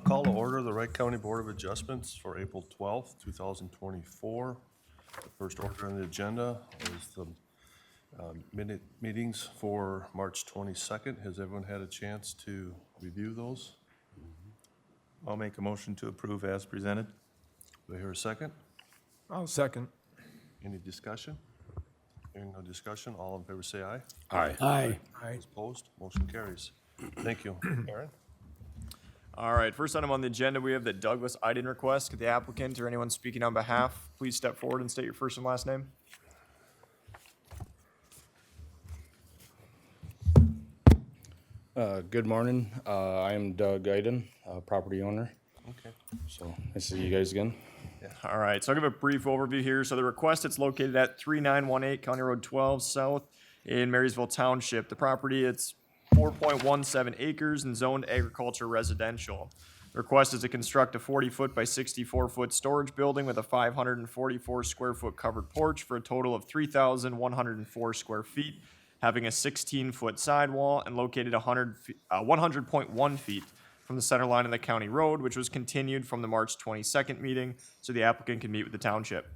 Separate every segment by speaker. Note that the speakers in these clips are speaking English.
Speaker 1: Call to order the Wright County Board of Adjustments for April 12th, 2024. The first order on the agenda is the minute meetings for March 22nd. Has everyone had a chance to review those?
Speaker 2: I'll make a motion to approve as presented.
Speaker 1: Do I hear a second?
Speaker 3: I'll second.
Speaker 1: Any discussion? Hearing no discussion, all in favor say aye.
Speaker 4: Aye.
Speaker 3: Aye.
Speaker 1: Those opposed, motion carries. Thank you. Aaron?
Speaker 5: All right, first item on the agenda, we have the Douglas Iden request. Could the applicant or anyone speaking on behalf please step forward and state your first and last name?
Speaker 4: Good morning. I am Doug Iden, property owner.
Speaker 1: Okay.
Speaker 4: So nice to see you guys again.
Speaker 5: All right, so I'll give a brief overview here. So the request, it's located at 3918 County Road 12 South in Marysville Township. The property, it's 4.17 acres and zoned agriculture residential. The request is to construct a 40-foot by 64-foot storage building with a 544 square foot covered porch for a total of 3,104 square feet, having a 16-foot sidewall and located 100.1 feet from the center line of the county road, which was continued from the March 22nd meeting so the applicant can meet with the township.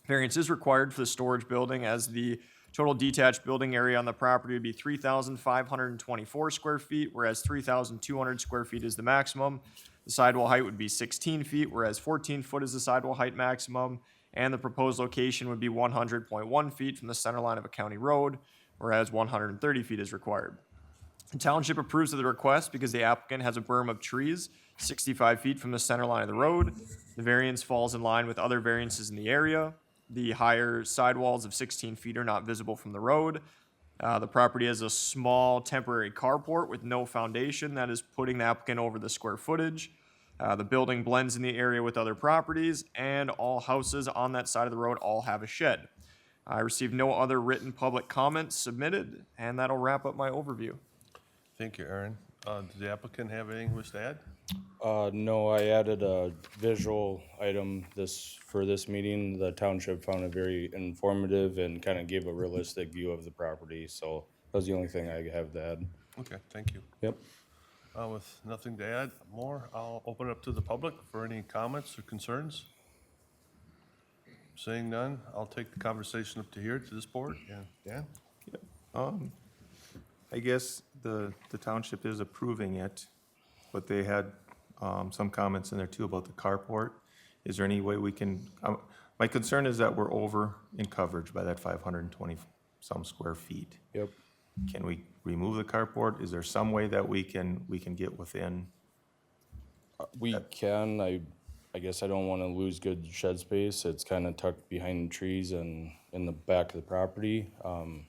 Speaker 5: Variance is required for the storage building as the total detached building area on the property would be 3,524 square feet, whereas 3,200 square feet is the maximum. The sidewall height would be 16 feet, whereas 14 foot is the sidewall height maximum, and the proposed location would be 100.1 feet from the center line of a county road, whereas 130 feet is required. The township approves of the request because the applicant has a berm of trees 65 feet from the center line of the road. The variance falls in line with other variances in the area. The higher sidewalls of 16 feet are not visible from the road. The property has a small temporary carport with no foundation that is putting the applicant over the square footage. The building blends in the area with other properties, and all houses on that side of the road all have a shed. I received no other written public comments submitted, and that'll wrap up my overview.
Speaker 1: Thank you, Aaron. Does the applicant have anything he wishes to add?
Speaker 4: No, I added a visual item for this meeting. The township found it very informative and kind of gave a realistic view of the property. So that was the only thing I have to add.
Speaker 1: Okay, thank you.
Speaker 4: Yep.
Speaker 1: With nothing to add more, I'll open it up to the public for any comments or concerns. Seeing none, I'll take the conversation up to here to this board. Yeah, Dan?
Speaker 2: I guess the township is approving it, but they had some comments in there too about the carport. Is there any way we can, my concern is that we're over in coverage by that 520 some square feet.
Speaker 4: Yep.
Speaker 2: Can we remove the carport? Is there some way that we can get within?
Speaker 4: We can. I guess I don't want to lose good shed space. It's kind of tucked behind trees and in the back of the property.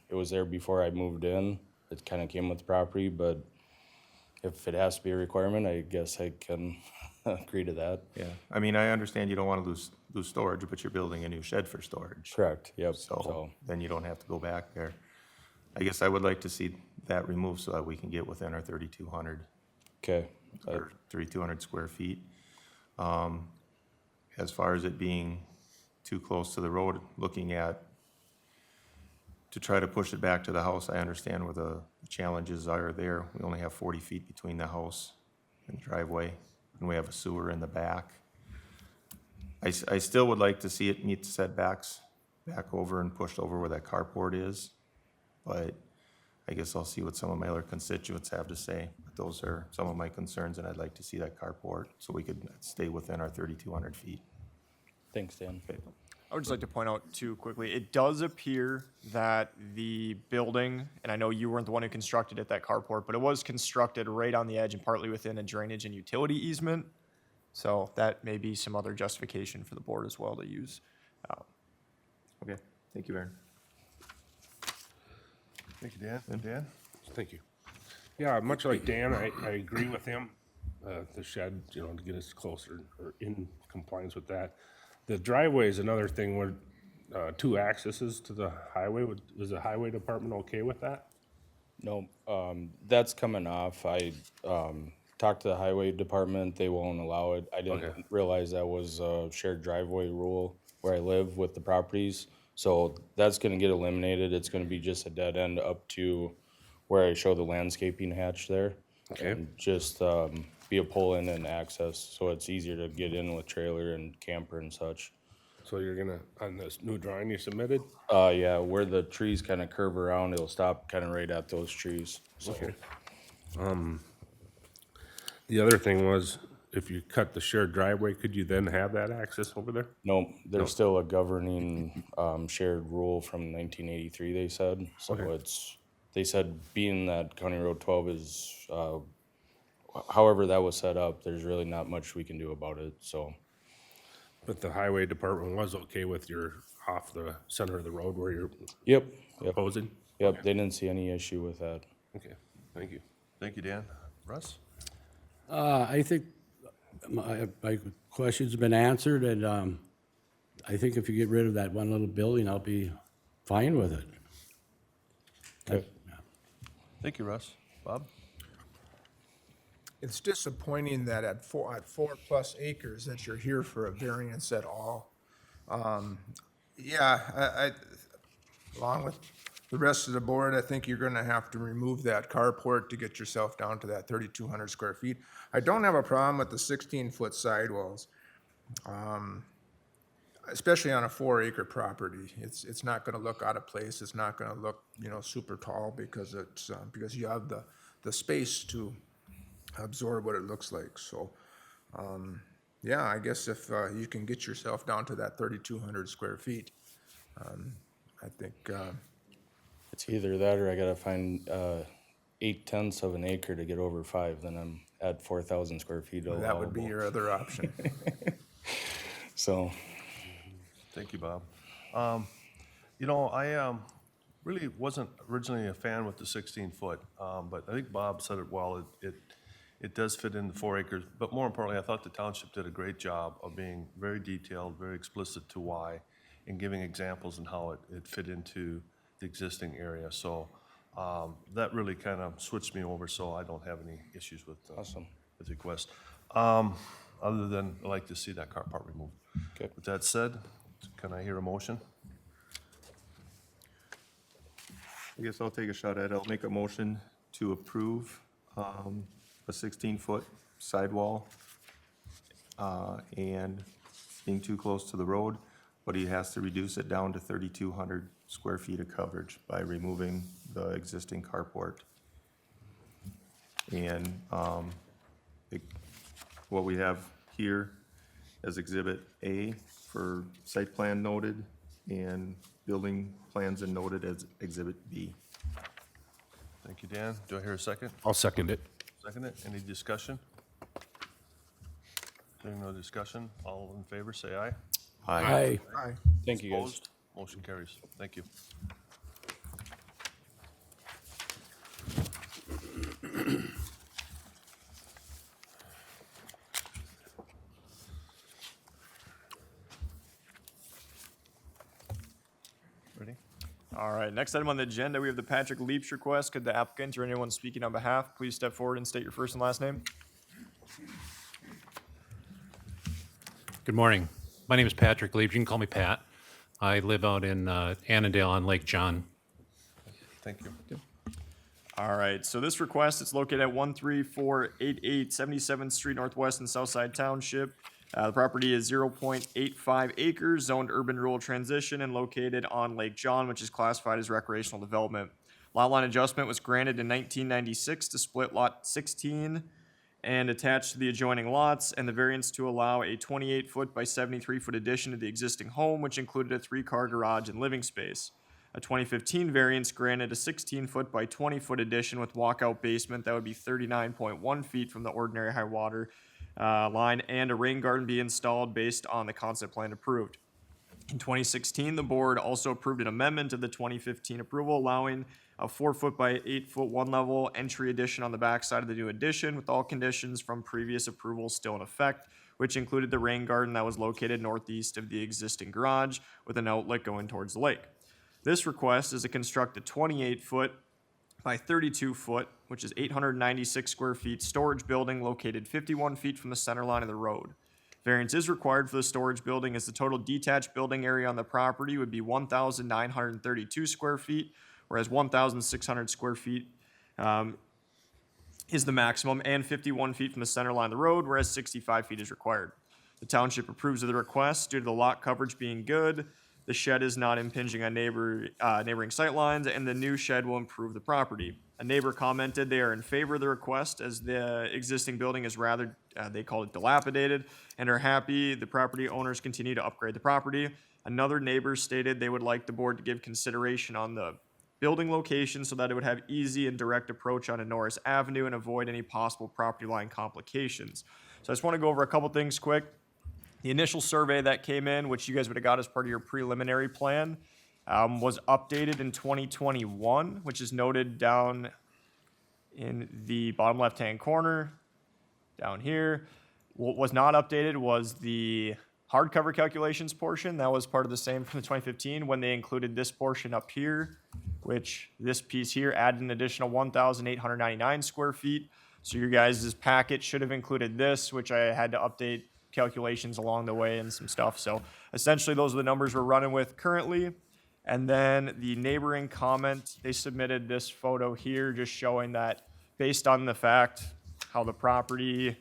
Speaker 4: It was there before I moved in. It kind of came with the property, but if it has to be a requirement, I guess I can agree to that.
Speaker 2: Yeah, I mean, I understand you don't want to lose storage, but you're building a new shed for storage.
Speaker 4: Correct, yep.
Speaker 2: So then you don't have to go back there. I guess I would like to see that removed so that we can get within our 3,200
Speaker 4: Okay.
Speaker 2: or 3,200 square feet. As far as it being too close to the road, looking at to try to push it back to the house, I understand where the challenges are there. We only have 40 feet between the house and the driveway, and we have a sewer in the back. I still would like to see it meet the setbacks back over and pushed over where that carport is, but I guess I'll see what some of my other constituents have to say. But those are some of my concerns, and I'd like to see that carport so we could stay within our 3,200 feet.
Speaker 4: Thanks, Dan.
Speaker 2: Okay.
Speaker 5: I would just like to point out too quickly, it does appear that the building, and I know you weren't the one who constructed it, that carport, but it was constructed right on the edge and partly within a drainage and utility easement. So that may be some other justification for the board as well to use.
Speaker 2: Okay, thank you, Aaron.
Speaker 1: Thank you, Dan. And Dan?
Speaker 3: Thank you. Yeah, much like Dan, I agree with him. The shed, to get us closer or in compliance with that. The driveway is another thing where 2 accesses to the highway. Is the highway department okay with that?
Speaker 4: No, that's coming off. I talked to the highway department. They won't allow it. I didn't realize that was a shared driveway rule where I live with the properties. So that's going to get eliminated. It's going to be just a dead end up to where I show the landscaping hatch there.
Speaker 3: Okay.
Speaker 4: And just, be a pull-in and access, so it's easier to get in with trailer and camper and such.
Speaker 3: So you're gonna, on this new drawing you submitted?
Speaker 4: Yeah, where the trees kind of curve around, it'll stop kind of right at those trees, so.
Speaker 3: Okay. The other thing was, if you cut the shared driveway, could you then have that access over there?
Speaker 4: Nope, there's still a governing, shared rule from 1983, they said. So
Speaker 3: Okay.
Speaker 4: they said being that County Road 12 is, however that was set up, there's really not much we can do about it, so.
Speaker 3: But the highway department was okay with your off the center of the road where you're
Speaker 4: Yep,
Speaker 3: proposing?
Speaker 4: yep, they didn't see any issue with that.
Speaker 3: Okay, thank you.
Speaker 1: Thank you, Dan. Russ?
Speaker 6: I think my questions have been answered, and I think if you get rid of that one little building, I'll be fine with it.
Speaker 4: Okay.
Speaker 1: Thank you, Russ. Bob?
Speaker 7: It's disappointing that at 4+ acres that you're here for a variance at all. Yeah, I, along with the rest of the board, I think you're gonna have to remove that carport to get yourself down to that 3,200 square feet. I don't have a problem with the 16-foot sidewalls, especially on a 4-acre property. It's not gonna look out of place. It's not gonna look, super tall because it's, because you have the space to absorb what it looks like. So, yeah, I guess if you can get yourself down to that 3,200 square feet, I think,
Speaker 4: It's either that or I gotta find, 8/10 of an acre to get over 5, then I'm at 4,000 square feet allowable.
Speaker 7: that would be your other option.
Speaker 4: So,
Speaker 1: Thank you, Bob. I really wasn't originally a fan with the 16-foot, but I think Bob said it well. It does fit in the 4 acres, but more importantly, I thought the township did a great job of being very detailed, very explicit to why, and giving examples and how it fit into the existing area. So that really kind of switched me over, so I don't have any issues with
Speaker 4: Awesome.
Speaker 1: with the request. Other than I'd like to see that car part removed.
Speaker 4: Okay.
Speaker 1: With that said, can I hear a motion?
Speaker 2: I guess I'll take a shot at it. I'll make a motion to approve a 16-foot sidewall and being too close to the road, but he has to reduce it down to 3,200 square feet of coverage by removing the existing carport. And what we have here as Exhibit A for site plan noted and building plans and noted as Exhibit B.
Speaker 1: Thank you, Dan. Do I hear a second?
Speaker 3: I'll second it.
Speaker 1: Second it. Any discussion? Hearing no discussion, all in favor, say aye.
Speaker 6: Aye.
Speaker 7: Aye.
Speaker 4: thank you guys.
Speaker 1: Opposed? Motion carries. Thank you. Ready?
Speaker 5: All right, next item on the agenda, we have the Patrick Leach request. Could the applicant or anyone speaking on behalf please step forward and state your first and last name?
Speaker 8: Good morning. My name is Patrick Lieb. You can call me Pat. I live out in Annandale on Lake John.
Speaker 1: Thank you.
Speaker 5: All right, so this request, it's located at 13488 77th Street Northwest in Southside Township. The property is 0.85 acres, zoned urban rural transition, and located on Lake John, which is classified as recreational development. Lot line adjustment was granted in 1996 to split Lot 16 and attach to the adjoining lots, and the variance to allow a 28-foot by 73-foot addition to the existing home, which included a 3-car garage and living space. A 2015 variance granted a 16-foot by 20-foot addition with walkout basement that would be 39.1 feet from the ordinary high water line, and a rain garden be installed based on the concept plan approved. In 2016, the board also approved an amendment of the 2015 approval, allowing a 4-foot by 8-foot one-level entry addition on the backside of the new addition, with all conditions from previous approval still in effect, which included the rain garden that was located northeast of the existing garage, with an outlet going towards the lake. This request is to construct a 28-foot by 32-foot, which is 896 square feet, storage building located 51 feet from the center line of the road. Variance is required for the storage building as the total detached building area on the property would be 1,932 square feet, whereas 1,600 square feet is the maximum and 51 feet from the center line of the road, whereas 65 feet is required. The township approves of the request due to the lot coverage being good. The shed is not impinging on neighboring sightlines, and the new shed will improve the property. A neighbor commented they are in favor of the request as the existing building is rather, they call it dilapidated, and are happy the property owners continue to upgrade the property. Another neighbor stated they would like the board to give consideration on the building location so that it would have easy and direct approach onto Norris Avenue and avoid any possible property line complications. So I just want to go over a couple things quick. The initial survey that came in, which you guys would have got as part of your preliminary plan, was updated in 2021, which is noted down in the bottom left-hand corner, down here. What was not updated was the hardcover calculations portion. That was part of the same from the 2015 when they included this portion up here, which this piece here added an additional 1,899 square feet. So your guys' packet should have included this, which I had to update calculations along the way and some stuff. So essentially those are the numbers we're running with currently. And then the neighboring comment, they submitted this photo here just showing that based on the fact how the property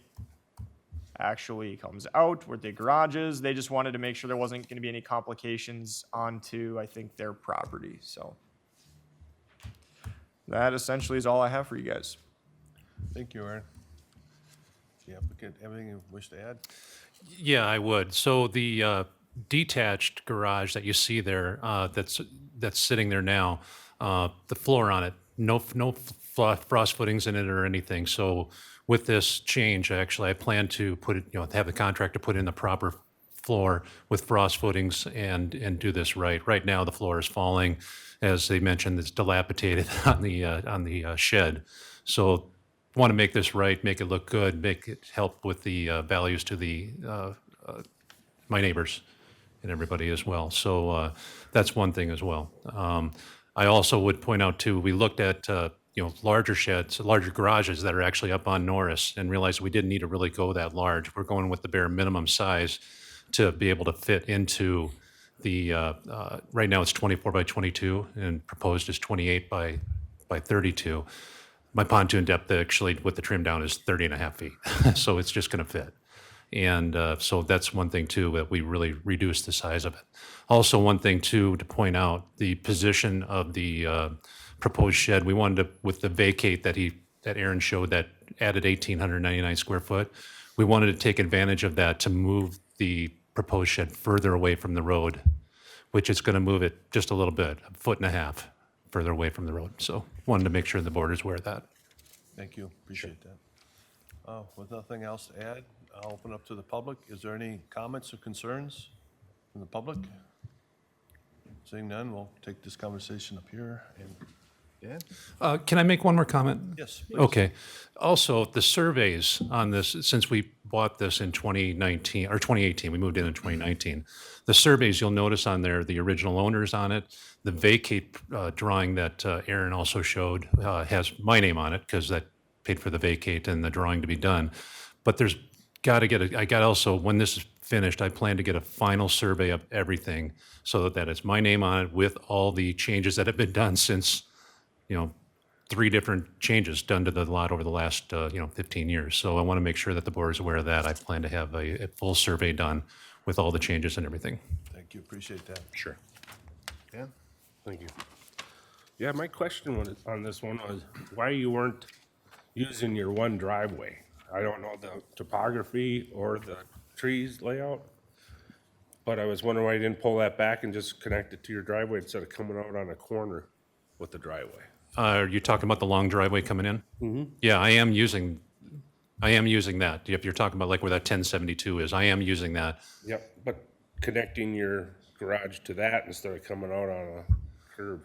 Speaker 5: actually comes out with the garages, they just wanted to make sure there wasn't going to be any complications onto, I think, their property. So that essentially is all I have for you guys.
Speaker 1: Thank you, Aaron. The applicant, anything you wish to add?
Speaker 8: Yeah, I would. So the detached garage that you see there, that's sitting there now, the floor on it, no frost footings in it or anything. So with this change, actually, I plan to put it, have the contractor put in the proper floor with frost footings and do this right. Right now, the floor is falling, as they mentioned, it's dilapidated on the shed. So want to make this right, make it look good, make it help with the values to the my neighbors and everybody as well. So that's one thing as well. I also would point out too, we looked at larger sheds, larger garages that are actually up on Norris, and realized we didn't need to really go that large. We're going with the bare minimum size to be able to fit into the. Right now it's 24 by 22, and proposed is 28 by 32. My pontoon depth actually with the trim down is 30 and a half feet. So it's just going to fit. And so that's one thing too, that we really reduced the size of it. Also, one thing too, to point out, the position of the proposed shed, we wanted to, with the vacate that Aaron showed that added 1,899 square foot, we wanted to take advantage of that to move the proposed shed further away from the road, which is going to move it just a little bit, 1.5 feet further away from the road. So wanted to make sure the board is aware of that.
Speaker 1: Thank you, appreciate that. With nothing else to add, I'll open up to the public. Is there any comments or concerns from the public? Seeing none, we'll take this conversation up here. And Dan?
Speaker 8: Can I make one more comment?
Speaker 1: Yes, please.
Speaker 8: Okay. Also, the surveys on this, since we bought this in 2019, or 2018, we moved in 2019. The surveys, you'll notice on there, the original owners on it, the vacate drawing that Aaron also showed has my name on it because that paid for the vacate and the drawing to be done. But there's got to get I got also, when this is finished, I plan to get a final survey of everything so that it's my name on it with all the changes that have been done since, 3 different changes done to the lot over the last, 15 years. So I want to make sure that the board is aware of that. I plan to have a full survey done with all the changes and everything.
Speaker 1: Thank you, appreciate that.
Speaker 3: Sure.
Speaker 1: Dan?
Speaker 3: Thank you. Yeah, my question on this one was why you weren't using your one driveway. I don't know the topography or the trees layout, but I was wondering why you didn't pull that back and just connect it to your driveway instead of coming out on a corner with the driveway.
Speaker 8: Are you talking about the long driveway coming in? Mm-hmm. Yeah, I am using that. If you're talking about like where that 1072 is, I am using that.
Speaker 3: Yep, but connecting your garage to that instead of coming out on a curb.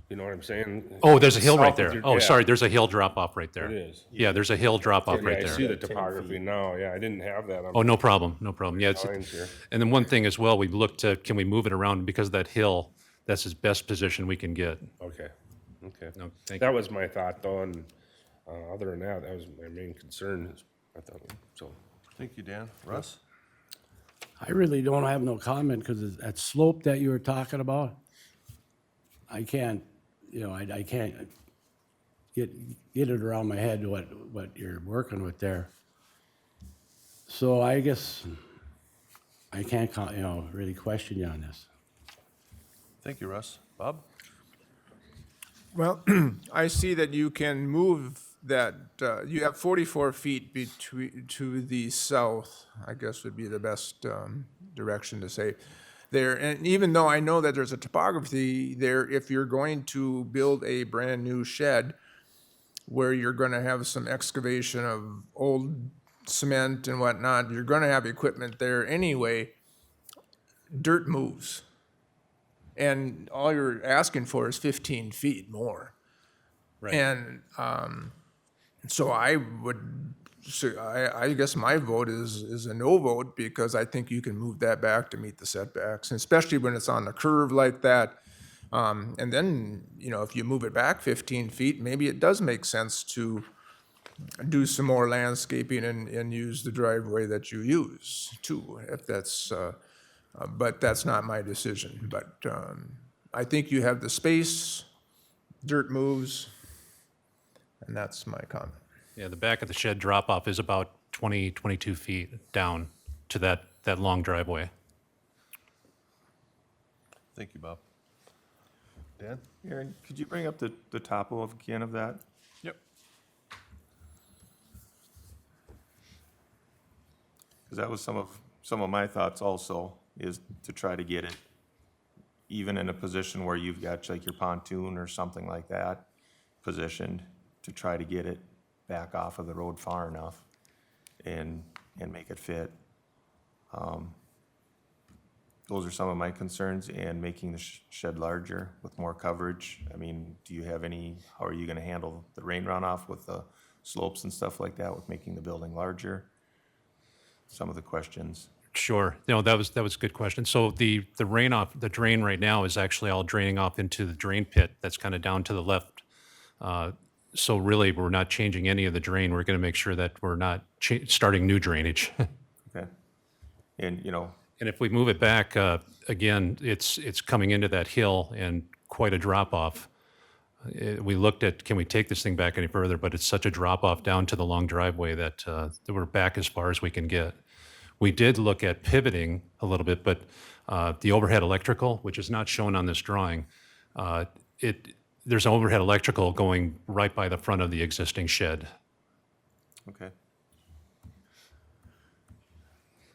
Speaker 3: You know what I'm saying?
Speaker 8: Oh, there's a hill right
Speaker 3: South of
Speaker 8: there.
Speaker 3: your-
Speaker 8: Oh,
Speaker 3: yeah,
Speaker 8: sorry, there's a hill drop off right there.
Speaker 3: It is.
Speaker 8: Yeah, there's a hill drop off
Speaker 3: Yeah,
Speaker 8: right
Speaker 3: I see
Speaker 8: there.
Speaker 3: the topography now. Yeah, I didn't have that on
Speaker 8: Oh, no problem, no problem. Yeah,
Speaker 3: lines here.
Speaker 8: and then one thing as well, we looked at, can we move it around because of that hill? That's his best position we can get.
Speaker 3: Okay, okay.
Speaker 8: No, thank
Speaker 3: That
Speaker 8: you.
Speaker 3: was my thought though, and other than that, that was my main concern, is I thought, so.
Speaker 1: Thank you, Dan. Russ?
Speaker 6: I really don't have no comment because that slope that you were talking about, I can't, I can't, get it around my head what you're working with there. So I guess I can't, really question you on this.
Speaker 1: Thank you, Russ. Bob?
Speaker 7: Well, I see that you can move that, you have 44 feet between, to the south, I guess would be the best direction to say there. And even though I know that there's a topography there, if you're going to build a brand-new shed where you're going to have some excavation of old cement and whatnot, you're going to have equipment there anyway, dirt moves. And all you're asking for is 15 feet more.
Speaker 8: Right.
Speaker 7: And so I would, so I guess my vote is a no vote, because I think you can move that back to meet the setbacks, and especially when it's on the curve like that. And then, if you move it back 15 feet, maybe it does make sense to do some more landscaping and use the driveway that you use too, if that's, but that's not my decision. But I think you have the space, dirt moves, and that's my comment.
Speaker 8: Yeah, the back of the shed drop-off is about 20, 22 feet down to that long driveway.
Speaker 1: Thank you, Bob. Dan?
Speaker 2: Aaron, could you bring up the topo again of that?
Speaker 5: Yep.
Speaker 2: Because that was some of my thoughts also, is to try to get it even in a position where you've got like your pontoon or something like that positioned, to try to get it back off of the road far enough and make it fit. Those are some of my concerns, and making the shed larger with more coverage. I mean, do you have how are you gonna handle the rain runoff with the slopes and stuff like that with making the building larger? Some of the questions.
Speaker 8: Sure. No, that was a good question. So the drain right now is actually all draining off into the drain pit that's kind of down to the left. So really, we're not changing any of the drain. We're going to make sure that we're not starting new drainage.
Speaker 2: Okay. And,
Speaker 8: And if we move it back, again, it's coming into that hill and quite a drop off. We looked at, can we take this thing back any further? But it's such a drop off down to the long driveway that we're back as far as we can get. We did look at pivoting a little bit, but the overhead electrical, which is not shown on this drawing, there's overhead electrical going right by the front of the existing shed.
Speaker 2: okay.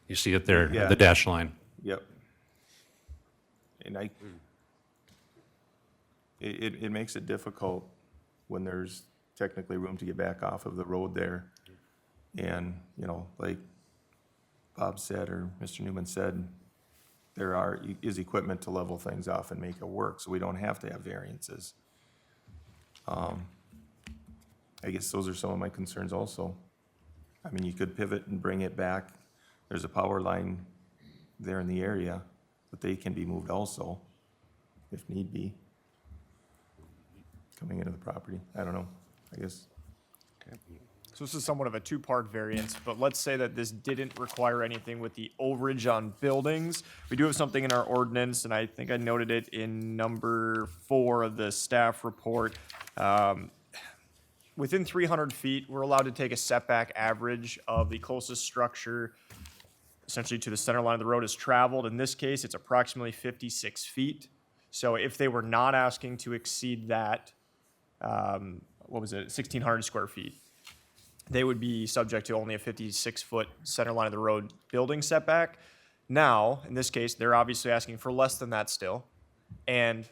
Speaker 8: You see it there,
Speaker 2: Yeah.
Speaker 8: the dash line.
Speaker 2: Yep. And it makes it difficult when there's technically room to get back off of the road there. And, like Bob said, or Mr. Newman said, there is equipment to level things off and make it work, so we don't have to have variances. I guess those are some of my concerns also. I mean, you could pivot and bring it back. There's a power line there in the area, but they can be moved also, if need be, coming into the property. I don't know, I guess.
Speaker 5: So this is somewhat of a two-part variance, but let's say that this didn't require anything with the overage on buildings. We do have something in our ordinance, and I think I noted it in number 4 of the staff report. Within 300 feet, we're allowed to take a setback average of the closest structure essentially to the center line of the road is traveled. In this case, it's approximately 56 feet. So if they were not asking to exceed that, 1,600 square feet, they would be subject to only a 56-foot center line of the road building setback. Now, in this case, they're obviously asking for less than that still, and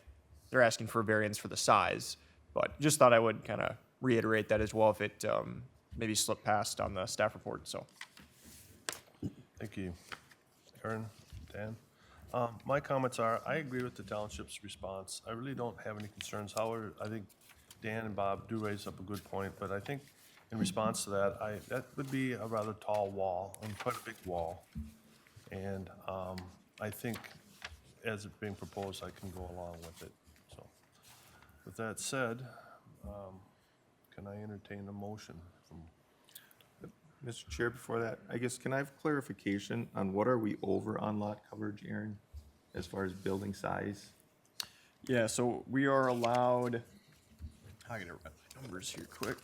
Speaker 5: they're asking for a variance for the size. But just thought I would kind of reiterate that as well if it maybe slipped past on the staff report, so.
Speaker 1: Thank you. Aaron, Dan? My comments are, I agree with the township's response. I really don't have any concerns. However, I think Dan and Bob do raise up a good point, but I think in response to that, that would be a rather tall wall, and quite a big wall. And I think as it's being proposed, I can go along with it. So with that said, can I entertain a motion from?
Speaker 2: Mr. Chair, before that, I guess, can I have clarification on what are we over on lot coverage, Aaron, as far as building size?
Speaker 5: Yeah, so we are allowed, numbers here quick.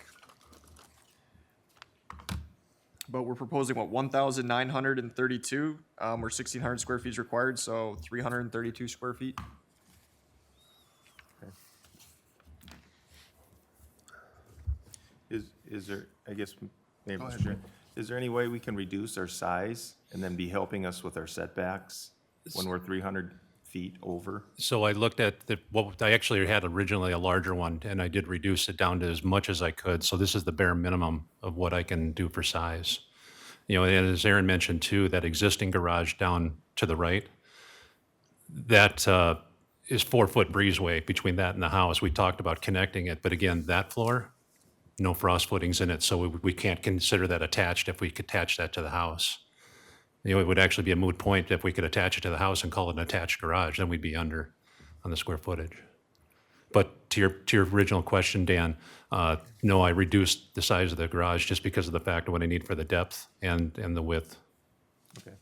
Speaker 5: But we're proposing what, 1,932, where 1,600 square feet is required, so 332 square feet.
Speaker 2: Is there, I guess, maybe, Mr. Chair, is there any way we can reduce our size and then be helping us with our setbacks when we're 300 feet over?
Speaker 8: So I looked at what I actually had originally a larger one, and I did reduce it down to as much as I could. So this is the bare minimum of what I can do for size. You know, and as Aaron mentioned too, that existing garage down to the right, that is 4-foot breezeway between that and the house. We talked about connecting it, but again, that floor, no frost footings in it, so we can't consider that attached if we could attach that to the house. You know, it would actually be a moot point if we could attach it to the house and call it an attached garage, then we'd be under on the square footage. But to your original question, Dan, no, I reduced the size of the garage just because of the fact of what I need for the depth and the width.
Speaker 2: Okay.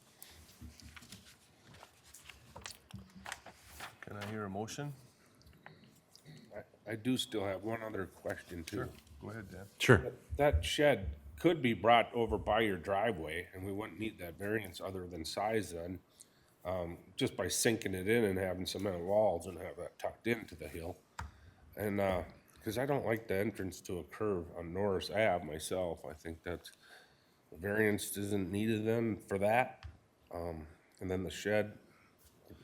Speaker 1: Can I hear a motion?
Speaker 3: I do still have one other question too.
Speaker 1: Go ahead, Dan.
Speaker 8: Sure.
Speaker 3: That shed could be brought over by your driveway, and we wouldn't need that variance other than size then, just by sinking it in and having cement walls and have that tucked into the hill. And, because I don't like the entrance to a curve on Norris Ave myself, I think that the variance isn't needed then for that. And then the shed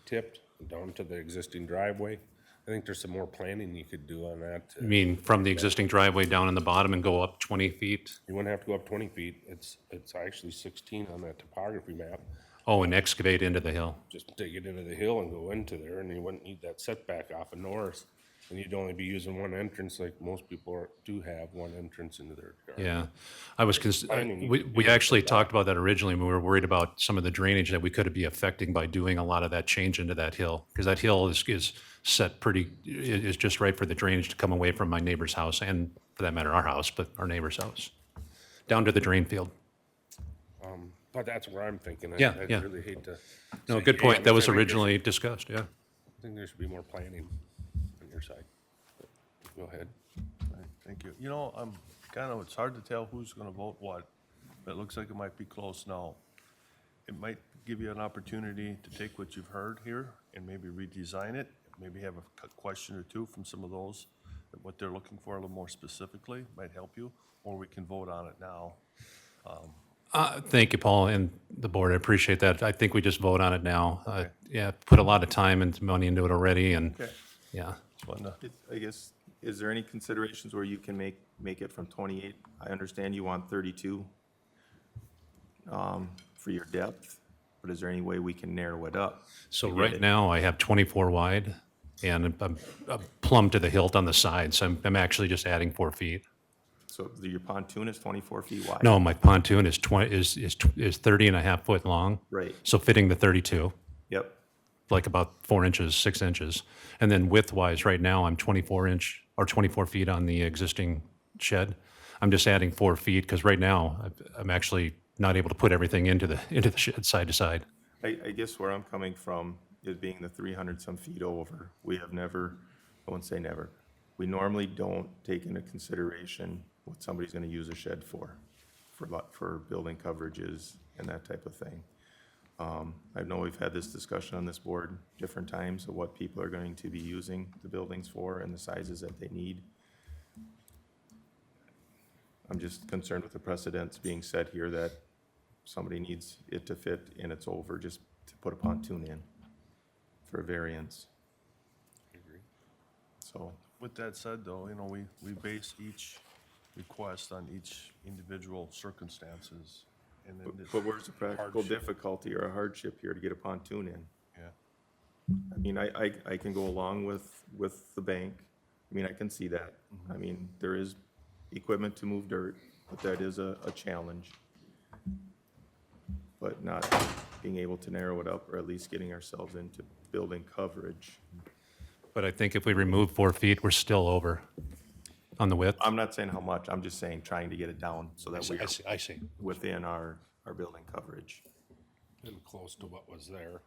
Speaker 3: tipped down to the existing driveway. I think there's some more planning you could do on that.
Speaker 8: I mean, from the existing driveway down in the bottom and go up 20 feet?
Speaker 3: You wouldn't have to go up 20 feet. It's actually 16 on that topography map.
Speaker 8: Oh, and excavate into the hill.
Speaker 3: Just take it into the hill and go into there, and you wouldn't need that setback off of Norris. And you'd only be using one entrance, like most people do have one entrance into their yard.
Speaker 8: Yeah, I was, we actually talked about that originally, when we were worried about some of the drainage that we could be affecting by doing a lot of that change into that hill. Because that hill is set pretty, is just right for the drainage to come away from my neighbor's house, and for that matter, our house, but our neighbor's house, down to the drain field.
Speaker 3: But that's where I'm thinking.
Speaker 8: Yeah,
Speaker 3: I'd
Speaker 8: yeah.
Speaker 3: really hate to.
Speaker 8: No,
Speaker 3: say,
Speaker 8: good
Speaker 3: "Hey,
Speaker 8: point, that was
Speaker 3: I think
Speaker 8: originally discussed, yeah.
Speaker 3: I think there should be more planning on your side. Go ahead.
Speaker 1: All right, thank you. You know, it's hard to tell who's gonna vote what, but it looks like it might be close now. It might give you an opportunity to take what you've heard here and maybe redesign it, maybe have a question or two from some of those, what they're looking for a little more specifically, might help you, or we can vote on it now.
Speaker 8: Thank you, Paul, and the board, I appreciate that. I think we just vote on it now. Yeah, put a lot of time and money into it already, and,
Speaker 2: Okay.
Speaker 8: yeah.
Speaker 1: Just wanted to-
Speaker 2: I guess, is there any considerations where you can make it from 28? I understand you want 32 for your depth, but is there any way we can narrow it up?
Speaker 8: So
Speaker 2: to get
Speaker 8: right
Speaker 2: it?
Speaker 8: now, I have 24 wide, and I'm plumb to the hilt on the side, so I'm actually just adding 4 feet.
Speaker 2: So your pontoon is 24 feet wide?
Speaker 8: No, my pontoon is 30 and a half foot long.
Speaker 2: Right.
Speaker 8: So fitting the 32,
Speaker 2: Yep.
Speaker 8: like about 4 inches, 6 inches. And then width-wise, right now, I'm 24 feet on the existing shed. I'm just adding 4 feet, because right now, I'm actually not able to put everything into the shed side to side.
Speaker 2: I guess where I'm coming from is being the 300-some feet over. We have never, I won't say never, we normally don't take into consideration what somebody's gonna use a shed for building coverages and that type of thing. I know we've had this discussion on this board different times of what people are going to be using the buildings for and the sizes that they need. I'm just concerned with the precedents being set here that somebody needs it to fit and it's over just to put a pontoon in for a variance. So,
Speaker 1: With that said, though, you know, we base each request on each individual circumstances, and then this,
Speaker 2: but where's the practical difficulty or a hardship here to get a pontoon in?
Speaker 1: yeah.
Speaker 2: I mean, I can go along with the bank. I mean, I can see that. I mean, there is equipment to move dirt, but that is a challenge. But not being able to narrow it up or at least getting ourselves into building coverage.
Speaker 8: But I think if we remove 4 feet, we're still over on the width.
Speaker 2: I'm not saying how much, I'm just saying trying to get it down so that we're
Speaker 8: I see.
Speaker 2: within our building coverage.
Speaker 3: And close to what was there.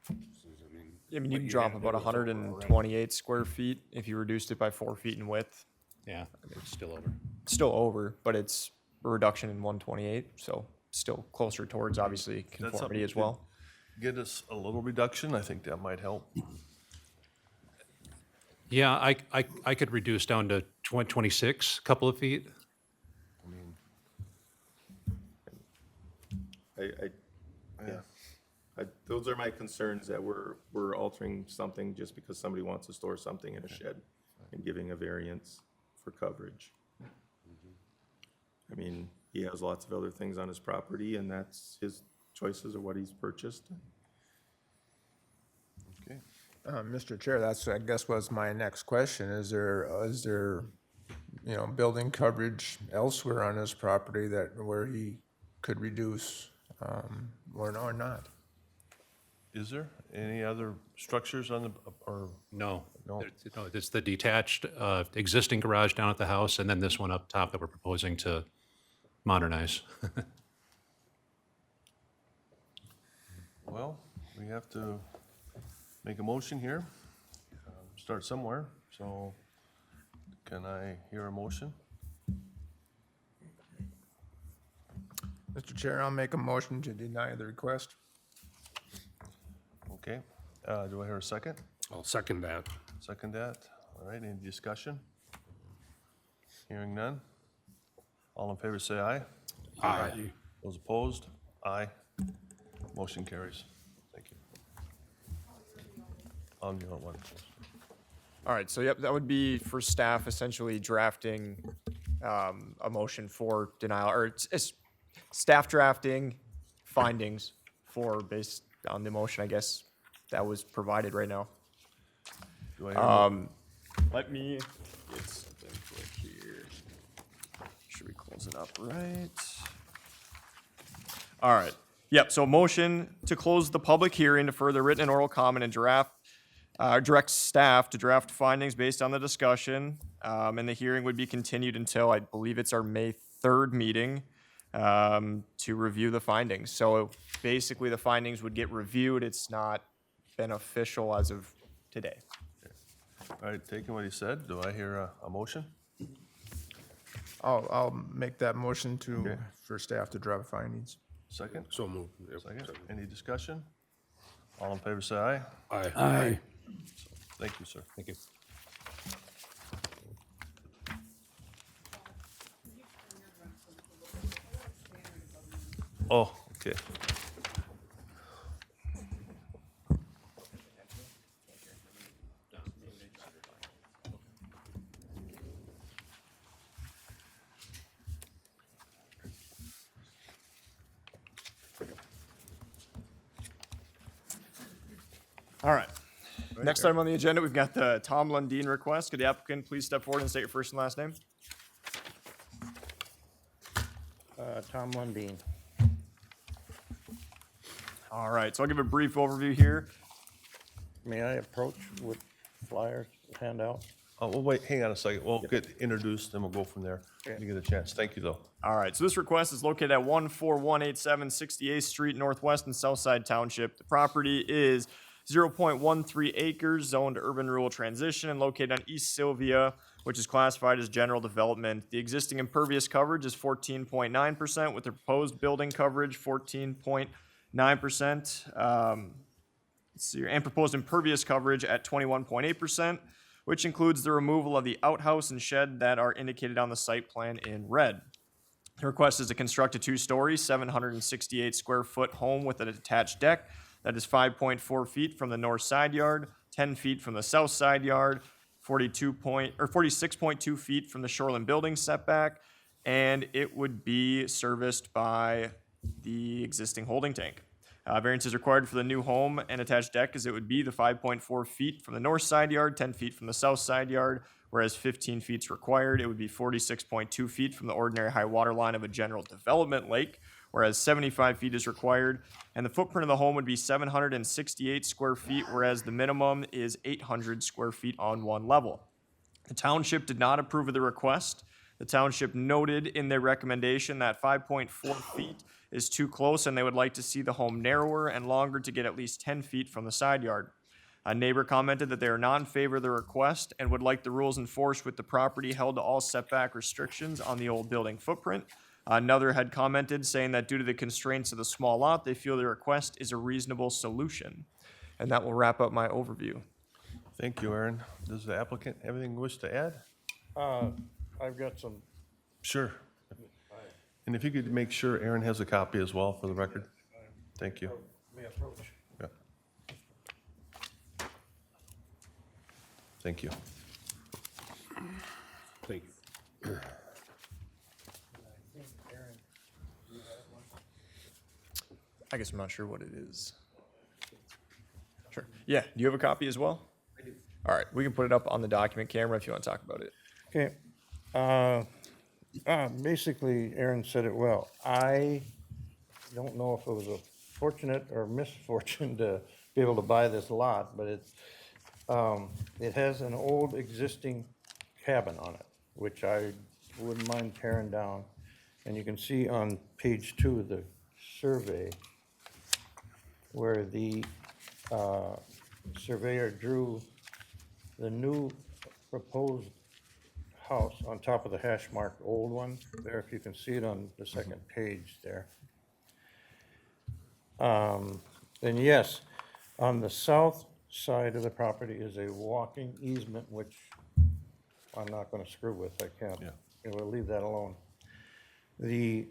Speaker 5: I mean, you can drop about 128 square feet if you reduced it by 4 feet in width.
Speaker 8: Yeah, it's still over.
Speaker 5: Still over, but it's a reduction in 128, so still closer towards obviously conformity
Speaker 1: something
Speaker 5: as well.
Speaker 1: Get us a little reduction, I think that might help.
Speaker 8: Yeah, I could reduce down to 26, couple of feet.
Speaker 2: Those are my concerns, that we're altering something just because somebody wants to store something in a shed and giving a variance for coverage. I mean, he has lots of other things on his property, and that's his choices of what he's purchased.
Speaker 1: Okay.
Speaker 7: Mr. Chair, that's, I guess, was my next question. Is there, you know, building coverage elsewhere on his property where he could reduce, or not?
Speaker 1: Is there any other structures on the, or,
Speaker 8: No.
Speaker 1: No.
Speaker 8: No, it's the detached, existing garage down at the house, and then this one up top that we're proposing to modernize.
Speaker 1: well, we have to make a motion here, start somewhere, so can I hear a motion?
Speaker 7: Mr. Chair, I'll make a motion to deny the request.
Speaker 1: Okay, do I hear a second?
Speaker 3: I'll second that.
Speaker 1: Second that, all right, any discussion? Hearing none? All in favor say aye.
Speaker 3: Aye.
Speaker 1: Those opposed? Aye. Motion carries. Thank you. On your one.
Speaker 5: All right, so yep, that would be for staff essentially drafting a motion for denial, or it's staff drafting findings based on the motion, I guess, that was provided right now.
Speaker 1: Do I hear a mo-
Speaker 5: Let me get something quick here. Should we close it up right? All right. Yep, so motion to close the public hearing to further written and oral comment and direct staff to draft findings based on the discussion. And the hearing would be continued until, I believe it's our May 3rd meeting, to review the findings. So basically, the findings would get reviewed. It's not beneficial as of today.
Speaker 1: All right, taking what he said, do I hear a motion?
Speaker 7: I'll make that motion
Speaker 1: Okay.
Speaker 7: for staff to draft findings.
Speaker 1: Second?
Speaker 3: So moved. Yep.
Speaker 1: Second. Any discussion? All in favor say aye.
Speaker 3: Aye.
Speaker 6: Aye.
Speaker 1: Thank you, sir.
Speaker 8: Thank you.
Speaker 1: Oh, okay.
Speaker 5: All right. Next item on the agenda, we've got the Tom Lundin request. Could the applicant please step forward and state your first and last name?
Speaker 9: Tom Lundin.
Speaker 5: All right, so I'll give a brief overview here.
Speaker 9: May I approach with flyers, handout?
Speaker 1: Oh, well, wait, hang on a second. We'll get introduced, then we'll go from there. You get a chance. Thank you, though.
Speaker 5: All right, so this request is located at 14187 68th Street Northwest in Southside Township. The property is 0.13 acres, zoned urban rural transition, and located on East Sylvia, which is classified as general development. The existing impervious coverage is 14.9%, with the proposed building coverage 14.9%. Let's see here, and proposed impervious coverage at 21.8%, which includes the removal of the outhouse and shed that are indicated on the site plan in red. The request is to construct a two-story, 768 square foot home with a detached deck that is 5.4 feet from the north side yard, 10 feet from the south side yard, 46.2 feet from the shoreline building setback, and it would be serviced by the existing holding tank. Variance is required for the new home and attached deck, as it would be the 5.4 feet from the north side yard, 10 feet from the south side yard, whereas 15 feet is required. It would be 46.2 feet from the ordinary high water line of a general development lake, whereas 75 feet is required. And the footprint of the home would be 768 square feet, whereas the minimum is 800 square feet on one level. The township did not approve of the request. The township noted in their recommendation that 5.4 feet is too close, and they would like to see the home narrower and longer to get at least 10 feet from the side yard. A neighbor commented that they are not in favor of the request and would like the rules enforced with the property held to all setback restrictions on the old building footprint. Another had commented saying that due to the constraints of the small lot, they feel the request is a reasonable solution. And that will wrap up my overview.
Speaker 1: Thank you, Aaron. Does the applicant have anything you wish to add?
Speaker 9: I've got some,
Speaker 1: Sure. And if you could make sure Aaron has a copy as well for the record. Thank you. Yeah. Thank you.
Speaker 3: Thank you.
Speaker 5: I guess I'm not sure what it is. Sure. Yeah, do you have a copy as well? I do. All right, we can put it up on the document camera if you want to talk about it.
Speaker 9: okay. Basically, Aaron said it well. I don't know if it was a fortunate or misfortune to be able to buy this lot, but it has an old existing cabin on it, which I wouldn't mind tearing down. And you can see on page 2 of the survey where the surveyor drew the new proposed house on top of the hash marked old one there, if you can see it on the second page there. And yes, on the south side of the property is a walking easement, which I'm not gonna screw with, I can't.
Speaker 1: Yeah.
Speaker 9: We'll leave that alone. The,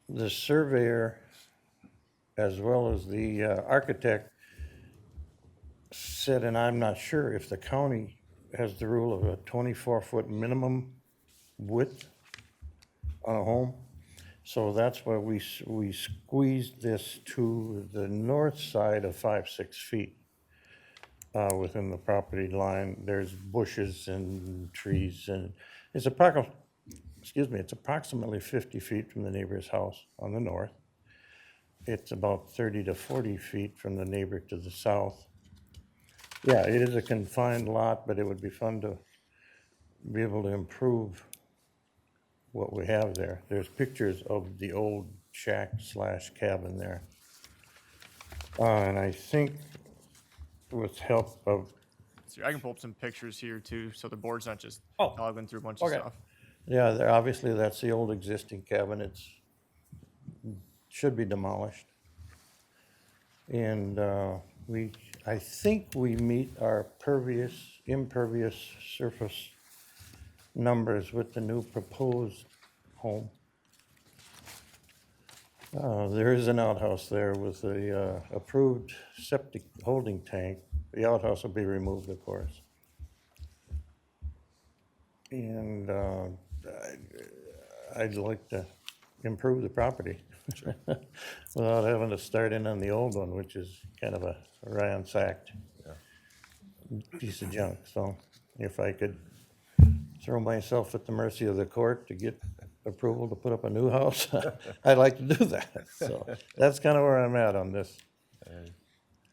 Speaker 9: the surveyor, as well as the architect, said, and I'm not sure if the county has the rule of a 24-foot minimum width on a home. So that's why we squeezed this to the north side of 5-6 feet within the property line. There's bushes and trees, and it's approximately 50 feet from the neighbor's house on the north. It's about 30 to 40 feet from the neighbor to the south. Yeah, it is a confined lot, but it would be fun to be able to improve what we have there. There's pictures of the old shack / cabin there. And I think with help of,
Speaker 5: So I can pull up some pictures here too, so the board's not just
Speaker 9: Oh,
Speaker 5: toggling through a bunch of
Speaker 9: okay.
Speaker 5: stuff.
Speaker 9: yeah, there, obviously that's the old existing cabin. It's, should be demolished. And I think we meet our impervious surface numbers with the new proposed home. There is an outhouse there with a approved septic holding tank. The outhouse will be removed, of course. And I'd like to improve the property without having to start in on the old one, which is kind of a ransacked piece of junk. So if I could throw myself at the mercy of the court to get approval to put up a new house, I'd like to do that. So that's kind of where I'm at on this.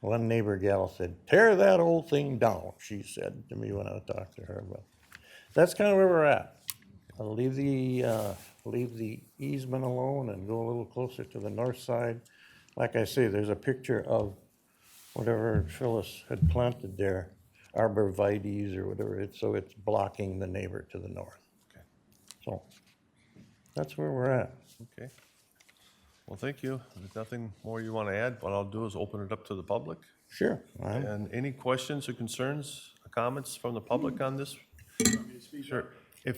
Speaker 9: One neighbor gal said, "Tear that old thing down," she said to me when I talked to her. But that's kind of where we're at. I'll leave the easement alone and go a little closer to the north side. Like I say, there's a picture of whatever Phyllis had planted there, arborvitaes or whatever, so it's blocking the neighbor to the north.
Speaker 1: Okay.
Speaker 9: So that's where we're at.
Speaker 1: Okay. Well, thank you. If there's nothing more you want to add, what I'll do is open it up to the public.
Speaker 9: Sure.
Speaker 1: And any questions or concerns, comments from the public on this? Sure.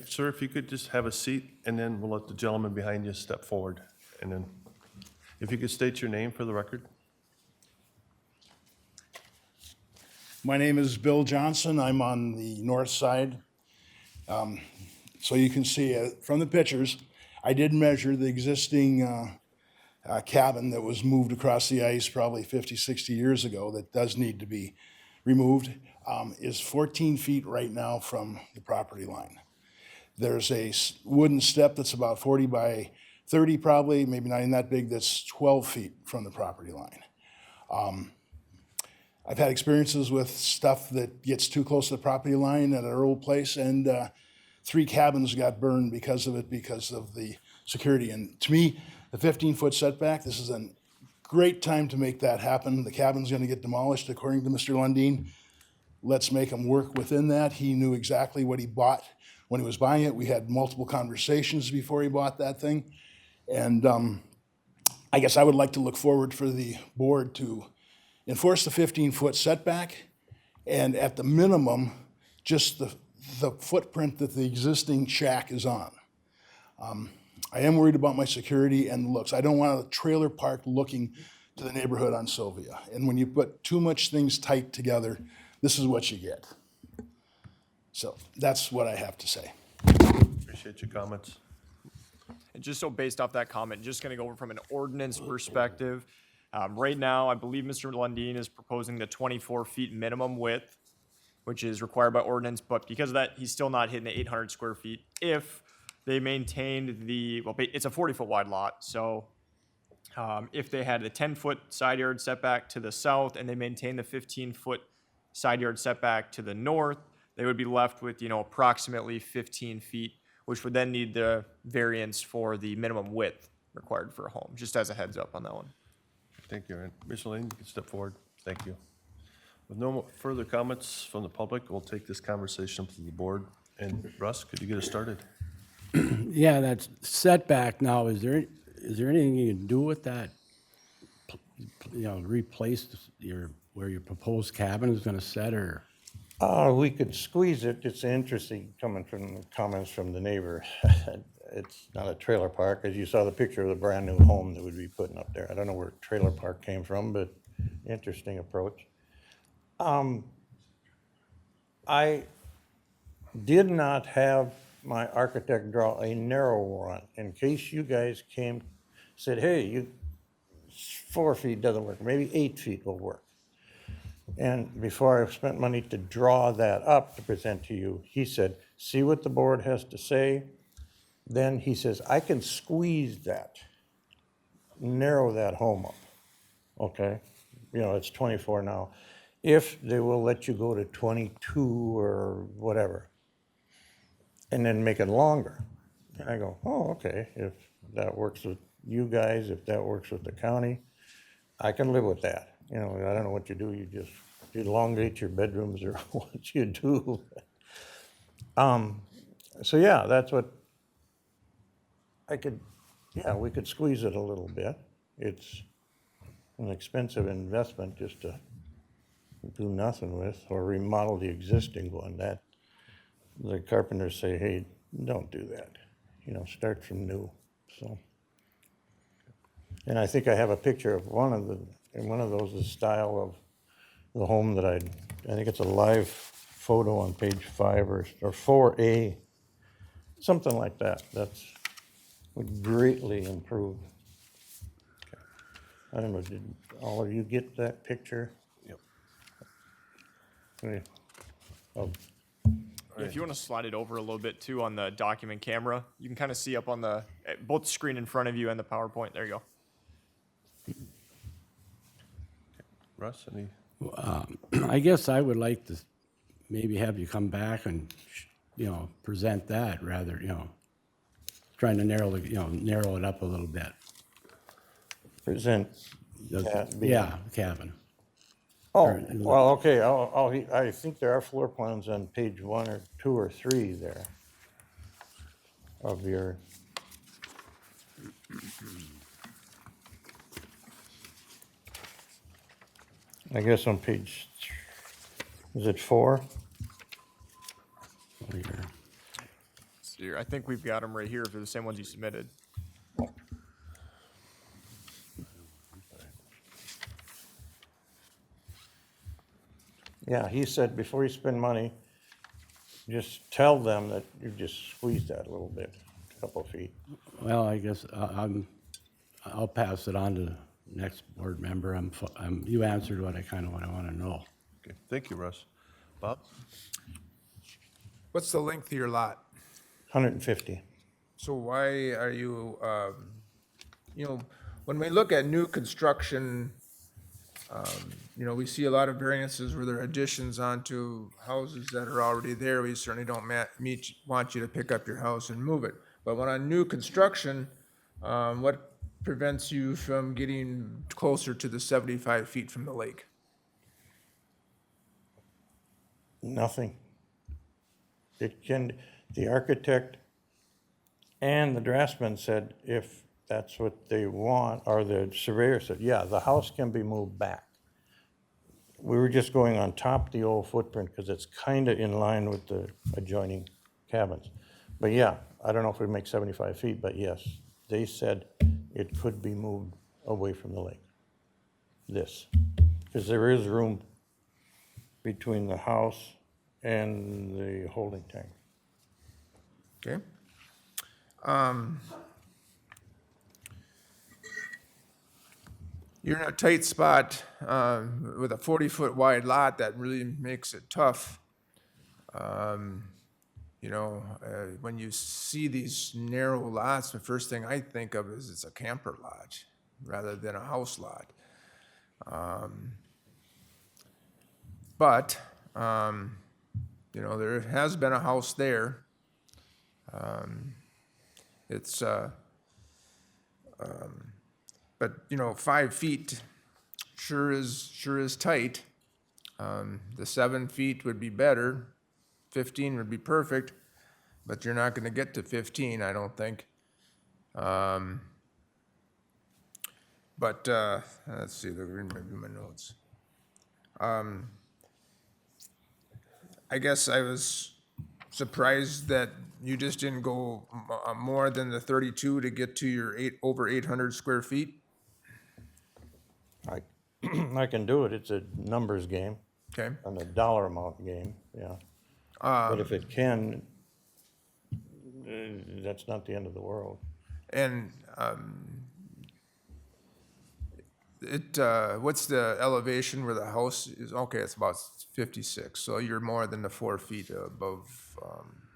Speaker 1: Sir, if you could just have a seat, and then we'll let the gentleman behind you step forward. And then, if you could state your name for the record.
Speaker 10: My name is Bill Johnson. I'm on the north side. So you can see from the pictures, I did measure the existing cabin that was moved across the ice probably 50, 60 years ago that does need to be removed, is 14 feet right now from the property line. There's a wooden step that's about 40 by 30 probably, maybe not even that big, that's 12 feet from the property line. I've had experiences with stuff that gets too close to the property line at our old place, and 3 cabins got burned because of it, because of the security. And to me, the 15-foot setback, this is a great time to make that happen. The cabin's gonna get demolished according to Mr. Lundin. Let's make him work within that. He knew exactly what he bought when he was buying it. We had multiple conversations before he bought that thing. And I guess I would like to look forward for the board to enforce the 15-foot setback, and at the minimum, just the footprint that the existing shack is on. I am worried about my security and looks. I don't want a trailer park looking to the neighborhood on Sylvia. And when you put too much things tight together, this is what you get. So that's what I have to say.
Speaker 1: Appreciate your comments.
Speaker 5: And just so based off that comment, just gonna go over from an ordinance perspective. Right now, I believe Mr. Lundin is proposing the 24 feet minimum width, which is required by ordinance, but because of that, he's still not hitting the 800 square feet. If they maintained well, it's a 40-foot wide lot, so if they had a 10-foot side yard setback to the south and they maintained the 15-foot side yard setback to the north, they would be left with, approximately 15 feet, which would then need the variance for the minimum width required for a home, just as a heads up on that one.
Speaker 1: Thank you, Aaron. Ms. Lane, you can step forward. Thank you. With no further comments from the public, we'll take this conversation to the board. And Russ, could you get us started?
Speaker 6: Yeah, that's setback now, is there anything you can do with that? Replace where your proposed cabin is gonna set, or?
Speaker 9: We could squeeze it. It's interesting coming from the comments from the neighbor. It's not a trailer park, as you saw the picture of the brand new home that would be putting up there. I don't know where trailer park came from, but interesting approach. I did not have my architect draw a narrow one in case you guys said, hey, 4 feet doesn't work, maybe 8 feet will work. And before I spent money to draw that up to present to you, he said, see what the board has to say. Then he says, I can squeeze that, narrow that home up, okay? It's 24 now. If they will let you go to 22 or whatever, and then make it longer. And I go, oh, okay, if that works with you guys, if that works with the county, I can live with that. I don't know what you do, you just elongate your bedrooms or what you do. So yeah, that's what we could squeeze it a little bit. It's an expensive investment just to do nothing with or remodel the existing one. That the carpenters say, hey, don't do that. Start from new. So, and I think I have a picture of one of those, the style of the home that I think it's a live photo on page 5 or 4A, something like that. That's would greatly improve. Okay. I don't know, did all of you get that picture?
Speaker 1: Yep.
Speaker 9: Okay. Oh,
Speaker 5: If you want to slide it over a little bit too on the document camera, you can kind of see up on both the screen in front of you and the PowerPoint. There you go.
Speaker 1: Russ, any?
Speaker 6: I guess I would like to maybe have you come back and, present that rather, trying to narrow it up a little bit.
Speaker 9: present
Speaker 6: The-
Speaker 9: that.
Speaker 6: Yeah, cabin.
Speaker 9: Oh, well, okay, I think there are floor plans on page 1 or 2 or 3 there of your. I guess on page, is it 4?
Speaker 6: Here.
Speaker 5: So I think we've got them right here if they're the same ones you submitted.
Speaker 9: Yeah, he said before you spend money, just tell them that you just squeeze that a little bit, a couple of feet.
Speaker 6: Well, I guess I'll pass it on to the next board member. You answered what I want to know.
Speaker 1: Okay, thank you, Russ. Bob?
Speaker 7: What's the length of your lot?
Speaker 9: 150.
Speaker 7: So why are you, when we look at new construction, we see a lot of variances where there are additions onto houses that are already there. We certainly don't want you to pick up your house and move it. But when on new construction, what prevents you from getting closer to the 75 feet from the lake?
Speaker 9: Nothing. It can, the architect and the draftsman said if that's what they want, or the surveyor said, yeah, the house can be moved back. We were just going on top of the old footprint because it's kind of in line with the adjoining cabins. But yeah, I don't know if we make 75 feet, but yes, they said it could be moved away from the lake. This, because there is room between the house and the holding tank.
Speaker 7: Okay. You're in a tight spot with a 40-foot wide lot that really makes it tough. When you see these narrow lots, the first thing I think of is it's a camper lot rather than a house lot. But there has been a house there. It's, but 5 feet sure is tight. The 7 feet would be better. 15 would be perfect, but you're not going to get to 15, I don't think. But let's see, look at my notes. I guess I was surprised that you just didn't go more than the 32 to get to your over 800 square feet.
Speaker 9: I can do it, it's a numbers game
Speaker 7: Okay.
Speaker 9: and a dollar amount game, yeah. But if it can, that's not the end of the world.
Speaker 7: And what's the elevation where the house is? Okay, it's about 56. So you're more than the 4 feet above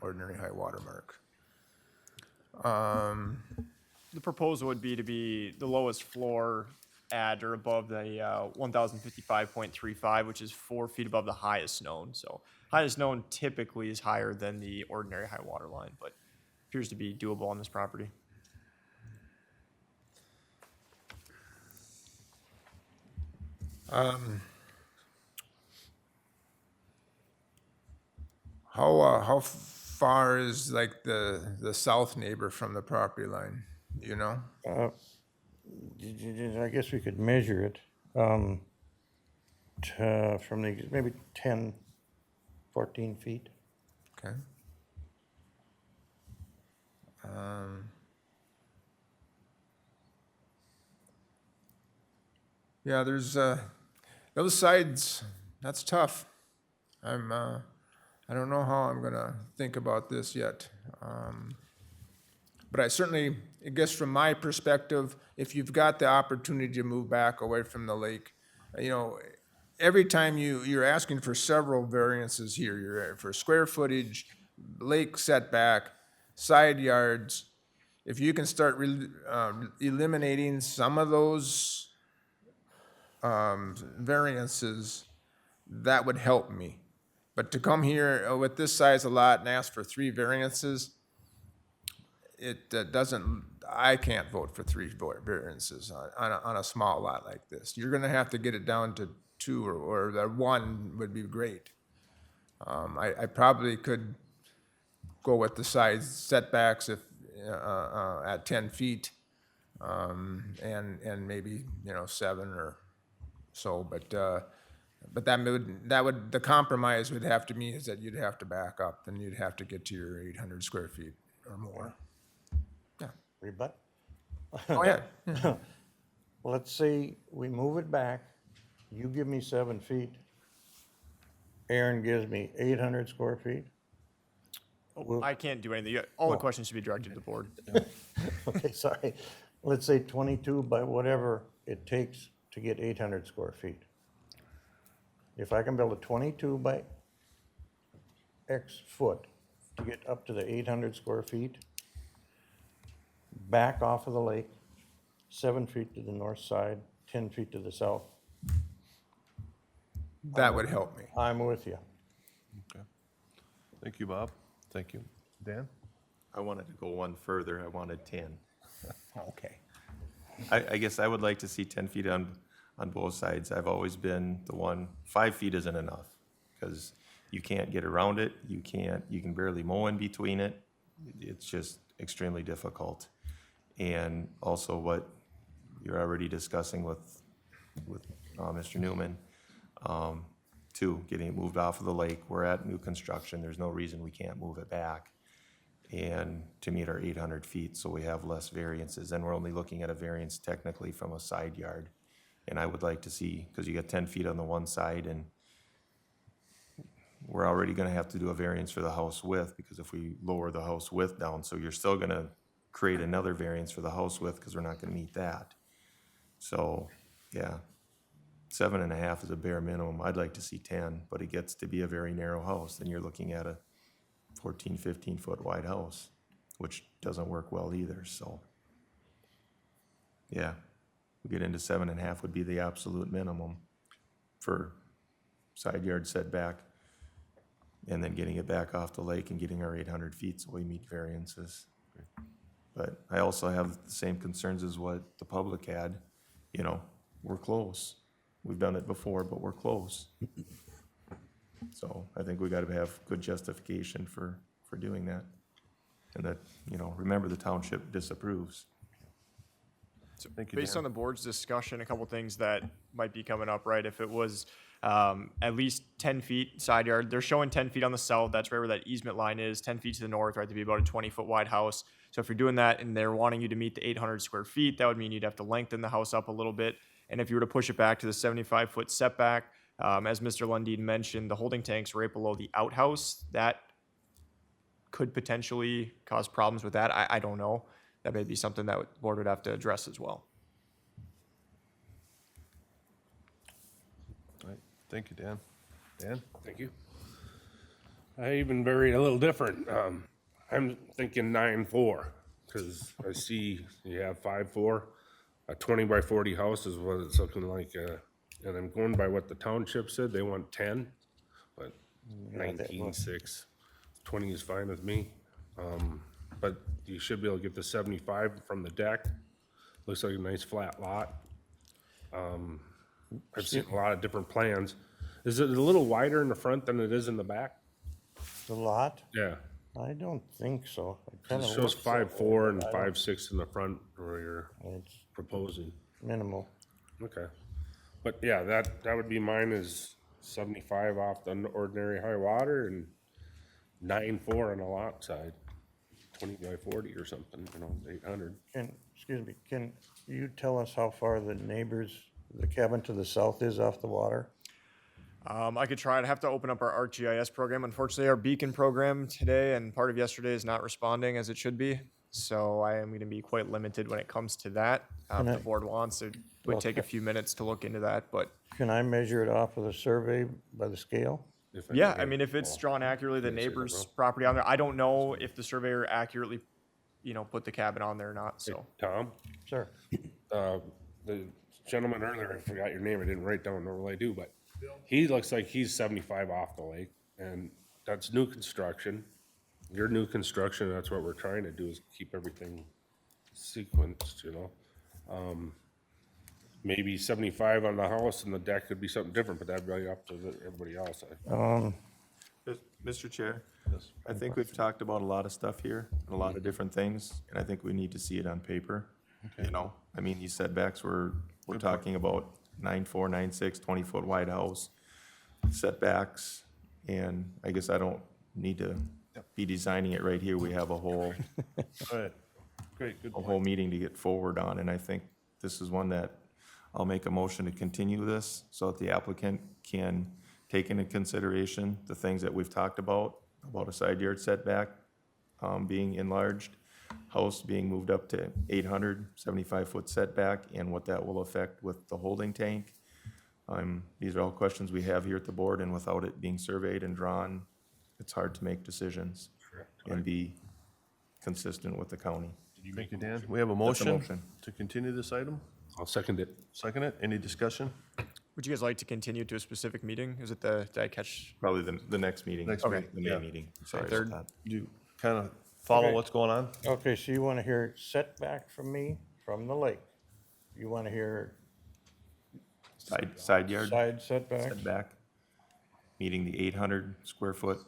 Speaker 7: ordinary high water mark.
Speaker 5: The proposal would be to be the lowest floor at or above the 1055.35, which is 4 feet above the highest known. So highest known typically is higher than the ordinary high water line, but appears to be doable on this property.
Speaker 7: How far is like the south neighbor from the property line? Do you know?
Speaker 9: I guess we could measure it from the, maybe 10, 14 feet.
Speaker 7: Okay. Yeah, there's those sides. That's tough. I don't know how I'm gonna think about this yet. But I guess from my perspective, if you've got the opportunity to move back away from the lake, every time you're asking for several variances here, you're for square footage, lake setback, side yards. If you can start eliminating some of those variances, that would help me. But to come here with this size of lot and ask for 3 variances, it doesn't, I can't vote for 3 variances on a small lot like this. You're gonna have to get it down to 2 or the 1 would be great. I probably could go with the side setbacks if, at 10 feet, and maybe, 7 or so, but the compromise would have to mean is that you'd have to back up and you'd have to get to your 800 square feet or more. Yeah.
Speaker 9: Rebut?
Speaker 7: Oh, yeah.
Speaker 9: Well, let's say we move it back, you give me 7 feet, Aaron gives me 800 square feet.
Speaker 5: I can't do anything. All the questions should be directed to the board.
Speaker 9: Okay, sorry. Let's say 22 by whatever it takes to get 800 square feet. If I can build a 22 by X foot to get up to the 800 square feet, back off of the lake, 7 feet to the north side, 10 feet to the south,
Speaker 7: That would help me.
Speaker 9: I'm with you.
Speaker 1: Okay. Thank you, Bob. Thank you. Dan?
Speaker 2: I wanted to go one further, I wanted 10.
Speaker 7: Okay.
Speaker 2: I guess I would like to see 10 feet on both sides. I've always been the one, 5 feet isn't enough, because you can't get around it, you can barely mow in between it. It's just extremely difficult. And also what you're already discussing with Mr. Newman, too, getting it moved off of the lake. We're at new construction, there's no reason we can't move it back and to meet our 800 feet, so we have less variances. And we're only looking at a variance technically from a side yard. And I would like to see, because you got 10 feet on the one side, and we're already gonna have to do a variance for the house width, because if we lower the house width down, so you're still gonna create another variance for the house width, because we're not gonna meet that. So, yeah, 7.5 is a bare minimum. I'd like to see 10, but it gets to be a very narrow house, then you're looking at a 14, 15-foot wide house, which doesn't work well either, so. Yeah, we get into 7.5 would be the absolute minimum for side yard setback, and then getting it back off the lake and getting our 800 feet so we meet variances. But I also have the same concerns as what the public had, we're close. We've done it before, but we're close. So I think we gotta have good justification for doing that. And that, remember, the township disapproves.
Speaker 1: Thank you,
Speaker 5: Based
Speaker 1: Dan.
Speaker 5: on the board's discussion, a couple things that might be coming up, right? If it was at least 10 feet side yard, they're showing 10 feet on the south, that's right where that easement line is, 10 feet to the north, right, to be about a 20-foot wide house. So if you're doing that and they're wanting you to meet the 800 square feet, that would mean you'd have to lengthen the house up a little bit. And if you were to push it back to the 75-foot setback, as Mr. Lundin mentioned, the holding tanks right below the outhouse, that could potentially cause problems with that. I don't know. That may be something that the board would have to address as well.
Speaker 1: All right, thank you, Dan. Dan?
Speaker 3: Thank you. I even varied a little different. I'm thinking 9.4, because I see you have 5.4. A 20 by 40 house is what it's looking like, and I'm going by what the township said, they want 10, but 19.6, 20 is fine with me. But you should be able to get the 75 from the deck. Looks like a nice flat lot. I've seen a lot of different plans. Is it a little wider in the front than it is in the back?
Speaker 9: The lot?
Speaker 3: Yeah.
Speaker 9: I don't think so. It
Speaker 3: It
Speaker 9: kinda
Speaker 3: shows
Speaker 9: looks that way,
Speaker 3: 5.4 and
Speaker 9: but I don't-
Speaker 3: 5.6 in the front where you're
Speaker 9: It's
Speaker 3: proposing.
Speaker 9: minimal.
Speaker 3: Okay. But yeah, that would be mine is 75 off the ordinary high water and 9.4 on the lot side. 20 by 40 or something, 800.
Speaker 9: Excuse me, can you tell us how far the cabin to the south is off the water?
Speaker 5: I could try. I'd have to open up our ArcGIS program. Unfortunately, our beacon program today and part of yesterday is not responding as it should be. So I am going to be quite limited when it comes to that. If the board wants, it would take a few minutes to look into that. But
Speaker 9: Can I measure it off with a survey by the scale?
Speaker 3: If
Speaker 5: yeah,
Speaker 3: can
Speaker 5: I mean, if it's drawn accurately, the
Speaker 3: Can I say that,
Speaker 5: neighbor's
Speaker 3: bro?
Speaker 5: property on there, I don't know if the surveyor accurately, put the cabin on there or not. So
Speaker 3: Tom,
Speaker 9: Sir?
Speaker 3: the gentleman earlier, I forgot your name, I didn't write down, normally I do, but he looks like he's 75 off the lake, and that's new construction. Your new construction, that's what we're trying to do, is keep everything sequenced, Maybe 75 on the house and the deck could be something different, but that'd be up to everybody else.
Speaker 2: Mr. Chair, I think we've talked about a lot of stuff here, and a lot of different things, and I think we need to see it on paper. I mean, these setbacks, we're talking about 9.4, 9.6, 20-foot wide house setbacks, and I guess I don't need to be designing it right here. We have a whole
Speaker 1: All right, great, good
Speaker 2: a
Speaker 1: point.
Speaker 2: whole meeting to get forward on, and I think this is one that I'll make a motion to continue this so that the applicant can take into consideration the things that we've talked about a side yard setback being enlarged, house being moved up to 800, 75-foot setback, and what that will affect with the holding tank. These are all questions we have here at the board, and without it being surveyed and drawn, it's hard to make decisions and be consistent with the county.
Speaker 1: Thank you, Dan. We have a
Speaker 2: That's a
Speaker 1: motion
Speaker 2: motion.
Speaker 1: to continue this item.
Speaker 3: I'll second it.
Speaker 1: Second it. Any discussion?
Speaker 5: would you guys like to continue to a specific meeting? Is it did I catch?
Speaker 2: Probably the next meeting.
Speaker 1: Next
Speaker 5: Okay.
Speaker 1: meeting,
Speaker 2: The
Speaker 1: yeah.
Speaker 2: May meeting. Sorry
Speaker 5: third.
Speaker 2: about that.
Speaker 1: Do you kind of follow
Speaker 9: Okay.
Speaker 1: what's going on?
Speaker 9: Okay, so you want to hear setback from me, from the lake, you wanna hear
Speaker 2: Side yard
Speaker 9: side setbacks?
Speaker 2: setback, meeting the 800 square foot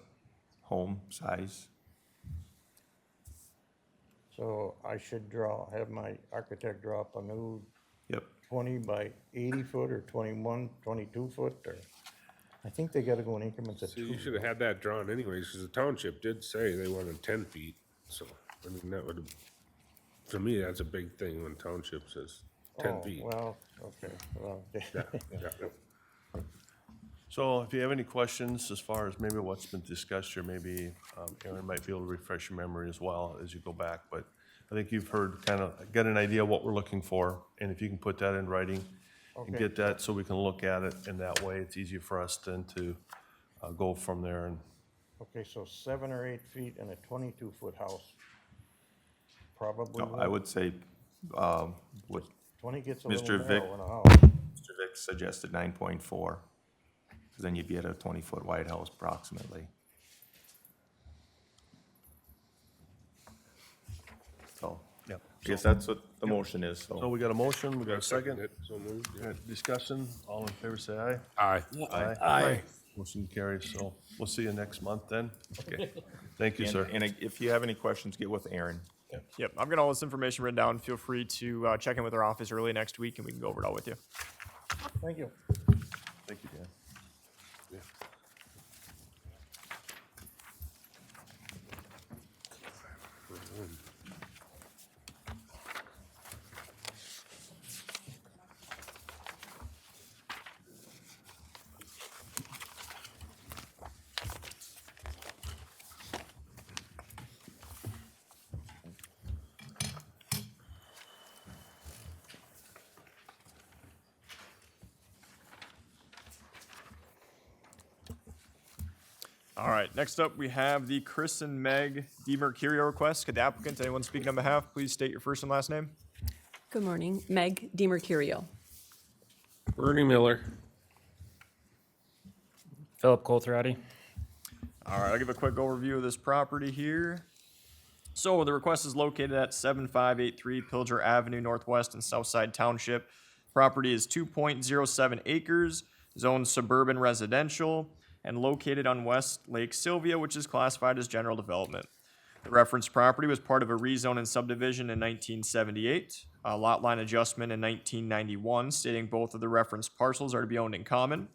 Speaker 2: home size.
Speaker 9: So I should have my architect draw up a new
Speaker 2: Yep.
Speaker 9: 20 by 80 foot or 21, 22 foot, or, I think they gotta go in increments of
Speaker 3: So you
Speaker 9: 2.
Speaker 3: should have had that drawn anyways, because the township did say they wanted 10 feet. So, I mean, that would, to me, that's a big thing when township says 10 feet.
Speaker 9: Well, okay, well,
Speaker 3: Yeah.
Speaker 1: So if you have any questions as far as maybe what's been discussed here, maybe Aaron might be able to refresh your memory as well as you go back. But I think you've heard, kind of get an idea of what we're looking for. And if you can put that in writing and
Speaker 9: Okay.
Speaker 1: get that so we can look at it in that way, it's easier for us then to go from there. And
Speaker 9: okay, so 7 or 8 feet in a 22-foot house. Probably,
Speaker 2: No, I would say, what
Speaker 9: 20 gets a
Speaker 2: Mr.
Speaker 9: little
Speaker 2: Vic-
Speaker 9: narrow in a house.
Speaker 2: Mr. Vick suggested 9.4, because then you'd be at a 20-foot wide house approximately. So,
Speaker 1: Yep.
Speaker 2: I guess that's what the motion is,
Speaker 1: So
Speaker 2: so.
Speaker 1: we got a motion, we got a second.
Speaker 3: It, so moved, yeah.
Speaker 1: Discussion, all in favor say aye.
Speaker 3: Aye.
Speaker 1: Aye. Motion carries, so we'll see you next month then.
Speaker 2: Okay.
Speaker 1: Thank you, sir.
Speaker 2: And if you have any questions, get with Aaron.
Speaker 5: Yep, I've got all this information written down. Feel free to check in with our office early next week and we can go over it all with you.
Speaker 9: Thank you.
Speaker 1: Thank you, Dan.
Speaker 5: All right, next up, we have the Chris and Meg DeMercurio request. Could the applicant, anyone speaking on behalf, please state your first and last name?
Speaker 11: Good morning, Meg DeMercurio.
Speaker 3: Bernie Miller.
Speaker 12: Philip Colthrati.
Speaker 5: All right, I'll give a quick overview of this property here. So the request is located at 7583 Pilger Avenue Northwest in Southside Township. Property is 2.07 acres, zoned suburban residential, and located on West Lake Sylvia, which is classified as general development. The reference property was part of a rezone and subdivision in 1978, a lot line adjustment in 1991, stating both of the reference parcels are to be owned in common.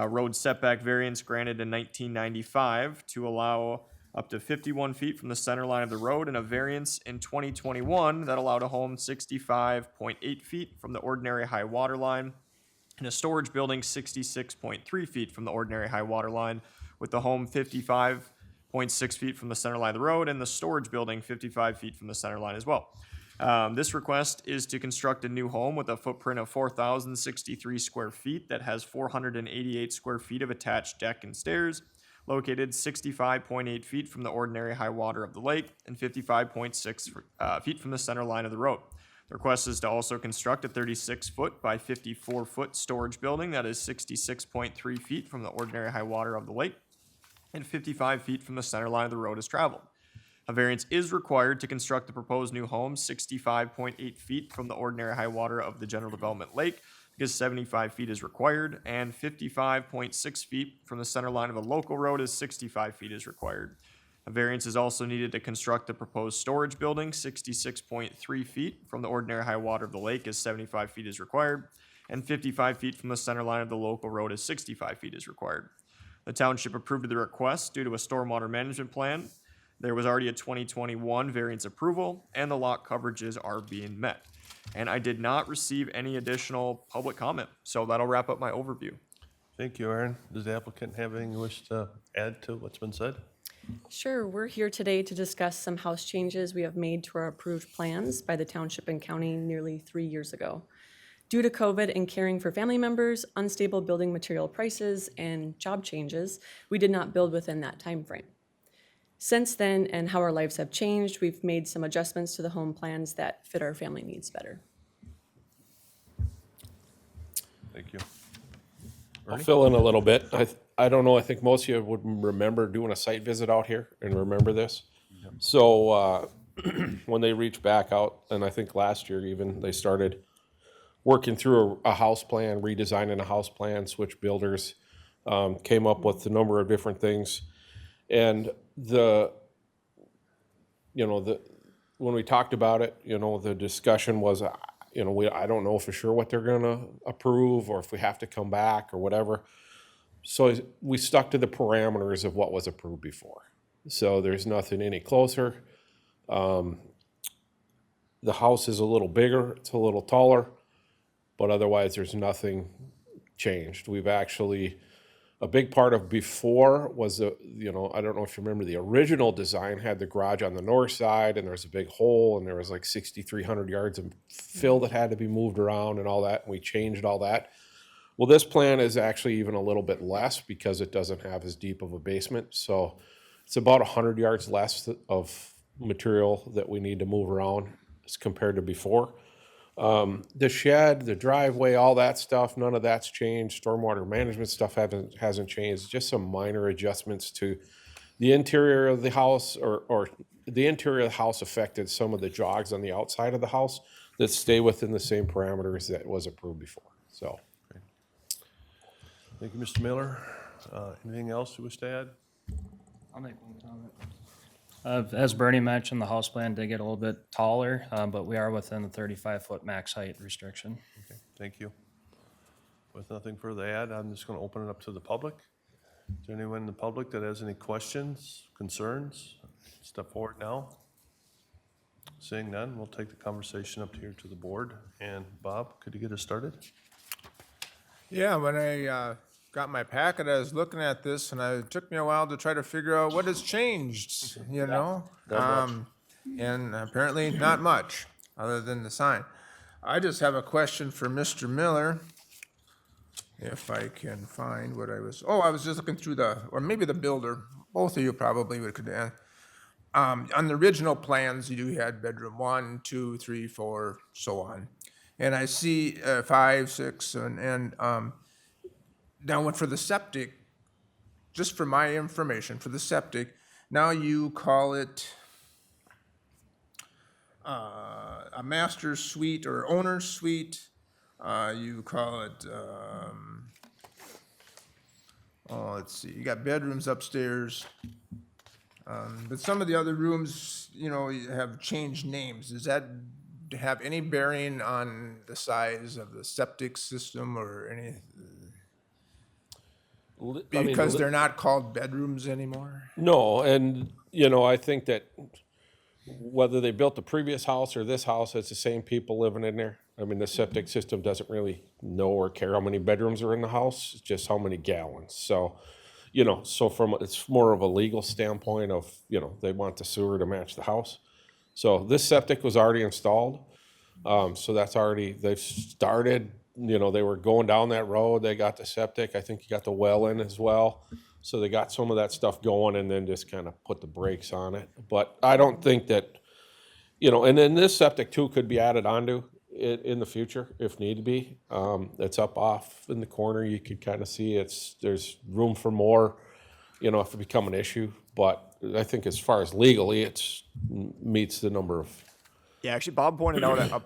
Speaker 5: Road setback variance granted in 1995 to allow up to 51 feet from the center line of the road, and a variance in 2021 that allowed a home 65.8 feet from the ordinary high water line, and a storage building 66.3 feet from the ordinary high water line, with the home 55.6 feet from the center line of the road, and the storage building 55 feet from the center line as well. This request is to construct a new home with a footprint of 4,063 square feet that has 488 square feet of attached deck and stairs, located 65.8 feet from the ordinary high water of the lake and 55.6 feet from the center line of the road. The request is to also construct a 36-foot by 54-foot storage building that is 66.3 feet from the ordinary high water of the lake and 55 feet from the center line of the road as traveled. A variance is required to construct the proposed new home 65.8 feet from the ordinary high water of the general development lake, because 75 feet is required, and 55.6 feet from the center line of a local road as 65 feet is required. A variance is also needed to construct the proposed storage building 66.3 feet from the ordinary high water of the lake as 75 feet is required, and 55 feet from the center line of the local road as 65 feet is required. The township approved the request due to a stormwater management plan. There was already a 2021 variance approval, and the lot coverages are being met. And I did not receive any additional public comment, so that'll wrap up my overview.
Speaker 1: Thank you, Aaron. Does the applicant have anything you wish to add to what's been said?
Speaker 11: Sure, we're here today to discuss some house changes we have made to our approved plans by the township and county nearly 3 years ago. Due to COVID and caring for family members, unstable building material prices, and job changes, we did not build within that time frame. Since then, and how our lives have changed, we've made some adjustments to the home plans that fit our family needs better.
Speaker 1: Thank you.
Speaker 3: I'll fill in a little bit. I don't know, I think most of you would remember doing a site visit out here and remember this. So when they reached back out, and I think last year even, they started working through a house plan, redesigning a house plan, switch builders, came up with a number of different things. And when we talked about it, the discussion was, I don't know for sure what they're gonna approve or if we have to come back or whatever. So we stuck to the parameters of what was approved before. So there's nothing any closer. The house is a little bigger, it's a little taller, but otherwise there's nothing changed. We've actually, a big part of before was I don't know if you remember, the original design had the garage on the north side and there was a big hole and there was like 6,300 yards of fill that had to be moved around and all that, and we changed all that. Well, this plan is actually even a little bit less because it doesn't have as deep of a basement. So it's about 100 yards less of material that we need to move around as compared to before. The shed, the driveway, all that stuff, none of that's changed. Stormwater management stuff hasn't changed. Just some minor adjustments to the interior of the house, or the interior of the house affected some of the jogs on the outside of the house that stay within the same parameters that was approved before. So.
Speaker 1: Thank you, Mr. Miller. Anything else you wish to add?
Speaker 12: I'll make one comment. As Bernie mentioned, the house plan did get a little bit taller, but we are within the 35-foot max height restriction.
Speaker 1: Okay, thank you. With nothing further to add, I'm just going to open it up to the public. Is there anyone in the public that has any questions, concerns? Step forward now. Seeing none, we'll take the conversation up here to the board. And Bob, could you get us started?
Speaker 7: Yeah, when I got my packet, I was looking at this, and it took me a while to try to figure out what has changed, and apparently not much, other than the sign. I just have a question for Mr. Miller, if I can find what I was just looking through or maybe the builder, both of you probably could add. On the original plans, you had bedroom 1, 2, 3, 4, so on. And I see 5, 6, and now for the septic, just for my information, for the septic, now you call it a master suite or owner's suite. You call it, let's see, you got bedrooms upstairs. But some of the other rooms, have changed names. Does that have any bearing on the size of the septic system or any? Because they're not called bedrooms anymore?
Speaker 3: No, and, I think that whether they built the previous house or this house, it's the same people living in there. I mean, the septic system doesn't really know or care how many bedrooms are in the house, it's just how many gallons. So, it's more of a legal standpoint of, they want the sewer to match the house. So this septic was already installed. So that's already, they've started, they were going down that road, they got the septic, I think you got the well in as well. So they got some of that stuff going and then just kind of put the brakes on it. But I don't think that, and then this septic too could be added onto it in the future if need be. It's up off in the corner, you could kind of see there's room for more, if it become an issue. But I think as far as legally, it meets the number of.
Speaker 5: Yeah, actually, Bob pointed out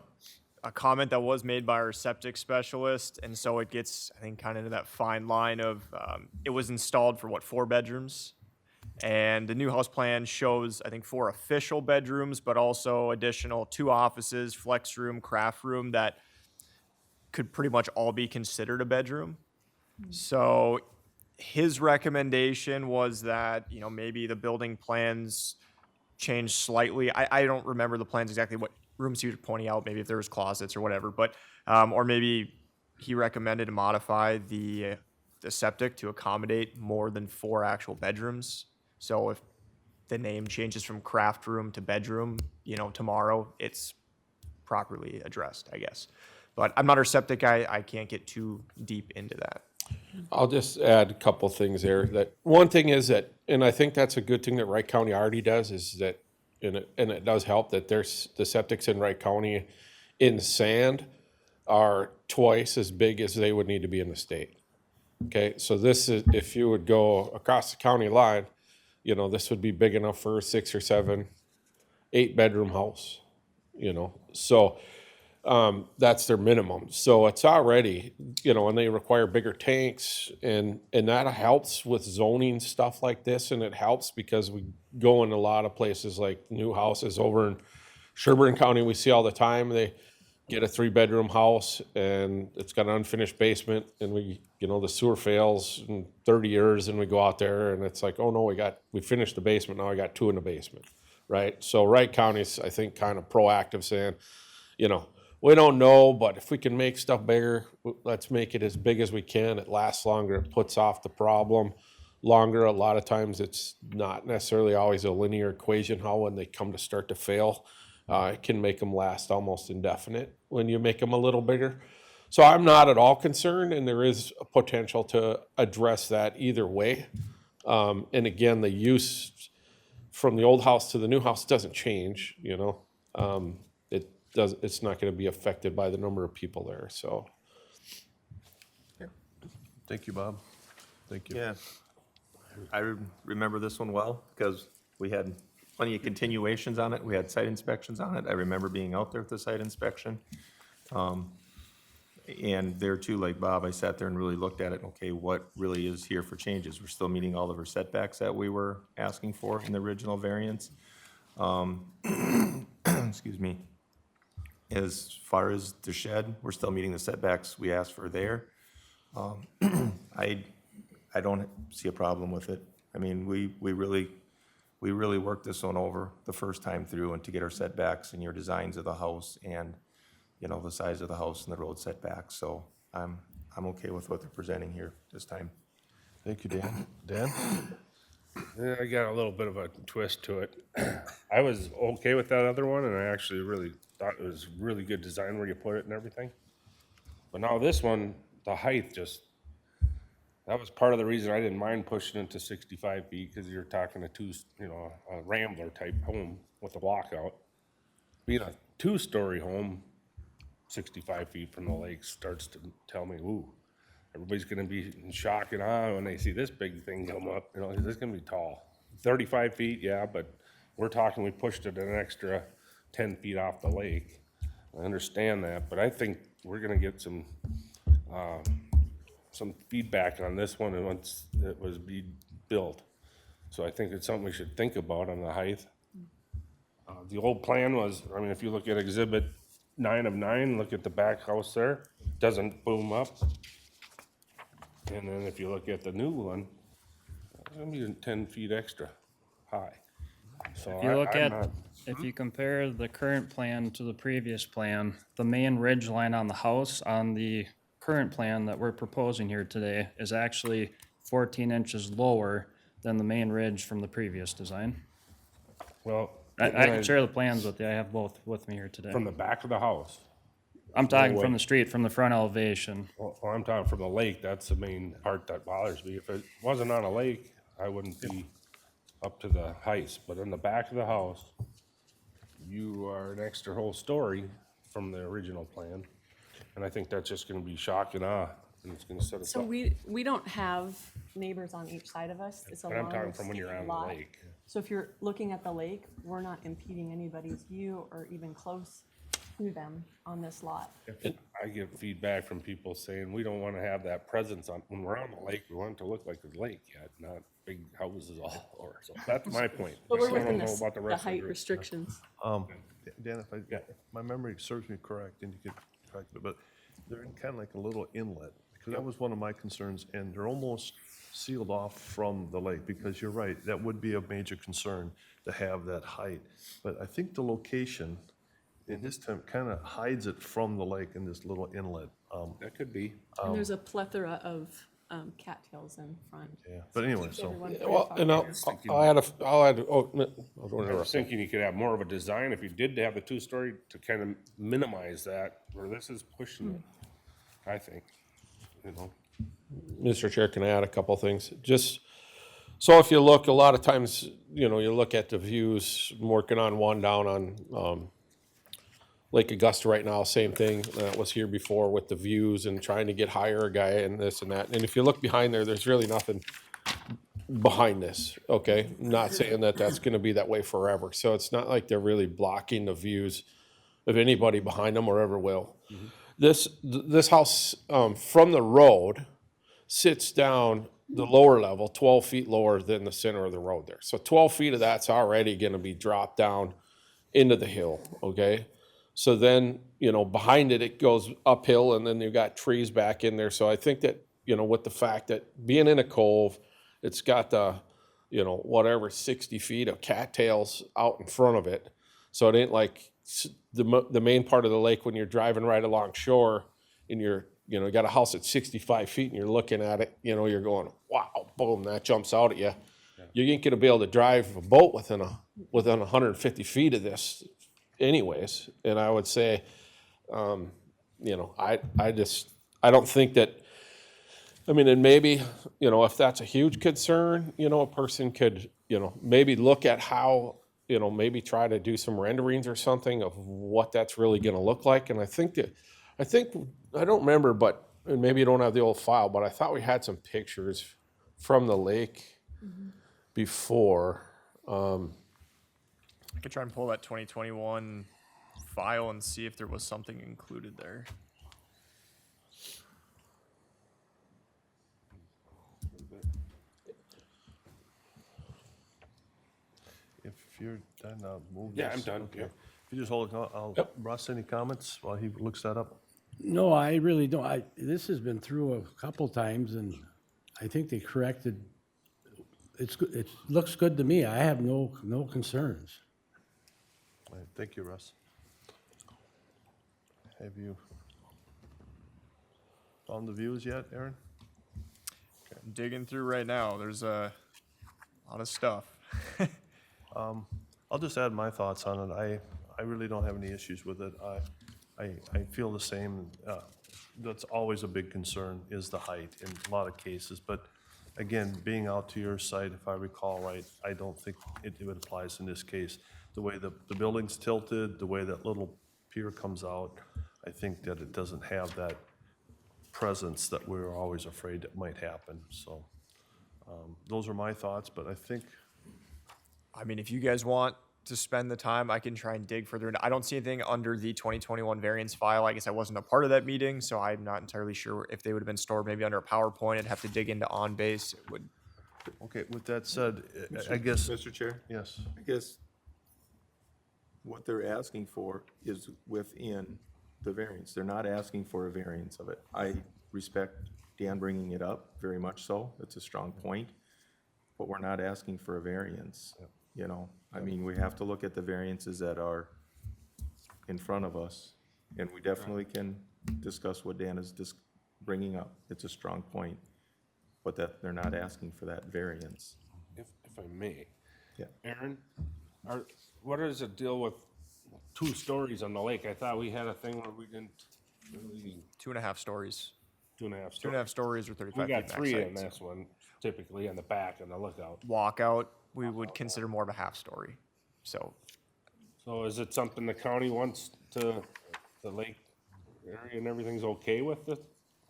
Speaker 5: a comment that was made by our septic specialist, and so it gets, I think, kind of into that fine line of it was installed for 4 bedrooms, and the new house plan shows, I think, 4 official bedrooms, but also additional 2 offices, flex room, craft room that could pretty much all be considered a bedroom. So his recommendation was that, maybe the building plans changed slightly. I don't remember the plans exactly what rooms he was pointing out, maybe if there was closets or whatever, but or maybe he recommended to modify the septic to accommodate more than 4 actual bedrooms. So if the name changes from craft room to bedroom, tomorrow, it's properly addressed, I guess. But I'm not our septic guy, I can't get too deep into that.
Speaker 3: I'll just add a couple things there. That one thing is that, and I think that's a good thing that Wright County already does, is that, and it does help that there's the septics in Wright County in sand are twice as big as they would need to be in the state. Okay, so this is, if you would go across the county line, this would be big enough for a 6 or 7, 8 bedroom house. So
Speaker 13: That's their minimum. So it's already, and they require bigger tanks, and that helps with zoning stuff like this, and it helps because we go in a lot of places like new houses over in Sherburne County, we see all the time. They get a 3-bedroom house and it's got an unfinished basement, and the sewer fails in 30 years, and we go out there and it's like, oh no, we finished the basement, now I got 2 in the basement, right? So Wright County's, I think, kind of proactive, saying, we don't know, but if we can make stuff bigger, let's make it as big as we can. It lasts longer, it puts off the problem longer. A lot of times it's not necessarily always a linear equation how when they come to start to fail. It can make them last almost indefinite when you make them a little bigger. So I'm not at all concerned, and there is a potential to address that either way. And again, the use from the old house to the new house doesn't change, it's not going to be affected by the number of people there, so.
Speaker 1: Thank you, Bob. Thank you.
Speaker 2: Yeah. I remember this one well because we had plenty of continuations on it. We had site inspections on it. I remember being out there at the site inspection. And there too, like Bob, I sat there and really looked at it. Okay, what really is here for changes? We're still meeting all of our setbacks that we were asking for in the original variance. Excuse me. As far as the shed, we're still meeting the setbacks we asked for there. I don't see a problem with it. I mean, we really worked this one over the first time through, and to get our setbacks and your designs of the house and, the size of the house and the road setbacks. So I'm okay with what they're presenting here this time.
Speaker 1: Thank you, Dan. Dan?
Speaker 3: Yeah, I got a little bit of a twist to it. I was okay with that other one, and I actually really thought it was really good design where you put it and everything. But now this one, the height that was part of the reason I didn't mind pushing it to 65 feet, because you're talking a Rambler type home with a walkout. Being a 2-story home, 65 feet from the lake starts to tell me, ooh, everybody's gonna be in shock and awe when they see this big thing come up. This is gonna be tall. 35 feet, yeah, but we're talking, we pushed it an extra 10 feet off the lake. I understand that, but I think we're gonna get some feedback on this one and once it was built. So I think it's something we should think about on the height. The old plan was, if you look at exhibit 9 of 9, look at the back house there, doesn't boom up. And then if you look at the new one, it's gonna be 10 feet extra high. So
Speaker 12: If you compare the current plan to the previous plan, the main ridge line on the house on the current plan that we're proposing here today is actually 14 inches lower than the main ridge from the previous design.
Speaker 3: Well,
Speaker 12: I can share the plans with you. I have both with me here today.
Speaker 3: from the back of the house.
Speaker 12: I'm talking from the street, from the front elevation.
Speaker 3: Well, I'm talking from the lake, that's the main part that bothers me. If it wasn't on a lake, I wouldn't be up to the heights, but in the back of the house, you are an extra whole story from the original plan. And I think that's just gonna be shock and awe, and it's gonna set us
Speaker 11: So
Speaker 3: up.
Speaker 11: we don't have neighbors on each side of us. It's a
Speaker 3: And I'm
Speaker 11: long,
Speaker 3: talking from when you're
Speaker 11: steep
Speaker 3: on the
Speaker 11: lot.
Speaker 3: lake.
Speaker 11: So if you're looking at the lake, we're not impeding anybody's view or even close to them on this lot.
Speaker 3: I get feedback from people saying, we don't wanna have that presence on, when we're on the lake, we want it to look like the lake yet, not big houses all over. So that's my point.
Speaker 11: But we're
Speaker 3: I don't
Speaker 11: within
Speaker 3: know about the
Speaker 11: the
Speaker 3: rest of the
Speaker 11: height
Speaker 3: group.
Speaker 11: restrictions.
Speaker 1: Dan, if my memory serves me correct, and you could correct me, but they're in kind of like a little inlet, because that was one of my concerns, and they're almost sealed off from the lake, because you're right, that would be a major concern to have that height. But I think the location in this time kind of hides it from the lake in this little inlet.
Speaker 3: That could be.
Speaker 11: And there's a plethora of cattails in front.
Speaker 1: Yeah, but anyway,
Speaker 11: Keeps
Speaker 1: so,
Speaker 11: everyone pretty
Speaker 13: Well,
Speaker 11: far
Speaker 13: and
Speaker 11: away.
Speaker 13: I'll add,
Speaker 3: I was thinking you could have more of a design if you did have the 2-story to kind of minimize that, where this is pushing it, I think,
Speaker 13: Mr. Chair, can I add a couple things? Just, so if you look, a lot of times, you look at the views, I'm working on one down on Lake Augusta right now, same thing that was here before with the views and trying to get higher a guy and this and that. And if you look behind there, there's really nothing behind this, okay? Not saying that that's gonna be that way forever. So it's not like they're really blocking the views of anybody behind them or ever will. This house, from the road, sits down the lower level, 12 feet lower than the center of the road there. So 12 feet of that's already gonna be dropped down into the hill, okay? So then, behind it, it goes uphill, and then you've got trees back in there. So I think that, with the fact that being in a cove, it's got the, whatever, 60 feet of cattails out in front of it. So it ain't like the main part of the lake when you're driving right along shore and you got a house at 65 feet and you're looking at it, you're going, wow, boom, that jumps out at you. You ain't gonna be able to drive a boat within 150 feet of this anyways. And I would say, I don't think that, and maybe, if that's a huge concern, a person could, maybe look at how, maybe try to do some renderings or something of what that's really gonna look like. And I don't remember, but and maybe you don't have the old file, but I thought we had some pictures from the lake before.
Speaker 5: I could try and pull that 2021 file and see if there was something included there.
Speaker 1: If you're done, I'll move
Speaker 3: Yeah,
Speaker 1: this.
Speaker 3: I'm done,
Speaker 1: Okay.
Speaker 3: yeah.
Speaker 1: If you just hold it, Russ, any comments while he looks that up?
Speaker 6: No, I really don't. This has been through a couple times, and I think they corrected. It looks good to me. I have no concerns.
Speaker 1: All right, thank you, Russ. Have you found the views yet, Aaron?
Speaker 5: I'm digging through right now. There's a lot of stuff.
Speaker 1: I'll just add my thoughts on it. I really don't have any issues with it. I feel the same. That's always a big concern, is the height in a lot of cases. But again, being out to your site, if I recall right, I don't think it applies in this case. The way the building's tilted, the way that little pier comes out, I think that it doesn't have that presence that we were always afraid that might happen. So those are my thoughts, but I think,
Speaker 5: If you guys want to spend the time, I can try and dig further. I don't see anything under the 2021 variance file. I guess I wasn't a part of that meeting, so I'm not entirely sure if they would have been stored maybe under a PowerPoint. I'd have to dig into OnBase. It would.
Speaker 1: okay, with that said, I guess,
Speaker 2: Mr. Chair,
Speaker 1: yes.
Speaker 2: I guess what they're asking for is within the variance. They're not asking for a variance of it. I respect Dan bringing it up, very much so. It's a strong point. But we're not asking for a variance, we have to look at the variances that are in front of us. And we definitely can discuss what Dan is just bringing up. It's a strong point, but that they're not asking for that variance.
Speaker 3: If I may.
Speaker 2: Yeah.
Speaker 3: Aaron, what is the deal with 2 stories on the lake? I thought we had a thing where we didn't really
Speaker 5: 2.5 stories.
Speaker 3: 2.5 stories.
Speaker 5: 2.5 stories or 35
Speaker 3: We
Speaker 5: feet
Speaker 3: got
Speaker 5: max
Speaker 3: 3
Speaker 5: height,
Speaker 3: in
Speaker 5: so.
Speaker 3: this one, typically on the back and the lookout.
Speaker 5: Walkout, we would consider more of a half story. So
Speaker 3: So is it something the county wants to, the lake area and everything's okay with the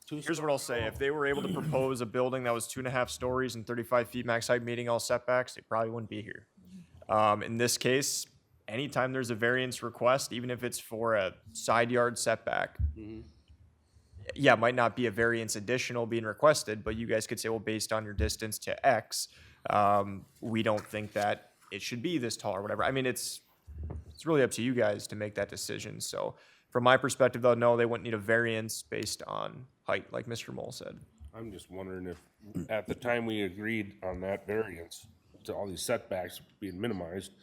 Speaker 3: 2
Speaker 5: here's what I'll say. If they were able to propose a building that was 2.5 stories and 35 feet max height, meeting all setbacks, they probably wouldn't be here. In this case, anytime there's a variance request, even if it's for a side yard setback, yeah, it might not be a variance additional being requested, but you guys could say, well, based on your distance to X, we don't think that it should be this tall or whatever. It's really up to you guys to make that decision. So from my perspective, though, no, they wouldn't need a variance based on height, like Mr. Mole said.
Speaker 3: I'm just wondering if, at the time we agreed on that variance, to all these setbacks being minimized,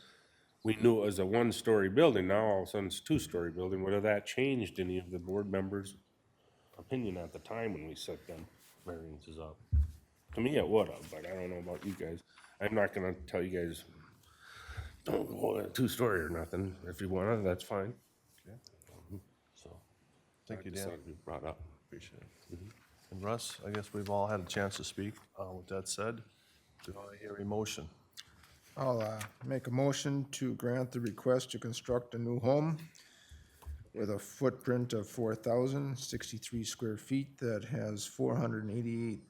Speaker 3: we knew it was a 1-story building, now all of a sudden it's a 2-story building, whether that changed any of the board members' opinion at the time when we set them variances up. To me, it would have, but I don't know about you guys. I'm not gonna tell you guys, don't go a 2-story or nothing. If you wanna, that's fine.
Speaker 1: So, thank you,
Speaker 3: I just
Speaker 1: Dan.
Speaker 3: thought it'd be brought up.
Speaker 1: Appreciate it. And Russ, I guess we've all had a chance to speak. With that said, do I hear a motion?
Speaker 7: I'll make a motion to grant the request to construct a new home with a footprint of 4,063 square feet that has 488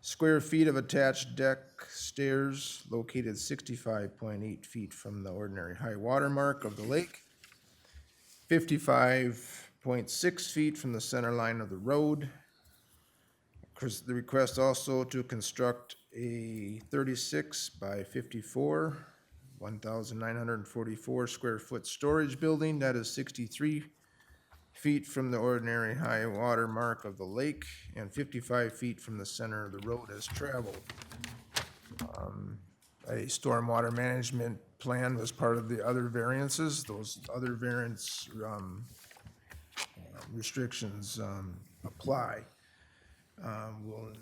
Speaker 7: square feet of attached deck, stairs located 65.8 feet from the ordinary high water mark of the lake, 55.6 feet from the center line of the road. The request also to construct a 36 by 54, 1,944 square foot storage building that is 63 feet from the ordinary high water mark of the lake and 55 feet from the center of the road as traveled. A stormwater management plan was part of the other variances. Those other variance restrictions apply. We'll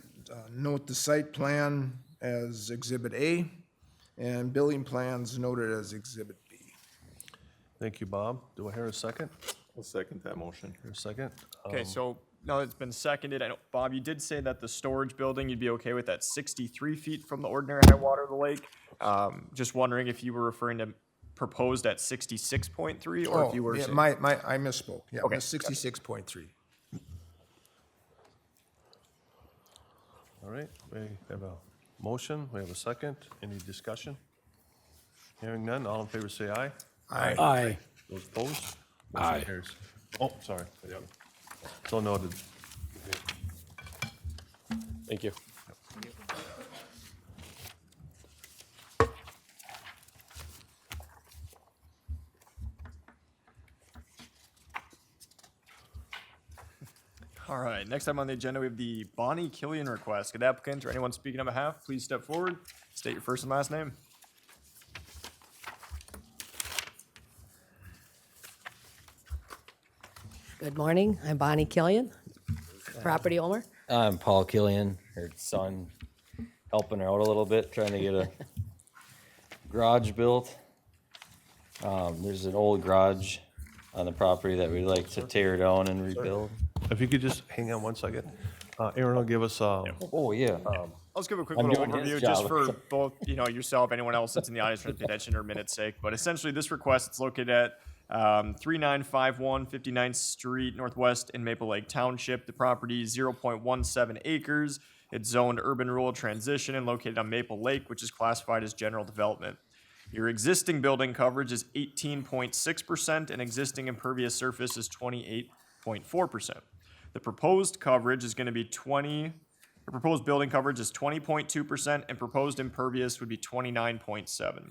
Speaker 7: note the site plan as Exhibit A and building plans noted as Exhibit B.
Speaker 1: Thank you, Bob. Do I hear a second?
Speaker 2: I'll second that motion.
Speaker 1: Hear a second?
Speaker 5: Okay, so now it's been seconded. I know, Bob, you did say that the storage building, you'd be okay with that 63 feet from the ordinary high water of the lake. Just wondering if you were referring to proposed at 66.3 or if you were
Speaker 7: Yeah,
Speaker 5: saying.
Speaker 7: I misspoke. Yeah,
Speaker 5: Okay,
Speaker 7: it's 66.3.
Speaker 1: All right, we have a motion, we have a second. Any discussion? Hearing none, all in favor say aye.
Speaker 6: Aye.
Speaker 1: Those opposed?
Speaker 6: Aye.
Speaker 1: Motion carries. Oh, sorry. So noted.
Speaker 13: Thank you.
Speaker 5: All right, next time on the agenda, we have the Bonnie Killian request. Could applicant or anyone speaking on behalf, please step forward, state your first and last name.
Speaker 14: Good morning, I'm Bonnie Killian, property owner.
Speaker 15: I'm Paul Killian, her son, helping her out a little bit, trying to get a garage built. There's an old garage on the property that we'd like to tear down and rebuild.
Speaker 1: If you could just hang on one second. Aaron will give us,
Speaker 15: Oh, yeah.
Speaker 5: I'll just give a quick
Speaker 15: I'm
Speaker 5: little
Speaker 15: doing his
Speaker 5: overview just
Speaker 15: job.
Speaker 5: for both, yourself, anyone else that's in the audience for the attention or minute's sake. But essentially, this request is located at 3951 59th Street Northwest in Maple Lake Township. The property is 0.17 acres. It's zoned urban rural transition and located on Maple Lake, which is classified as general development. Your existing building coverage is 18.6% and existing impervious surface is 28.4%. The proposed coverage is going to be the proposed building coverage is 20.2% and proposed impervious would be 29.7%.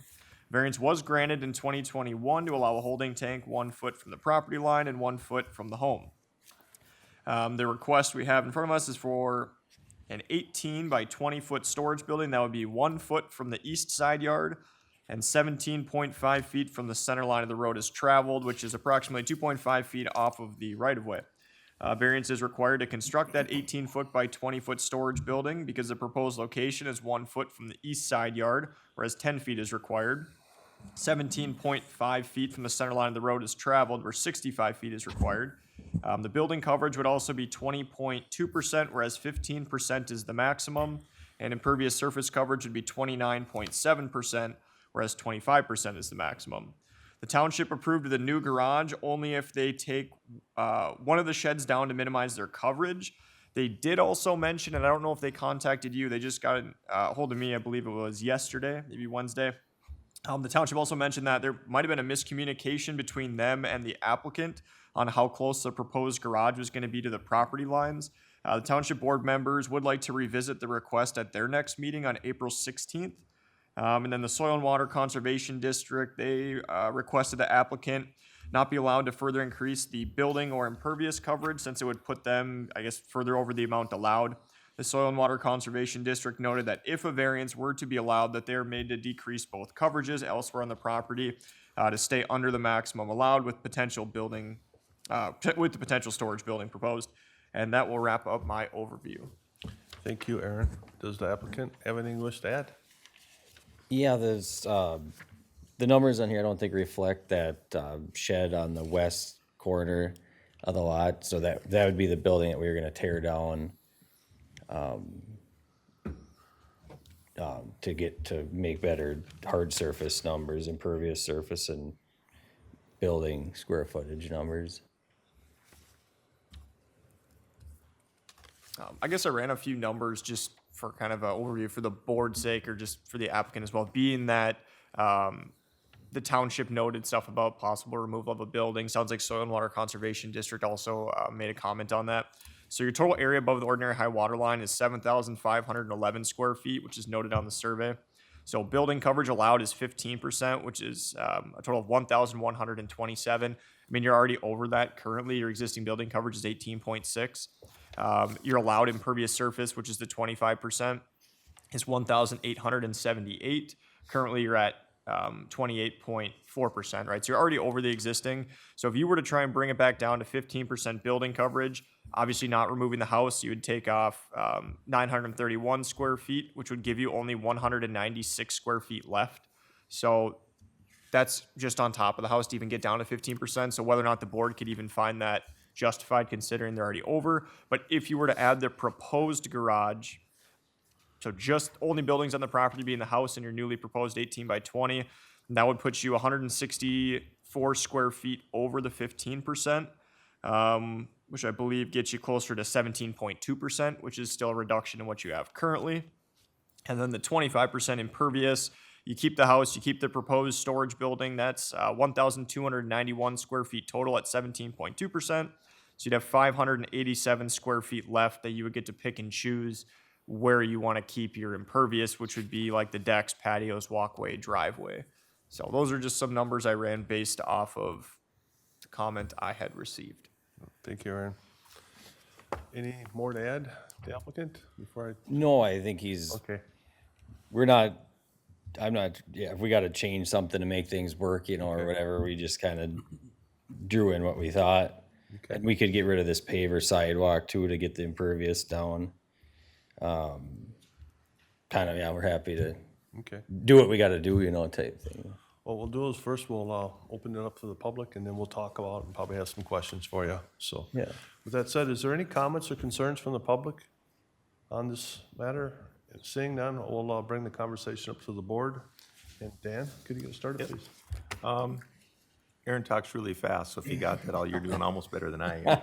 Speaker 5: Variance was granted in 2021 to allow a holding tank 1 foot from the property line and 1 foot from the home. The request we have in front of us is for an 18 by 20 foot storage building. That would be 1 foot from the east side yard and 17.5 feet from the center line of the road as traveled, which is approximately 2.5 feet off of the right of way. Variance is required to construct that 18 foot by 20 foot storage building because the proposed location is 1 foot from the east side yard, whereas 10 feet is required. 17.5 feet from the center line of the road is traveled, where 65 feet is required. The building coverage would also be 20.2%, whereas 15% is the maximum, and impervious surface coverage would be 29.7%, whereas 25% is the maximum. The township approved the new garage only if they take one of the sheds down to minimize their coverage. They did also mention, and I don't know if they contacted you, they just got a hold of me, I believe it was yesterday, maybe Wednesday. The township also mentioned that there might have been a miscommunication between them and the applicant on how close the proposed garage was going to be to the property lines. The township board members would like to revisit the request at their next meeting on April 16th. And then the Soil and Water Conservation District, they requested the applicant not be allowed to further increase the building or impervious coverage since it would put them, I guess, further over the amount allowed. The Soil and Water Conservation District noted that if a variance were to be allowed, that they are made to decrease both coverages elsewhere on the property to stay under the maximum allowed with potential building, with the potential storage building proposed. And that will wrap up my overview.
Speaker 1: thank you, Aaron. Does the applicant have anything he wishes to add?
Speaker 15: Yeah, there's, the numbers on here I don't think reflect that shed on the west corner of the lot. So that would be the building that we were gonna tear down to make better hard surface numbers, impervious surface and building square footage numbers.
Speaker 5: I guess I ran a few numbers just for kind of an overview for the board's sake or just for the applicant as well, being that the township noted stuff about possible removal of a building. Sounds like Soil and Water Conservation District also made a comment on that. So your total area above the ordinary high water line is 7,511 square feet, which is noted on the survey. So building coverage allowed is 15%, which is a total of 1,127. I mean, you're already over that currently. Your existing building coverage is 18.6. Your allowed impervious surface, which is the 25%, is 1,878. Currently, you're at 28.4%, right? So you're already over the existing. So if you were to try and bring it back down to 15% building coverage, obviously not removing the house, you would take off 931 square feet, which would give you only 196 square feet left. So that's just on top of the house to even get down to 15%. So whether or not the board could even find that justified considering they're already over. But if you were to add the proposed garage, so just only buildings on the property being the house and your newly proposed 18 by 20, that would put you 164 square feet over the 15%, which I believe gets you closer to 17.2%, which is still a reduction in what you have currently. And then the 25% impervious, you keep the house, you keep the proposed storage building, that's 1,291 square feet total at 17.2%. So you'd have 587 square feet left that you would get to pick and choose where you want to keep your impervious, which would be like the decks, patios, walkway, driveway. So those are just some numbers I ran based off of the comment I had received.
Speaker 1: Thank you, Aaron. Any more to add, the applicant, before
Speaker 15: No, I think he's,
Speaker 1: okay.
Speaker 15: I'm not, yeah, if we gotta change something to make things work, you know, or whatever, we just kind of drew in what we thought.
Speaker 1: Okay.
Speaker 15: And we could get rid of this paver sidewalk too to get the impervious down. Kind of, yeah, we're happy to
Speaker 1: Okay.
Speaker 15: do what we gotta do, you know, type thing.
Speaker 1: What we'll do is first we'll open it up to the public, and then we'll talk about and probably have some questions for you. So
Speaker 15: Yeah.
Speaker 1: with that said, is there any comments or concerns from the public on this matter? Seeing none, we'll bring the conversation up to the board. And Dan, could you get started, please?
Speaker 2: Aaron talks really fast, so if you got that all, you're doing almost better than I am.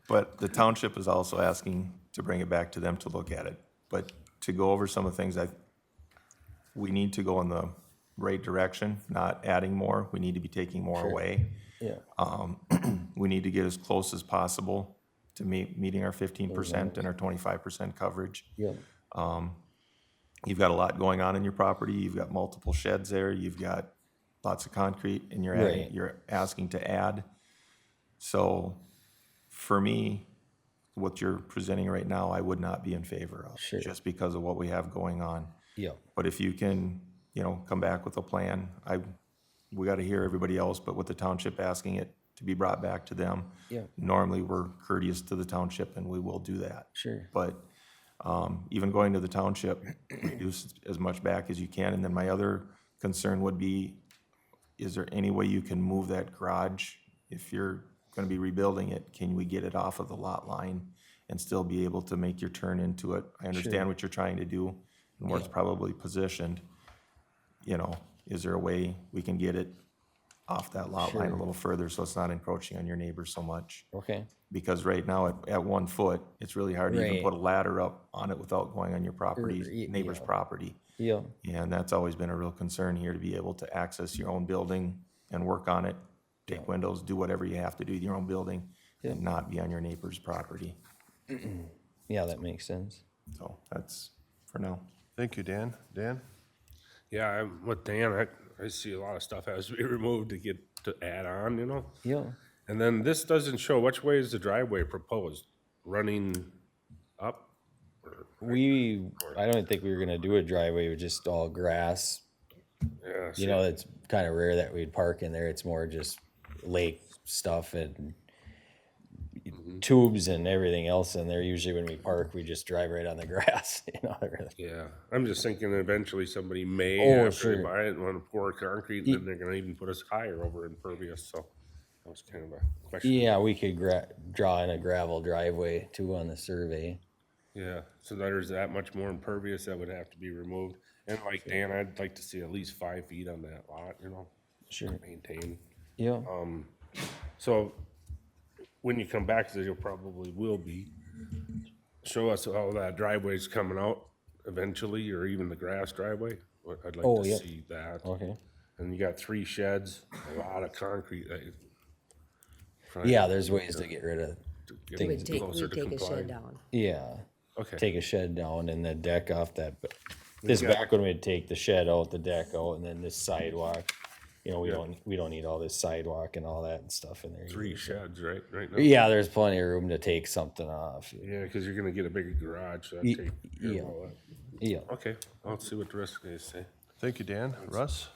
Speaker 2: But the township is also asking to bring it back to them to look at it. But to go over some of the things, we need to go in the right direction, not adding more. We need to be taking more away.
Speaker 15: Yeah.
Speaker 2: We need to get as close as possible to meeting our 15% and our 25% coverage.
Speaker 15: Yeah.
Speaker 2: You've got a lot going on in your property. You've got multiple sheds there. You've got lots of concrete, and you're asking to add. So for me, what you're presenting right now, I would not be in favor of, just because of what we have going on.
Speaker 15: Yeah.
Speaker 2: But if you can, come back with a plan, we got to hear everybody else, but with the township asking it to be brought back to them, normally we're courteous to the township and we will do that.
Speaker 15: Sure.
Speaker 2: But even going to the township, reduce as much back as you can. And then my other concern would be, is there any way you can move that garage? If you're going to be rebuilding it, can we get it off of the lot line and still be able to make your turn into it? I understand what you're trying to do and where it's probably positioned. Is there a way we can get it off that lot line a little further so it's not encroaching on your neighbors so much?
Speaker 15: Okay.
Speaker 2: Because right now at 1 foot, it's really hard to even put a ladder up on it without going on your property, neighbor's property.
Speaker 15: Yeah.
Speaker 2: And that's always been a real concern here, to be able to access your own building and work on it, take windows, do whatever you have to do with your own building, and not be on your neighbor's property.
Speaker 15: Yeah, that makes sense.
Speaker 2: So that's for now.
Speaker 1: Thank you, Dan. Dan?
Speaker 3: Yeah, I'm with Dan. I see a lot of stuff has to be removed to get to add on, you know?
Speaker 15: Yeah.
Speaker 3: And then this doesn't show, which way is the driveway proposed? Running up?
Speaker 15: I don't think we were gonna do a driveway with just all grass.
Speaker 3: Yeah.
Speaker 15: You know, it's kind of rare that we'd park in there. It's more just lake stuff and tubes and everything else in there. Usually when we park, we just drive right on the grass, you know.
Speaker 3: Yeah, I'm just thinking eventually somebody may, after they buy it, want to pour concrete, and then they're gonna even put us higher over impervious, so that was kind of a question.
Speaker 15: Yeah, we could draw in a gravel driveway too on the survey.
Speaker 3: Yeah, so there's that much more impervious that would have to be removed. And like Dan, I'd like to see at least 5 feet on that lot, you know?
Speaker 15: Sure.
Speaker 3: Maintain.
Speaker 15: Yeah.
Speaker 3: So when you come back, there probably will be, show us how that driveway's coming out eventually, or even the grass driveway. I'd like
Speaker 15: Oh,
Speaker 3: to
Speaker 15: yep.
Speaker 3: see that.
Speaker 15: Okay.
Speaker 3: And you got 3 sheds, a lot of concrete. Trying
Speaker 15: Yeah, there's ways to get rid of,
Speaker 3: to get
Speaker 14: We
Speaker 3: them
Speaker 14: would take,
Speaker 3: closer
Speaker 14: we'd
Speaker 3: to
Speaker 14: take a
Speaker 3: complying.
Speaker 14: shed down.
Speaker 15: yeah.
Speaker 3: Okay.
Speaker 15: Take a shed down and the deck off that, this
Speaker 3: got-
Speaker 15: back one, we'd take the shed out, the deck out, and then this sidewalk. You know,
Speaker 3: Yeah.
Speaker 15: we don't need all this sidewalk and all that and stuff in there.
Speaker 3: 3
Speaker 15: either, so.
Speaker 3: sheds, right now?
Speaker 15: Yeah, there's plenty of room to take something off.
Speaker 3: Yeah, because you're gonna get a bigger garage, so
Speaker 15: Ye-
Speaker 3: that'd take care
Speaker 15: yeah.
Speaker 3: of all that.
Speaker 15: Yeah.
Speaker 3: Okay, I'll see what the rest of the guys say.
Speaker 1: Thank you, Dan. Russ?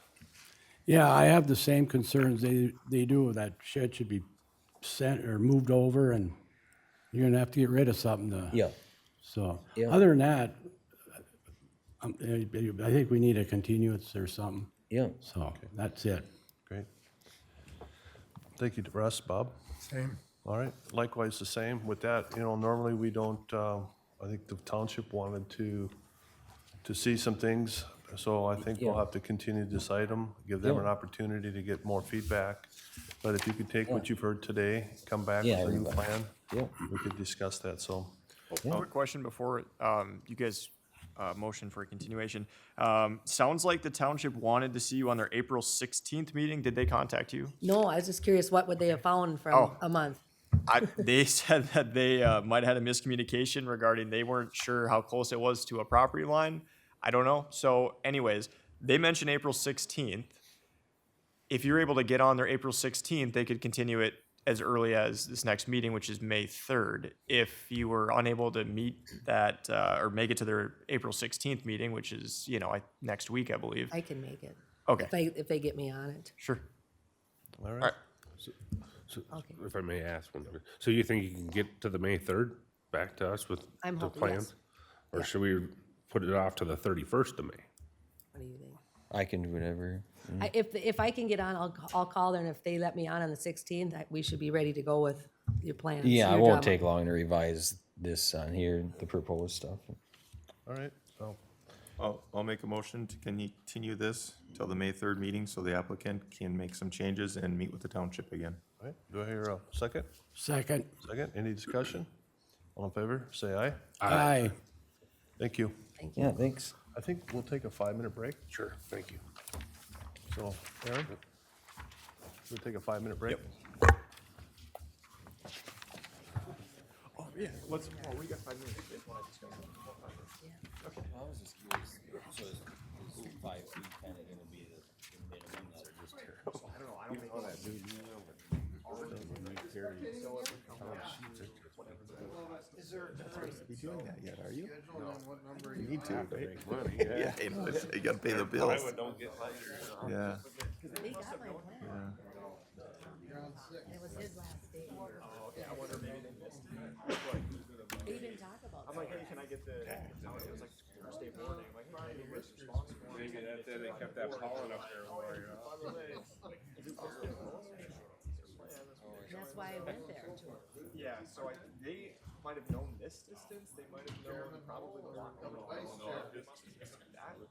Speaker 6: Yeah, I have the same concerns they do. That shed should be sent or moved over, and you're gonna have to get rid of something to.
Speaker 15: Yeah.
Speaker 6: So,
Speaker 15: Yeah.
Speaker 6: other than that, I think we need a continuance or something.
Speaker 15: Yeah.
Speaker 6: So, that's it.
Speaker 1: Great. Thank you, Russ. Bob?
Speaker 7: Same.
Speaker 1: All right, likewise the same. With that, normally we don't, I think the township wanted to see some things, so I think we'll
Speaker 15: Yeah.
Speaker 1: have to continue this item, give them
Speaker 15: Yeah.
Speaker 1: an opportunity to get more feedback. But if you could take what you've heard today, come back with
Speaker 15: Yeah,
Speaker 1: a new
Speaker 15: everybody.
Speaker 1: plan,
Speaker 15: Yeah.
Speaker 1: we could discuss that, so.
Speaker 5: Quick question before you guys motion for a continuation. Sounds like the township wanted to see you on their April 16th meeting. Did they contact you?
Speaker 14: No, I was just curious, what would they have found from
Speaker 5: Oh.
Speaker 14: a month?
Speaker 5: They said that they might have had a miscommunication regarding they weren't sure how close it was to a property line. I don't know. So anyways, they mentioned April 16th. If you're able to get on their April 16th, they could continue it as early as this next meeting, which is May 3rd. If you were unable to meet that or make it to their April 16th meeting, which is, next week, I believe.
Speaker 14: I can make it.
Speaker 5: Okay.
Speaker 14: If they get me on it.
Speaker 5: Sure.
Speaker 1: All
Speaker 5: All
Speaker 1: right.
Speaker 5: right.
Speaker 3: So,
Speaker 14: Okay.
Speaker 3: if I may ask one, so you think you can get to the May 3rd back to us with
Speaker 14: I'm
Speaker 3: the
Speaker 14: hoping,
Speaker 3: plan?
Speaker 14: yes.
Speaker 3: Or
Speaker 14: Yeah.
Speaker 3: should we put it off to the 31st of May?
Speaker 14: What do you think?
Speaker 15: I can do whatever.
Speaker 14: If I can get on, I'll call there, and if they let me on the 16th, we should be ready to go with your plans.
Speaker 15: Yeah, it
Speaker 14: your
Speaker 15: won't
Speaker 14: drama.
Speaker 15: take long to revise this on here, the proposed stuff.
Speaker 1: All right, so,
Speaker 2: I'll make a motion to continue this till the May 3rd meeting so the applicant can make some changes and meet with the township again.
Speaker 1: all right, do I hear a second?
Speaker 6: Second.
Speaker 1: Second, any discussion? All in favor, say aye.
Speaker 6: Aye.
Speaker 1: Thank you.
Speaker 15: Yeah, thanks.
Speaker 1: I think we'll take a 5-minute break.
Speaker 3: Sure, thank you.
Speaker 1: So, Aaron, we'll take a 5-minute break.
Speaker 5: Oh, yeah. We got 5 minutes.
Speaker 15: I was just curious. So is 5 feet kind of going to be the minimum that are just terrible?
Speaker 5: I don't know. I don't think that
Speaker 2: You doing that yet, are you? You need to, right? Yeah, you gotta pay the bills. Yeah.
Speaker 14: They got my plan. It was his last day. They didn't talk about that.
Speaker 5: hey, can I get the? It was like Thursday morning. I'm like, fine, you missed response.
Speaker 3: Maybe they kept that pollen up there for you.
Speaker 14: That's why I went there.
Speaker 5: Yeah, so they might have known this distance. They might have known probably the lot number. That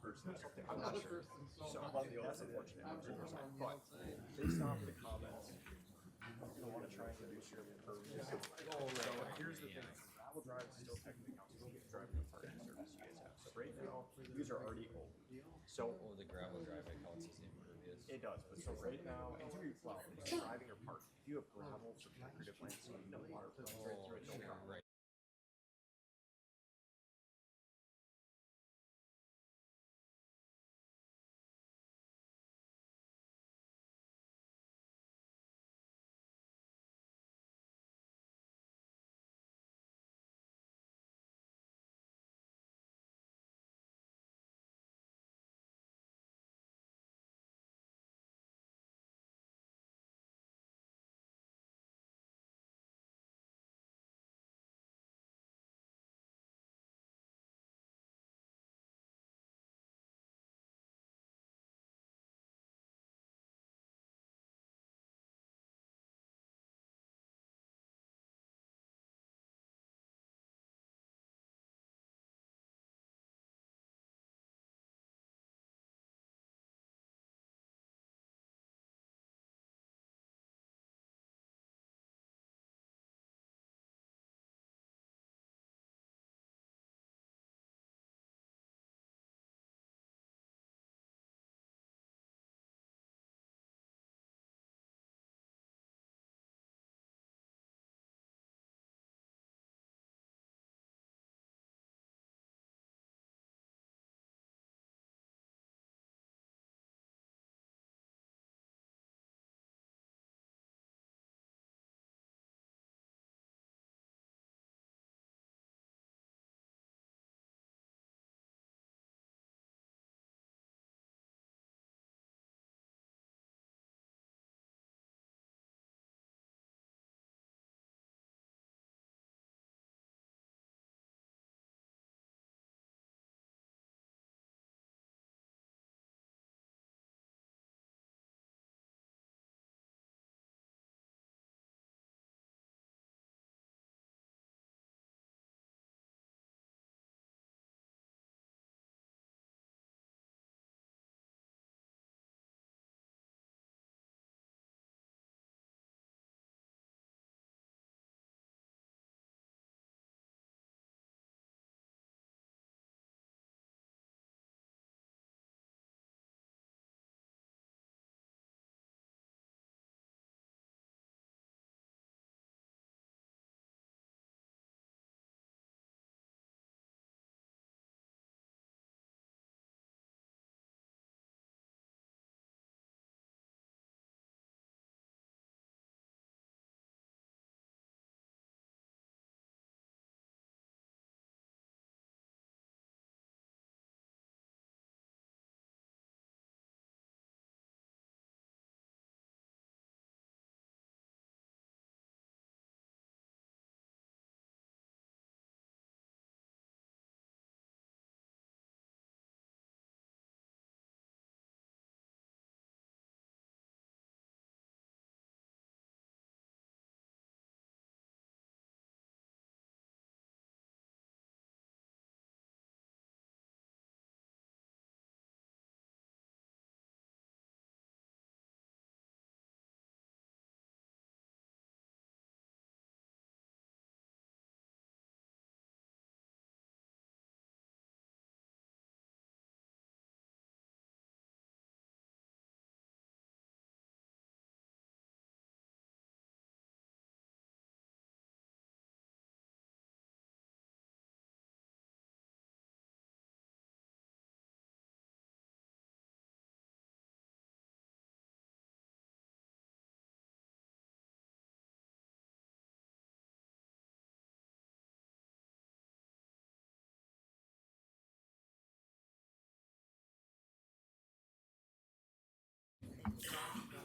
Speaker 5: person or something. I'm not sure. So that's unfortunate. But based off the comments, I want to try and reduce your impervious. So here's the thing. Gravel drive is still technically counts as driving a parking service you guys have. So right now, these are already old. So
Speaker 15: The gravel drive counts as impervious.
Speaker 5: it does, but so right now, and well, it's driving or parking. If you have gravel for decorative landscaping, no water flows right through it, no problem.
Speaker 15: Right.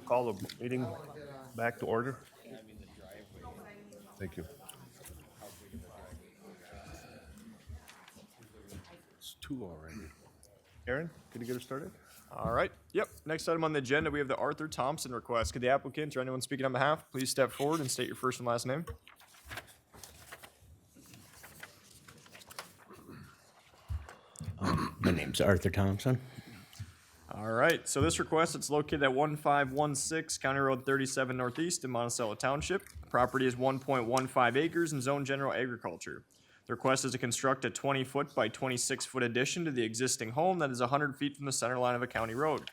Speaker 1: Call the meeting back to order. Thank you.
Speaker 3: It's two already.
Speaker 1: Aaron, can you get us started?
Speaker 5: All right, yep. Next item on the agenda, we have the Arthur Thompson request. Could the applicant or anyone speaking on behalf please step forward and state your first and last name?
Speaker 6: My name's Arthur Thompson.
Speaker 5: All right, so this request, it's located at 1516 County Road 37 Northeast in Monticello Township. The property is 1.15 acres and zone general agriculture. The request is to construct a 20-foot by 26-foot addition to the existing home that is 100 feet from the center line of a county road.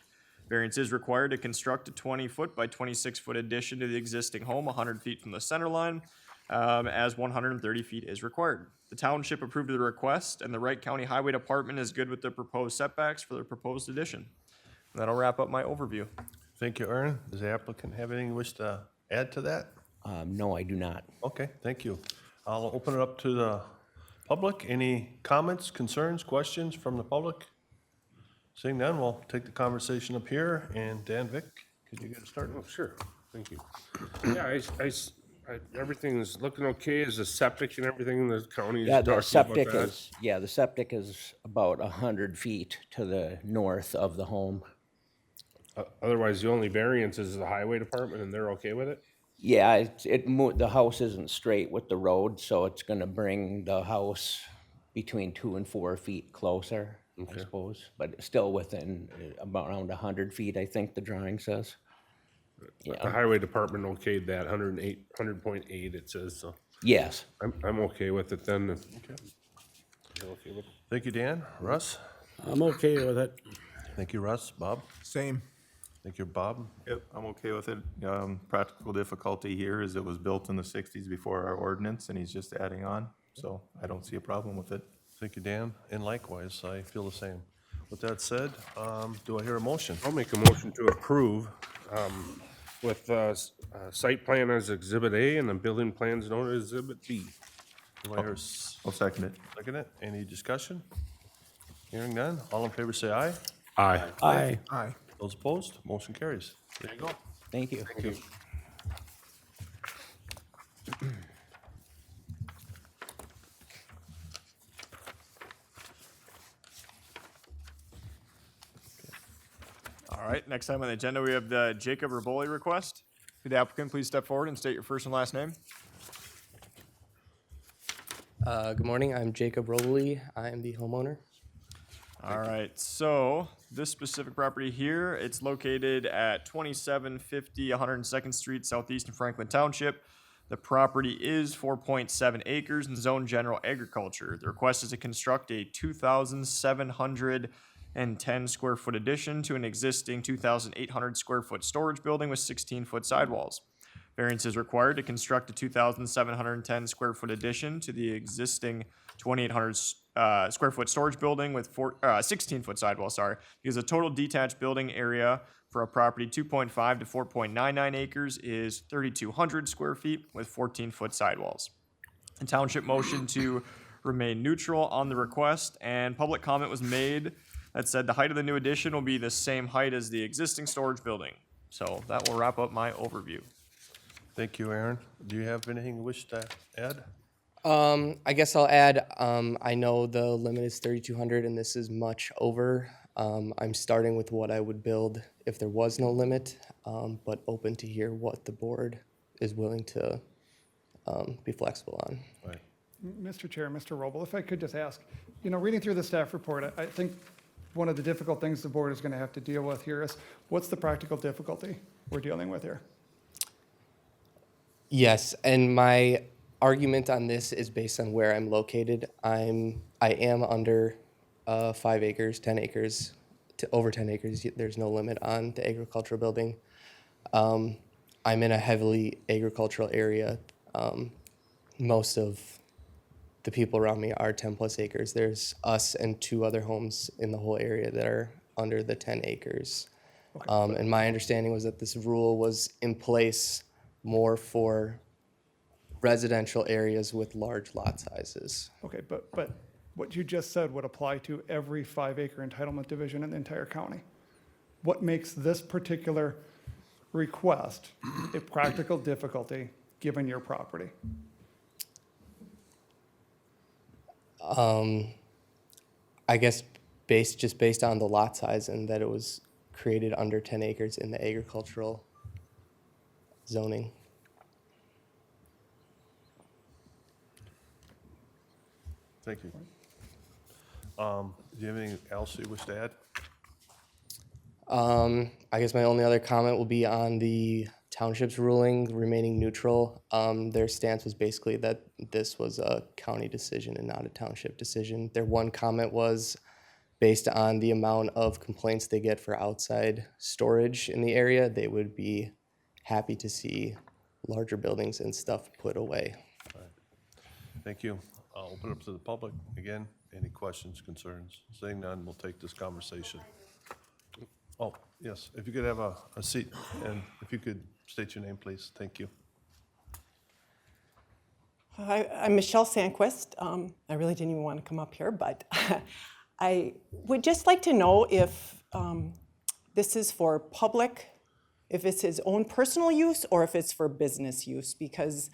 Speaker 5: Variance is required to construct a 20-foot by 26-foot addition to the existing home 100 feet from the center line, as 130 feet is required. The township approved the request, and the Wright County Highway Department is good with the proposed setbacks for the proposed addition. That'll wrap up my overview.
Speaker 1: Thank you, Aaron. Does the applicant have anything you wish to add to that?
Speaker 6: No, I do not.
Speaker 1: Okay, thank you. I'll open it up to the public. Any comments, concerns, questions from the public? Seeing none, we'll take the conversation up here. And Dan, Vic, could you get us started?
Speaker 3: Oh, sure, thank you. Yeah, everything's looking okay. Is the septic and everything in the county?
Speaker 16: Yeah, the septic is, the septic is about 100 feet to the north of the home.
Speaker 3: Otherwise, the only variance is the highway department, and they're okay with it?
Speaker 16: Yeah, the house isn't straight with the road, so it's gonna bring the house between 2 and 4 feet closer, I suppose, but still within about around 100 feet, I think the drawing says.
Speaker 3: The
Speaker 16: Yeah,
Speaker 3: highway department okayed that 100.8 it says, so
Speaker 16: yes.
Speaker 3: I'm okay with it then. You're okay with it?
Speaker 1: Thank you, Dan. Russ?
Speaker 6: I'm okay with it.
Speaker 1: Thank you, Russ. Bob?
Speaker 7: Same.
Speaker 1: Thank you, Bob.
Speaker 2: Yep, I'm okay with it. Practical difficulty here is it was built in the 60s before our ordinance, and he's just adding on, so I don't see a problem with it.
Speaker 1: Thank you, Dan. And likewise, I feel the same. With that said, do I hear a motion?
Speaker 3: I'll make a motion to approve with site plan as Exhibit A and the building plans known as Exhibit B.
Speaker 1: Do I hear
Speaker 2: I'll second it.
Speaker 1: second it? Any discussion? Hearing none. All in favor, say aye.
Speaker 3: Aye.
Speaker 6: Aye.
Speaker 7: Aye.
Speaker 1: Those opposed, motion carries. There you go.
Speaker 16: Thank you.
Speaker 3: Thank you.
Speaker 5: All right, next time on the agenda, we have the Jacob Raboli request. Could the applicant please step forward and state your first and last name?
Speaker 17: Good morning, I'm Jacob Robley. I am the homeowner.
Speaker 5: All right, so this specific property here, it's located at 2750 102nd Street Southeast in Franklin Township. The property is 4.7 acres and zone general agriculture. The request is to construct a 2,710 square foot addition to an existing 2,800 square foot storage building with 16-foot sidewalls. Variance is required to construct a 2,710 square foot addition to the existing 2,800 square foot storage building with 16-foot sidewalls, because the total detached building area for a property 2.5 to 4.99 acres is 3,200 square feet with 14-foot sidewalls. The township motioned to remain neutral on the request, and public comment was made that said the height of the new addition will be the same height as the existing storage building. So that will wrap up my overview.
Speaker 1: Thank you, Aaron. Do you have anything you wish to add?
Speaker 17: I guess I'll add, I know the limit is 3,200 and this is much over. I'm starting with what I would build if there was no limit, but open to hear what the board is willing to be flexible on.
Speaker 1: Right.
Speaker 18: Mr. Chair, Mr. Roble, if I could just ask, reading through the staff report, I think one of the difficult things the board is going to have to deal with here is what's the practical difficulty we're dealing with here?
Speaker 17: Yes, and my argument on this is based on where I'm located. I am under 5 acres, 10 acres, to over 10 acres. There's no limit on the agricultural building. I'm in a heavily agricultural area. Most of the people around me are 10 plus acres. There's us and 2 other homes in the whole area that are under the 10 acres. And my understanding was that this rule was in place more for residential areas with large lot sizes.
Speaker 18: Okay, but what you just said would apply to every 5 acre entitlement division in the entire county. What makes this particular request a practical difficulty given your property?
Speaker 17: I guess just based on the lot size and that it was created under 10 acres in the agricultural zoning.
Speaker 1: Thank you. Do you have anything else you wish to add?
Speaker 17: I guess my only other comment will be on the township's ruling remaining neutral. Their stance was basically that this was a county decision and not a township decision. Their one comment was based on the amount of complaints they get for outside storage in the area, they would be happy to see larger buildings and stuff put away.
Speaker 1: Thank you. I'll open it up to the public. Again, any questions, concerns? Seeing none, we'll take this conversation. Oh, yes, if you could have a seat, and if you could state your name, please. Thank you.
Speaker 19: Hi, I'm Michelle Sandquist. I really didn't even want to come up here, but I would just like to know if this is for public, if it's his own personal use, or if it's for business use, because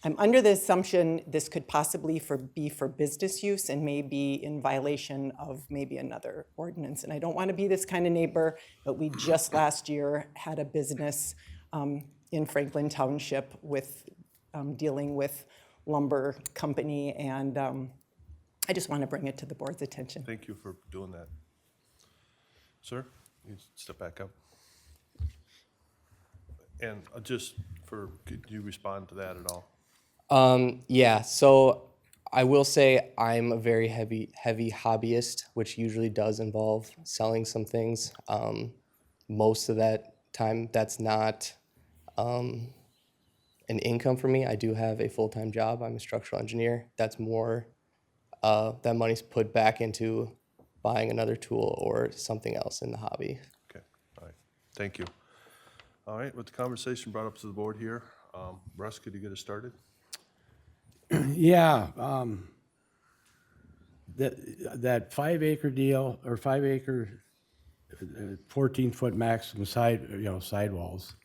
Speaker 19: I'm under the assumption this could possibly be for business use and may be in violation of maybe another ordinance. And I don't want to be this kind of neighbor, but we just last year had a business in Franklin Township with dealing with lumber company, and I just want to bring it to the board's attention.
Speaker 1: Thank you for doing that. Sir, you step back up. And could you respond to that at all?
Speaker 17: Yeah, so I will say I'm a very heavy hobbyist, which usually does involve selling some things. Most of that time, that's not an income for me. I do have a full-time job. I'm a structural engineer. That's more, that money's put back into buying another tool or something else in the hobby.
Speaker 1: Okay, all right, thank you. All right, with the conversation brought up to the board here, Russ, could you get us started?
Speaker 6: Yeah, that 5 acre deal, or 5 acre, 14-foot maximum sidewalls.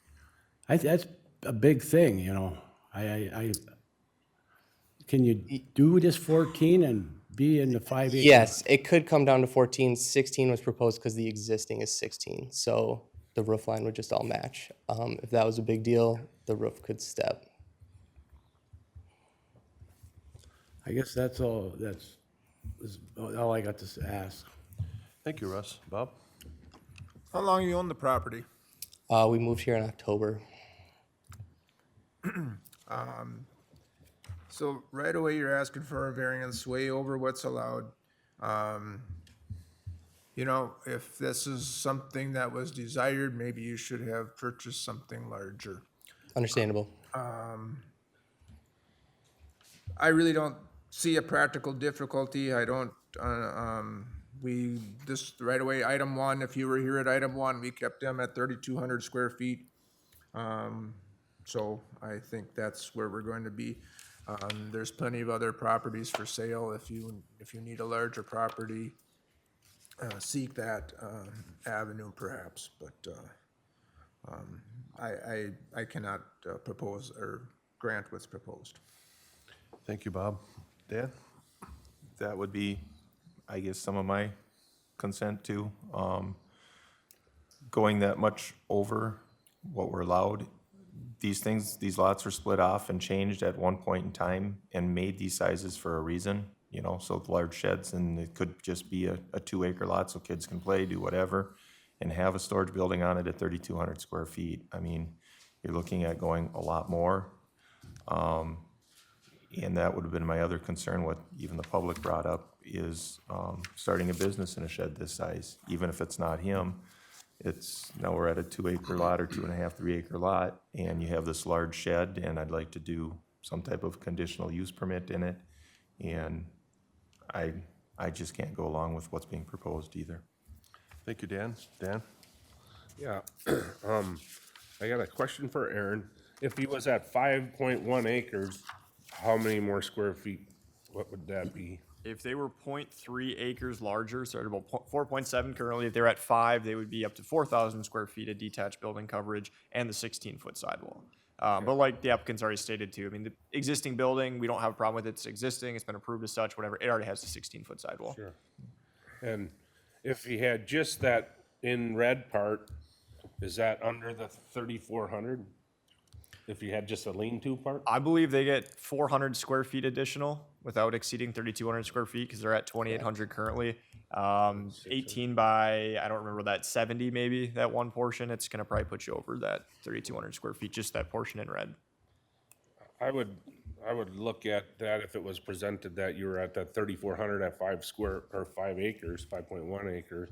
Speaker 6: That's a big thing, you know. Can you do this 14 and be in the 5 acre?
Speaker 17: Yes, it could come down to 14. 16 was proposed because the existing is 16, so the roof line would just all match. If that was a big deal, the roof could step.
Speaker 6: I guess that's all I got to ask.
Speaker 1: Thank you, Russ. Bob?
Speaker 7: How long you own the property?
Speaker 17: We moved here in October.
Speaker 7: So right away, you're asking for a variance way over what's allowed. You know, if this is something that was desired, maybe you should have purchased something larger.
Speaker 17: Understandable.
Speaker 7: I really don't see a practical difficulty. I don't, this right away, item one, if you were here at item one, we kept them at 3,200 square feet. So I think that's where we're going to be. There's plenty of other properties for sale. If you need a larger property, seek that avenue perhaps, but I cannot propose or grant what's proposed.
Speaker 1: Thank you, Bob. Dan?
Speaker 2: That would be, I guess, some of my consent to. Going that much over what we're allowed, these lots were split off and changed at one point in time and made these sizes for a reason, you know, so large sheds, and it could just be a 2 acre lot so kids can play, do whatever, and have a storage building on it at 3,200 square feet. I mean, you're looking at going a lot more. And that would have been my other concern, what even the public brought up, is starting a business in a shed this size. Even if it's not him, now we're at a 2 acre lot or 2.5, 3 acre lot, and you have this large shed, and I'd like to do some type of conditional use permit in it. And I just can't go along with what's being proposed either.
Speaker 1: Thank you, Dan. Dan?
Speaker 3: Yeah, I got a question for Aaron. If he was at 5.1 acres, how many more square feet, what would that be?
Speaker 5: If they were 0.3 acres larger, so they're about 4.7 currently, if they're at 5, they would be up to 4,000 square feet of detached building coverage and the 16-foot sidewall. But like the applicant's already stated too, I mean, the existing building, we don't have a problem with it. It's existing, it's been approved as such, whatever. It already has a 16-foot sidewall.
Speaker 3: Sure. And if he had just that in red part, is that under the 3,400? If you had just a lean-to part?
Speaker 5: I believe they get 400 square feet additional without exceeding 3,200 square feet because they're at 2,800 currently. 18 by, I don't remember that, 70 maybe, that one portion. It's going to probably put you over that 3,200 square feet, just that portion in red.
Speaker 3: I would look at that if it was presented that you were at that 3,400 at 5 acres, 5.1 acres.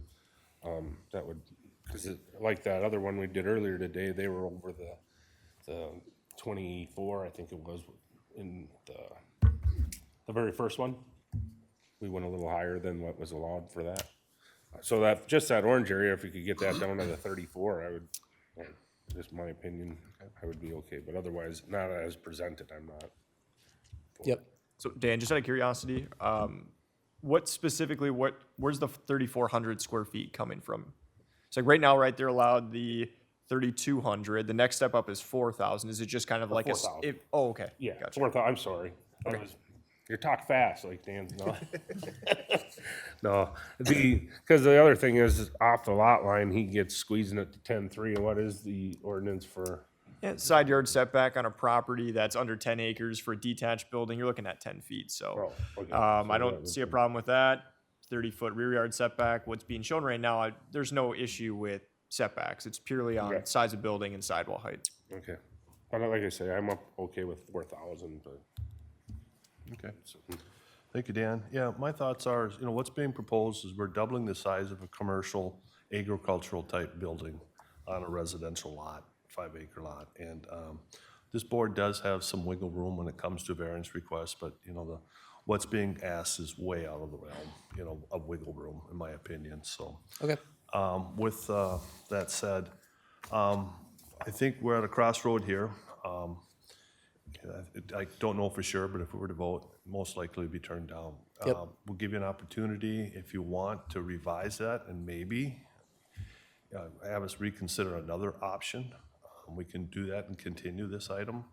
Speaker 3: That would, because like that other one we did earlier today, they were over the 24, I think it was, in the very first one. We went a little higher than what was allowed for that. So that, just that orange area, if you could get that down to the 34, I would, just my opinion, I would be okay. But otherwise, not as presented, I'm not.
Speaker 17: Yep.
Speaker 5: So Dan, just out of curiosity, what specifically, where's the 3,400 square feet coming from? So like right now, right, they're allowed the 3,200. The next step up is 4,000. Is it just kind of like
Speaker 3: 4,000.
Speaker 5: Oh, okay.
Speaker 3: Yeah,
Speaker 5: Gotcha.
Speaker 3: 4,000, I'm sorry. You talk fast, like Dan, no. No, because the other thing is off the lot line, he gets squeezing it to 10.3. And what is the ordinance for?
Speaker 5: Yeah, side yard setback on a property that's under 10 acres for a detached building, you're looking at 10 feet. So,
Speaker 3: okay.
Speaker 5: I don't see a problem with that. 30-foot rear yard setback. What's being shown right now, there's no issue with setbacks. It's purely on size of building and sidewall height.
Speaker 3: Okay. But like I say, I'm okay with 4,000, but.
Speaker 1: Okay. Thank you, Dan. Yeah, my thoughts are, what's being proposed is we're doubling the size of a commercial agricultural type building on a residential lot, 5-acre lot. And this board does have some wiggle room when it comes to variance requests, but what's being asked is way out of the realm, of wiggle room, in my opinion. So,
Speaker 17: Okay.
Speaker 1: with that said, I think we're at a crossroad here. I don't know for sure, but if we were to vote, most likely it'd be turned down.
Speaker 17: Yep.
Speaker 1: We'll give you an opportunity if you want to revise that and maybe have us reconsider another option. We can do that and continue this item.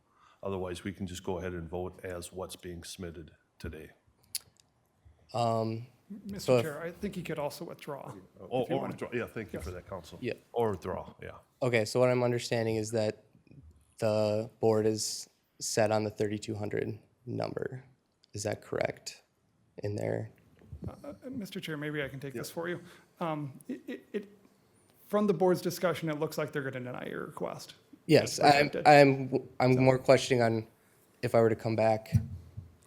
Speaker 1: Otherwise, we can just go ahead and vote as what's being submitted today.
Speaker 18: Mr.
Speaker 17: So if-
Speaker 18: Chair, I think he could also withdraw.
Speaker 1: Or
Speaker 18: if you wanted.
Speaker 1: withdraw. Yeah, thank you for that, Council.
Speaker 17: Yeah.
Speaker 1: Or withdraw, yeah.
Speaker 17: Okay, so what I'm understanding is that the board is set on the 3,200 number. Is that correct in there?
Speaker 18: Mr. Chair, maybe I can take this for you. From the board's discussion, it looks like they're going to deny your request.
Speaker 17: Yes, I'm more questioning on if I were to come back,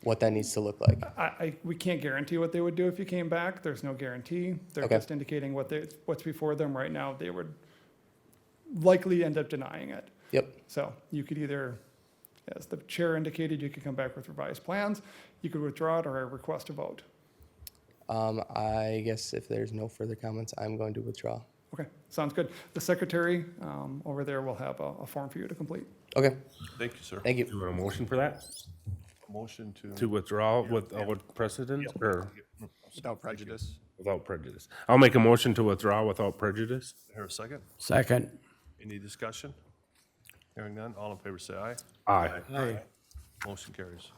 Speaker 17: what that needs to look like.
Speaker 18: We can't guarantee what they would do if you came back. There's no guarantee. They're
Speaker 17: Okay.
Speaker 18: just indicating what's before them right now. They would likely end up denying it.
Speaker 17: Yep.
Speaker 18: So you could either, as the chair indicated, you could come back with revised plans, you could withdraw it, or request a vote.
Speaker 17: I guess if there's no further comments, I'm going to withdraw.
Speaker 18: Okay, sounds good. The secretary over there will have a form for you to complete.
Speaker 17: Okay.
Speaker 1: Thank you, sir.
Speaker 17: Thank you.
Speaker 3: Do you want a motion for that?
Speaker 1: Motion
Speaker 3: To withdraw without precedent, or
Speaker 5: Without prejudice.
Speaker 3: without prejudice? I'll make a motion to withdraw without prejudice.
Speaker 1: Here a second.
Speaker 6: Second.
Speaker 1: Any discussion? Hearing none, all in favor say aye.
Speaker 3: Aye.
Speaker 6: Aye.
Speaker 1: Motion carries.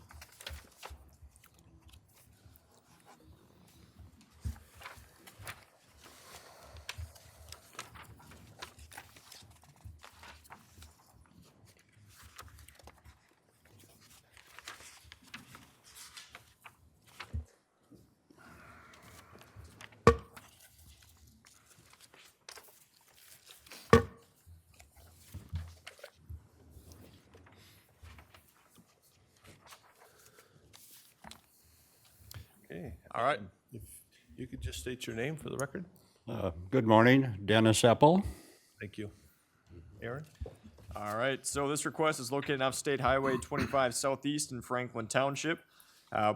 Speaker 1: Okay.
Speaker 5: All right.
Speaker 1: If you could just state your name for the record?
Speaker 20: Good morning, Dennis Eppel.
Speaker 1: Thank you. Aaron?
Speaker 5: All right, so this request is located off State Highway 25 Southeast in Franklin Township.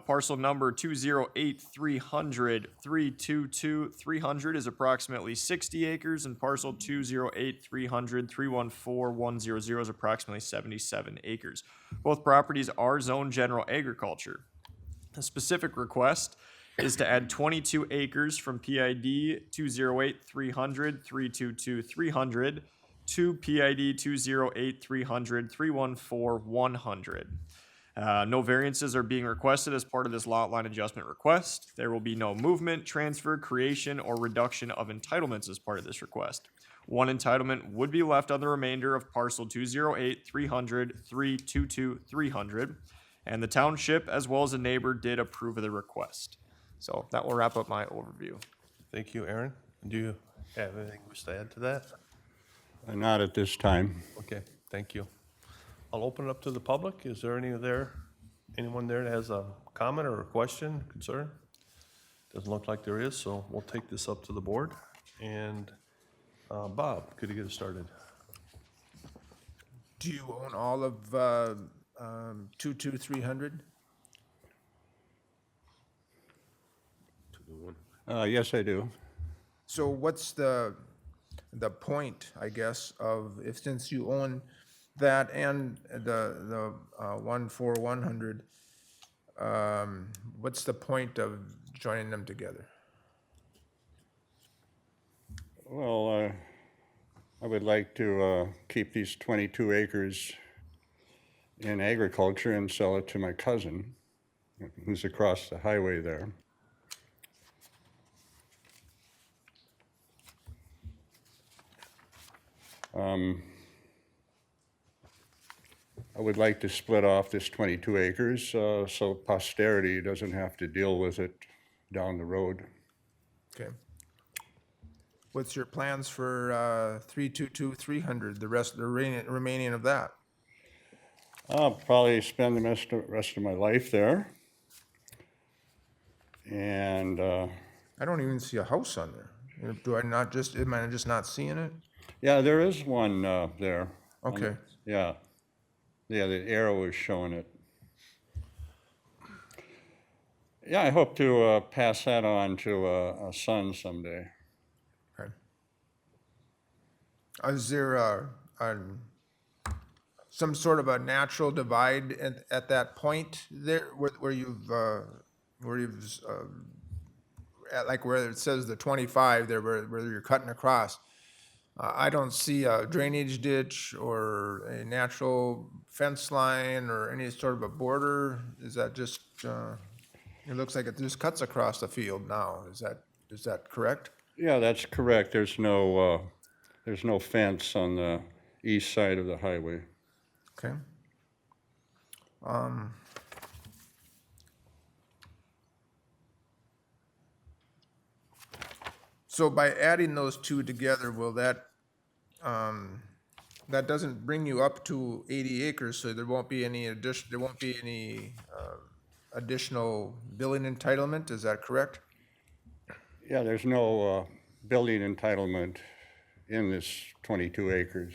Speaker 5: Parcel number 208-300-322-300 is approximately 60 acres, and parcel 208-300-314-100 is approximately 77 acres. Both properties are zoned general agriculture. The specific request is to add 22 acres from PID 208-300-322-300 to PID 208-300-314-100. No variances are being requested as part of this lot line adjustment request. There will be no movement, transfer, creation, or reduction of entitlements as part of this request. One entitlement would be left on the remainder of parcel 208-300-322-300, and the township, as well as a neighbor, did approve of the request. So that will wrap up my overview.
Speaker 1: Thank you, Aaron. Do you have anything to add to that?
Speaker 20: Not at this time.
Speaker 1: Okay, thank you. I'll open it up to the public. Is there anyone there that has a comment or a question, concern? Doesn't look like there is, so we'll take this up to the board. And Bob, could you get us started?
Speaker 7: Do you own all of 22300?
Speaker 20: Yes, I do.
Speaker 7: So what's the point, I guess, of, if since you own that and the 14100, what's the point of joining them together?
Speaker 20: Well, I would like to keep these 22 acres in agriculture and sell it to my cousin, who's across the highway there. I would like to split off this 22 acres so posterity doesn't have to deal with it down the road.
Speaker 7: Okay. What's your plans for 322-300, the remaining of that?
Speaker 20: I'll probably spend the rest of my life there. And
Speaker 7: I don't even see a house on there. Am I just not seeing it?
Speaker 20: yeah, there is one there.
Speaker 7: Okay.
Speaker 20: Yeah. Yeah, the arrow is showing it. Yeah, I hope to pass that on to a son someday.
Speaker 7: Okay. Is there some sort of a natural divide at that point there where you've like where it says the 25 there where you're cutting across? I don't see a drainage ditch or a natural fence line or any sort of a border. Is that just, it looks like it just cuts across the field now. Is that correct?
Speaker 20: Yeah, that's correct. There's no fence on the east side of the highway.
Speaker 7: Okay. So by adding those two together, will that doesn't bring you up to 80 acres, so there won't be any additional building entitlement, is that correct?
Speaker 20: Yeah, there's no building entitlement in this 22 acres.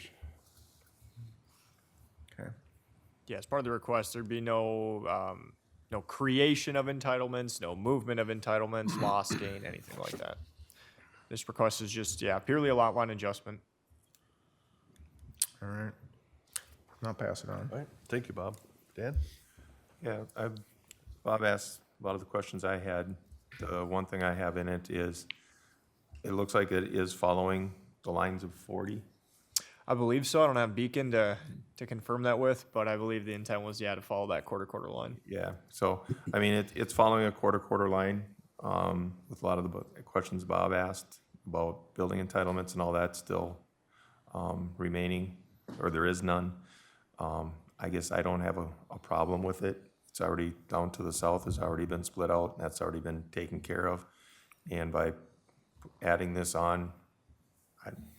Speaker 7: Okay.
Speaker 5: Yeah, as part of the request, there'd be no creation of entitlements, no movement of entitlements, loss, gain, anything like that. This request is just, purely a lot line adjustment.
Speaker 7: All right. I'll pass it on.
Speaker 1: All right, thank you, Bob. Dan?
Speaker 2: Yeah, Bob asked a lot of the questions I had. The one thing I have in it is, it looks like it is following the lines of 40.
Speaker 5: I believe so. I don't have Beacon to confirm that with, but I believe the intent was, to follow that quarter line.
Speaker 2: Yeah, so, I mean, it's following a quarter line with a lot of the questions Bob asked about building entitlements and all that still remaining, or there is none. I guess I don't have a problem with it. It's already down to the south, has already been split out, and that's already been taken care of. And by adding this on,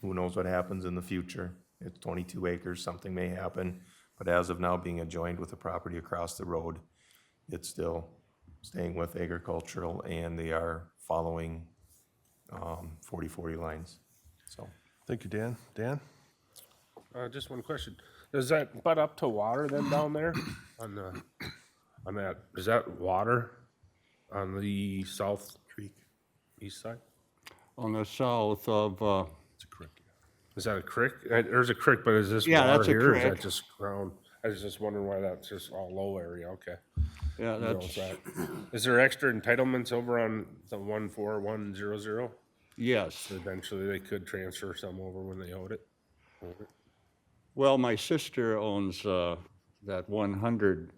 Speaker 2: who knows what happens in the future? It's 22 acres, something may happen, but as of now, being adjoined with the property across the road, it's still staying with agricultural, and they are following 40/40 lines, so.
Speaker 1: Thank you, Dan. Dan?
Speaker 3: Just one question. Does that butt up to water then down there on that, is that water on the south creek, east side?
Speaker 20: On the south of,
Speaker 3: It's a creek. Is that a creek? There's a creek, but is this
Speaker 20: Yeah,
Speaker 3: water
Speaker 20: that's a
Speaker 3: here, or is
Speaker 20: creek.
Speaker 3: that just ground? I was just wondering why that's just all low area, okay.
Speaker 20: Yeah,
Speaker 3: their own
Speaker 20: that's,
Speaker 3: side. Is there extra entitlements over on the 14100?
Speaker 20: yes.
Speaker 3: So eventually they could transfer some over when they own it.
Speaker 20: Well, my sister owns that 100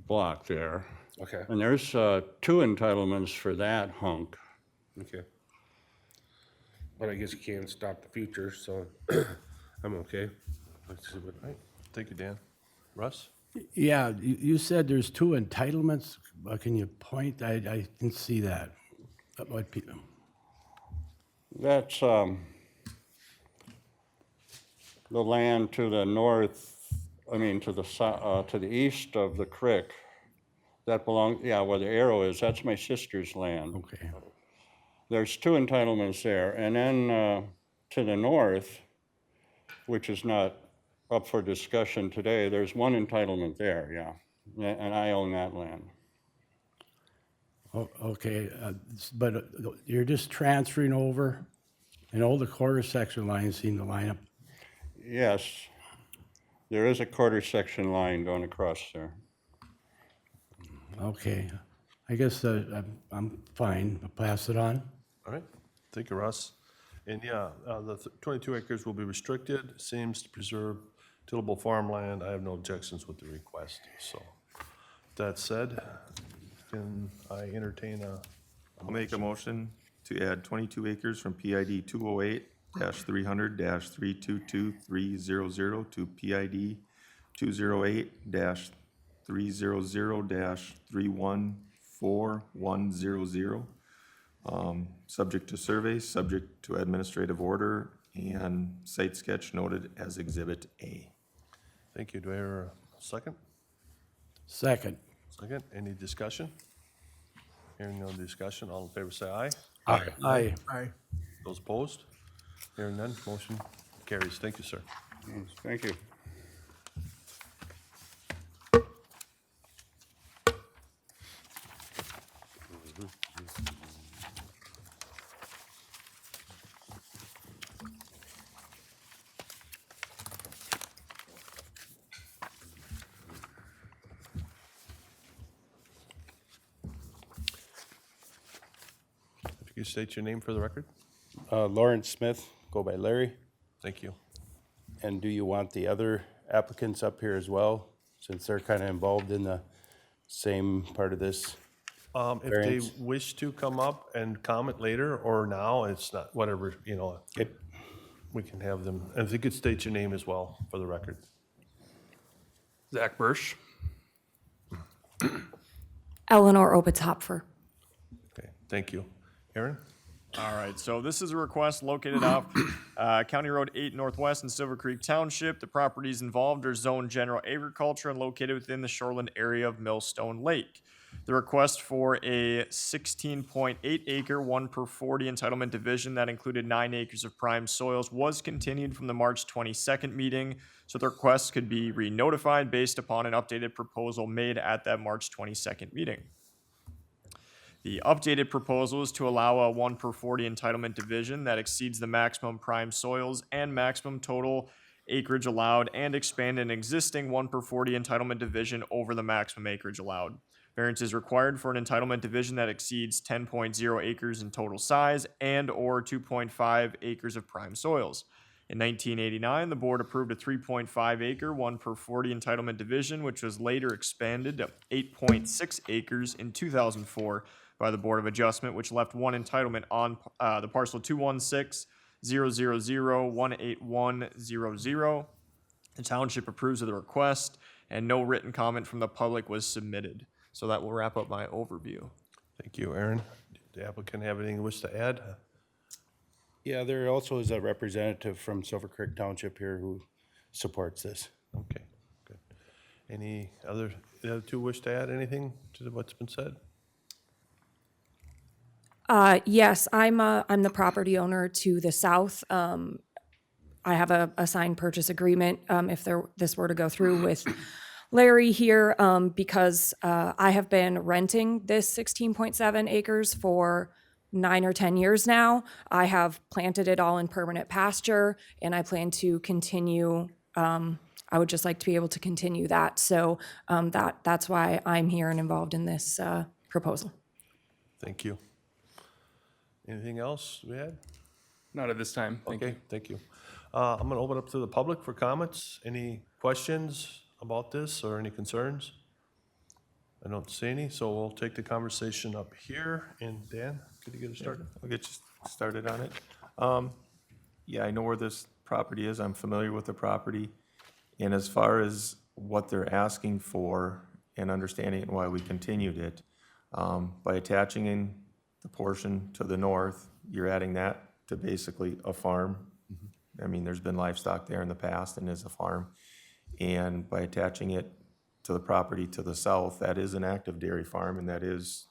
Speaker 20: block there.
Speaker 3: Okay.
Speaker 20: And there's 2 entitlements for that hunk.
Speaker 3: Okay. But I guess you can't stop the future, so I'm okay. Let's see what,
Speaker 1: Right, thank you, Dan. Russ?
Speaker 6: Yeah, you said there's 2 entitlements. Can you point? I didn't see that. What people?
Speaker 20: That's the land to the north, I mean, to the east of the creek. That belongs, yeah, where the arrow is, that's my sister's land.
Speaker 6: Okay.
Speaker 20: There's 2 entitlements there. And then to the north, which is not up for discussion today, there's 1 entitlement there, yeah. And I own that land.
Speaker 6: Oh, okay, but you're just transferring over, and all the quarter section lines seem to line up.
Speaker 20: Yes, there is a quarter section line going across there.
Speaker 6: Okay, I guess I'm fine. I'll pass it on.
Speaker 1: All right, thank you, Russ. And yeah, the 22 acres will be restricted, seems to preserve tillable farmland. I have no objections with the request, so. That said, can I entertain
Speaker 2: I'll make a motion to add 22 acres from PID 208-300-322-300 to PID 208-300-314-100, subject to survey, subject to administrative order, and site sketch noted as Exhibit A.
Speaker 1: Thank you. Do I hear a second?
Speaker 6: Second.
Speaker 1: Second. Any discussion? Hearing no discussion, all in favor say aye.
Speaker 6: Aye. Aye.
Speaker 7: Aye.
Speaker 1: Those opposed? Hearing none, motion carries. Thank you, sir.
Speaker 20: Thank you.
Speaker 1: If you could state your name for the record?
Speaker 21: Lawrence Smith, go by Larry.
Speaker 1: Thank you.
Speaker 21: And do you want the other applicants up here as well, since they're kind of involved in the same part of this?
Speaker 1: If
Speaker 21: variance?
Speaker 1: they wish to come up and comment later or now, it's not, whatever, you know, we can have them. And if you could state your name as well for the record.
Speaker 22: Zach Bursch.
Speaker 23: Eleanor Obitopfer.
Speaker 1: Okay, thank you. Aaron?
Speaker 5: All right, so this is a request located off County Road 8 Northwest in Silver Creek Township. The properties involved are zoned general agriculture and located within the shoreland area of Millstone Lake. The request for a 16.8 acre, 1 per 40 entitlement division that included 9 acres of prime soils was continued from the March 22nd meeting, so the request could be re-notified based upon an updated proposal made at that March 22nd meeting. The updated proposal is to allow a 1 per 40 entitlement division that exceeds the maximum prime soils and maximum total acreage allowed and expand an existing 1 per 40 entitlement division over the maximum acreage allowed. Variance is required for an entitlement division that exceeds 10.0 acres in total size and or 2.5 acres of prime soils. In 1989, the board approved a 3.5 acre, 1 per 40 entitlement division, which was later expanded to 8.6 acres in 2004 by the Board of Adjustment, which left 1 entitlement on the parcel 216-000-18100. The township approves of the request, and no written comment from the public was submitted. So that will wrap up my overview.
Speaker 1: Thank you, Aaron. The applicant have anything wish to add?
Speaker 21: Yeah, there also is a representative from Silver Creek Township here who supports this.
Speaker 1: Okay, good. The other 2 wish to add anything to what's been said?
Speaker 23: Yes, I'm the property owner to the south. I have a signed purchase agreement if this were to go through with Larry here because I have been renting this 16.7 acres for 9 or 10 years now. I have planted it all in permanent pasture, and I plan to continue. I would just like to be able to continue that. So that's why I'm here and involved in this proposal.
Speaker 1: Thank you. Anything else we had?
Speaker 22: Not at this time. Thank you.
Speaker 1: Okay, thank you. I'm going to open up to the public for comments. Any questions about this or any concerns? I don't see any, so we'll take the conversation up here. And Dan, could you get us started?
Speaker 2: I'll get you started on it. Yeah, I know where this property is. I'm familiar with the property. And as far as what they're asking for and understanding why we continued it, by attaching in the portion to the north, you're adding that to basically a farm. I mean, there's been livestock there in the past and is a farm. And by attaching it to the property to the south, that is an active dairy farm, and that is,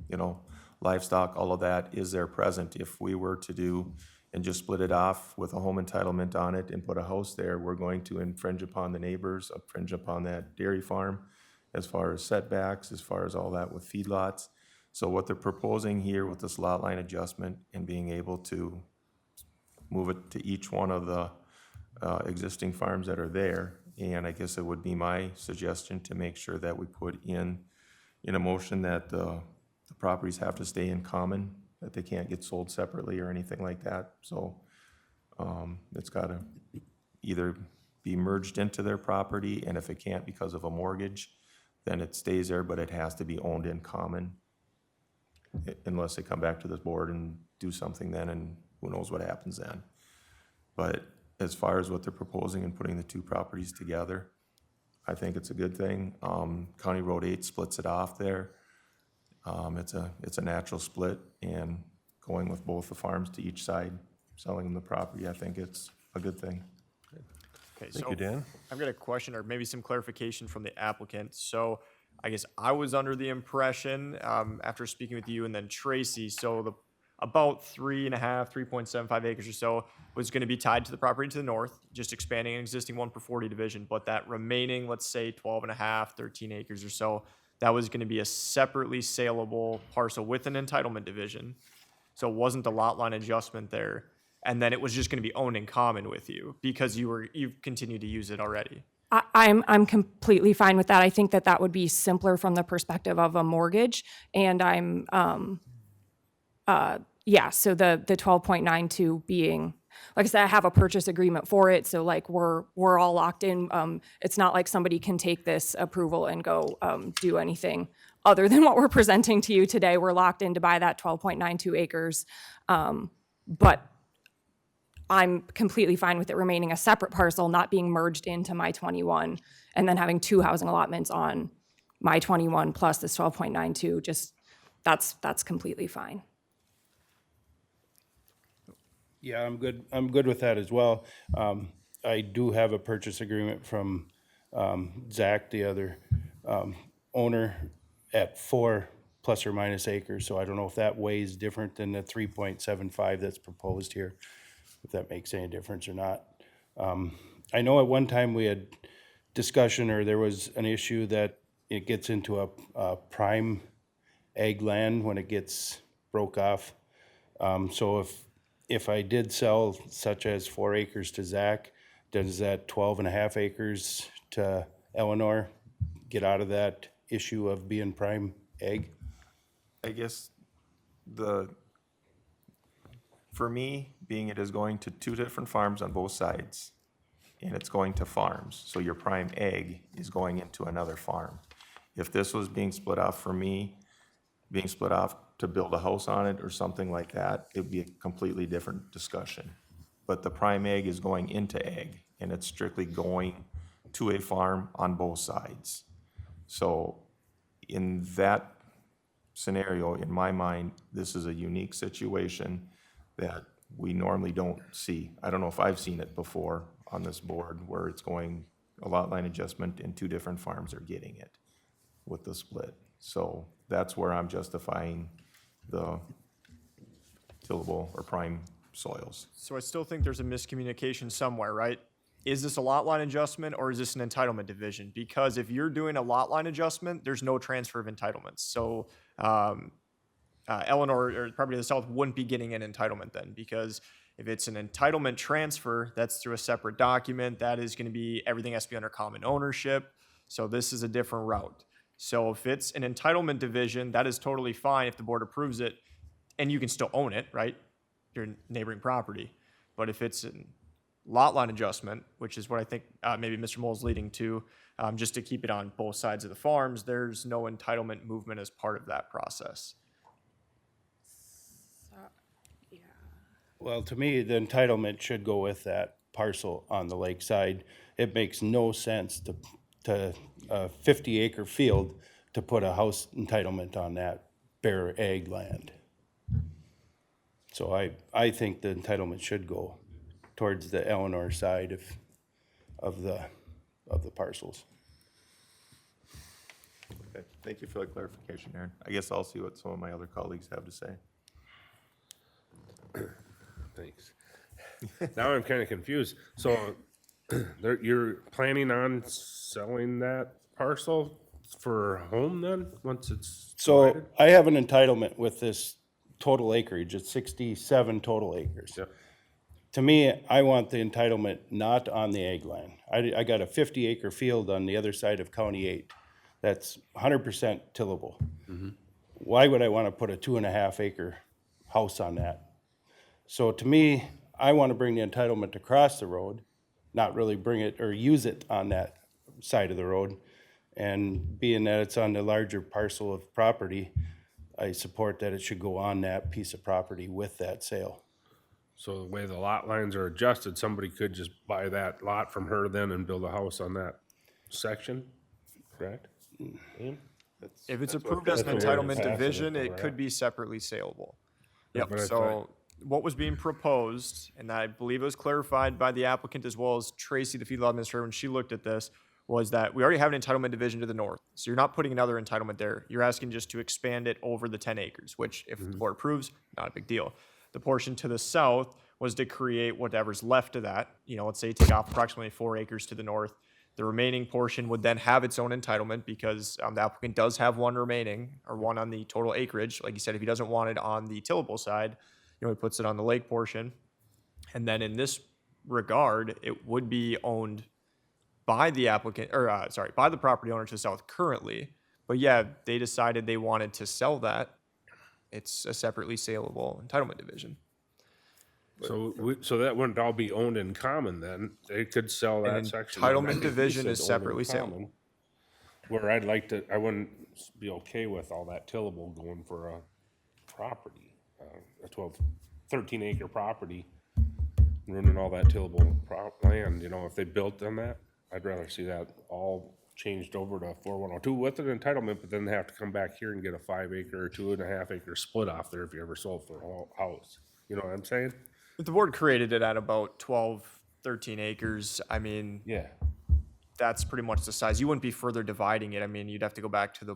Speaker 2: you know, livestock, all of that is there present. If we were to do and just split it off with a home entitlement on it and put a house there, we're going to infringe upon the neighbors, infringe upon that dairy farm as far as setbacks, as far as all that with feedlots. So what they're proposing here with this lot line adjustment and being able to move it to each one of the existing farms that are there, and I guess it would be my suggestion to make sure that we put in a motion that the properties have to stay in common, that they can't get sold separately or anything like that. So it's got to either be merged into their property, and if it can't because of a mortgage, then it stays there, but it has to be owned in common unless they come back to this board and do something then, and who knows what happens then. But as far as what they're proposing and putting the two properties together, I think it's a good thing. County Road 8 splits it off there. It's a natural split, and going with both the farms to each side, selling them the property, I think it's a good thing.
Speaker 5: Okay,
Speaker 1: Thank
Speaker 5: so
Speaker 1: you, Dan.
Speaker 5: I've got a question or maybe some clarification from the applicant. So I guess I was under the impression, after speaking with you and then Tracy, so about 3.75 acres or so was going to be tied to the property to the north, just expanding an existing 1/40 division. But that remaining, let's say 12.5, 13 acres or so, that was going to be a separately saleable parcel with an entitlement division. So it wasn't a lot line adjustment there. And then it was just going to be owned in common with you because you've continued to use it already.
Speaker 23: I'm completely fine with that. I think that would be simpler from the perspective of a mortgage. And so the 12.92 being, like I said, I have a purchase agreement for it. So like we're all locked in. It's not like somebody can take this approval and go do anything other than what we're presenting to you today. We're locked in to buy that 12.92 acres. But I'm completely fine with it remaining a separate parcel, not being merged into my 21, and then having two housing allotments on my 21 plus this 12.92. Just that's completely fine.
Speaker 21: Yeah, I'm good. I'm good with that as well. I do have a purchase agreement from Zach, the other owner, at 4 plus or minus acres. So I don't know if that weighs different than the 3.75 that's proposed here, if that makes any difference or not. I know at one time we had discussion, or there was an issue that it gets into a prime ag land when it gets broke off. So if I did sell such as 4 acres to Zach, does that 12.5 acres to Eleanor get out of that issue of being prime ag?
Speaker 2: I guess for me, being it is going to 2 different farms on both sides, and it's going to farms, so your prime ag is going into another farm. If this was being split off for me, being split off to build a house on it or something like that, it'd be a completely different discussion. But the prime ag is going into ag, and it's strictly going to a farm on both sides. So in that scenario, in my mind, this is a unique situation that we normally don't see. I don't know if I've seen it before on this board where it's going a lot line adjustment and 2 different farms are getting it with the split. So that's where I'm justifying the tillable or prime soils.
Speaker 5: So I still think there's a miscommunication somewhere, right? Is this a lot line adjustment or is this an entitlement division? Because if you're doing a lot line adjustment, there's no transfer of entitlements. So Eleanor, or property to the south, wouldn't be getting an entitlement then, because if it's an entitlement transfer, that's through a separate document. That is going to be, everything has to be under common ownership. So this is a different route. So if it's an entitlement division, that is totally fine if the board approves it, and you can still own it, right? Your neighboring property. But if it's a lot line adjustment, which is what I think maybe Mr. Mole's leading to, just to keep it on both sides of the farms, there's no entitlement movement as part of that process.
Speaker 21: Well, to me, the entitlement should go with that parcel on the lakeside. It makes no sense to a 50-acre field to put a house entitlement on that bare ag land. So I think the entitlement should go towards the Eleanor side of the parcels.
Speaker 2: Okay, thank you for the clarification, Aaron. I guess I'll see what some of my other colleagues have to say.
Speaker 3: Thanks. Now I'm kind of confused. So you're planning on selling that parcel for a home then, once it's
Speaker 21: So
Speaker 3: divided?
Speaker 21: I have an entitlement with this total acreage. It's 67 total acres.
Speaker 3: Yep.
Speaker 21: To me, I want the entitlement not on the ag land. I got a 50-acre field on the other side of County 8 that's 100% tillable. Why would I want to put a 2.5-acre house on that? So to me, I want to bring the entitlement across the road, not really bring it or use it on that side of the road. And being that it's on the larger parcel of property, I support that it should go on that piece of property with that sale.
Speaker 3: So the way the lot lines are adjusted, somebody could just buy that lot from her then and build a house on that section, correct? Ian?
Speaker 5: If it's approved as an
Speaker 3: that's what we're
Speaker 5: entitlement
Speaker 3: passing it
Speaker 5: division,
Speaker 3: for,
Speaker 5: it
Speaker 3: right?
Speaker 5: could be separately saleable.
Speaker 3: Yeah,
Speaker 5: Yep,
Speaker 3: but I
Speaker 5: so
Speaker 3: thought-
Speaker 5: what was being proposed, and I believe it was clarified by the applicant as well as Tracy, the feedlot administrator, when she looked at this, was that we already have an entitlement division to the north. So you're not putting another entitlement there. You're asking just to expand it over the 10 acres, which if the board approves, not a big deal. The portion to the south was to create whatever's left of that. You know, let's say you take off approximately 4 acres to the north. The remaining portion would then have its own entitlement because the applicant does have one remaining, or one on the total acreage. Like you said, if he doesn't want it on the tillable side, you know, he puts it on the lake portion. And then in this regard, it would be owned by the applicant, or by the property owner to the south currently. But yeah, they decided they wanted to sell that. It's a separately saleable entitlement division.
Speaker 3: So that wouldn't all be owned in common then? They could sell that
Speaker 5: An
Speaker 3: section.
Speaker 5: entitlement
Speaker 3: I think you
Speaker 5: division
Speaker 3: said
Speaker 5: is
Speaker 3: owned in
Speaker 5: separately
Speaker 3: common,
Speaker 5: saleable.
Speaker 3: Where I wouldn't be okay with all that tillable going for a property, a 13 acre property, ruining all that tillable land, you know, if they built on that, I'd rather see that all changed over to 4102 with an entitlement, but then they have to come back here and get a 5 acre or 2.5 acre split off there if you ever sold for a house. You know what I'm saying?
Speaker 5: If the board created it at about 12, 13 acres, I mean,
Speaker 3: Yeah.
Speaker 5: that's pretty much the size. You wouldn't be further dividing it. I mean, you'd have to go back to the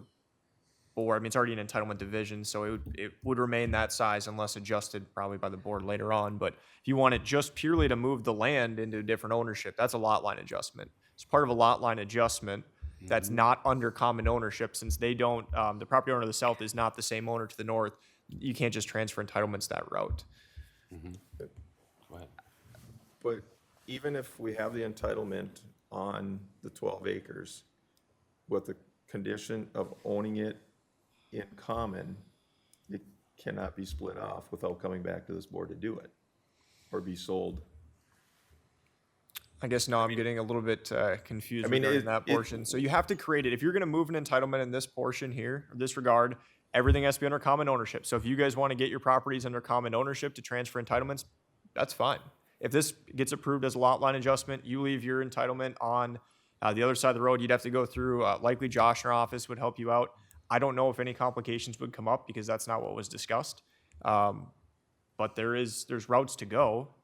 Speaker 5: board. I mean, it's already an entitlement division, so it would remain that size unless adjusted probably by the board later on. But if you want it just purely to move the land into different ownership, that's a lot line adjustment. It's part of a lot line adjustment that's not under common ownership, since they don't, the property owner to the south is not the same owner to the north. You can't just transfer entitlements that route.
Speaker 3: Go ahead.
Speaker 2: But even if we have the entitlement on the 12 acres with the condition of owning it in common, it cannot be split off without coming back to this board to do it or be sold.
Speaker 5: I guess now I'm getting a little bit confused
Speaker 2: I mean,
Speaker 5: regarding that portion. So you have to create it. If you're going to move an entitlement in this portion here, or this regard, everything has to be under common ownership. So if you guys want to get your properties under common ownership to transfer entitlements, that's fine. If this gets approved as a lot line adjustment, you leave your entitlement on the other side of the road. You'd have to go through, likely Josh in our office would help you out. I don't know if any complications would come up because that's not what was discussed. But there's routes to go.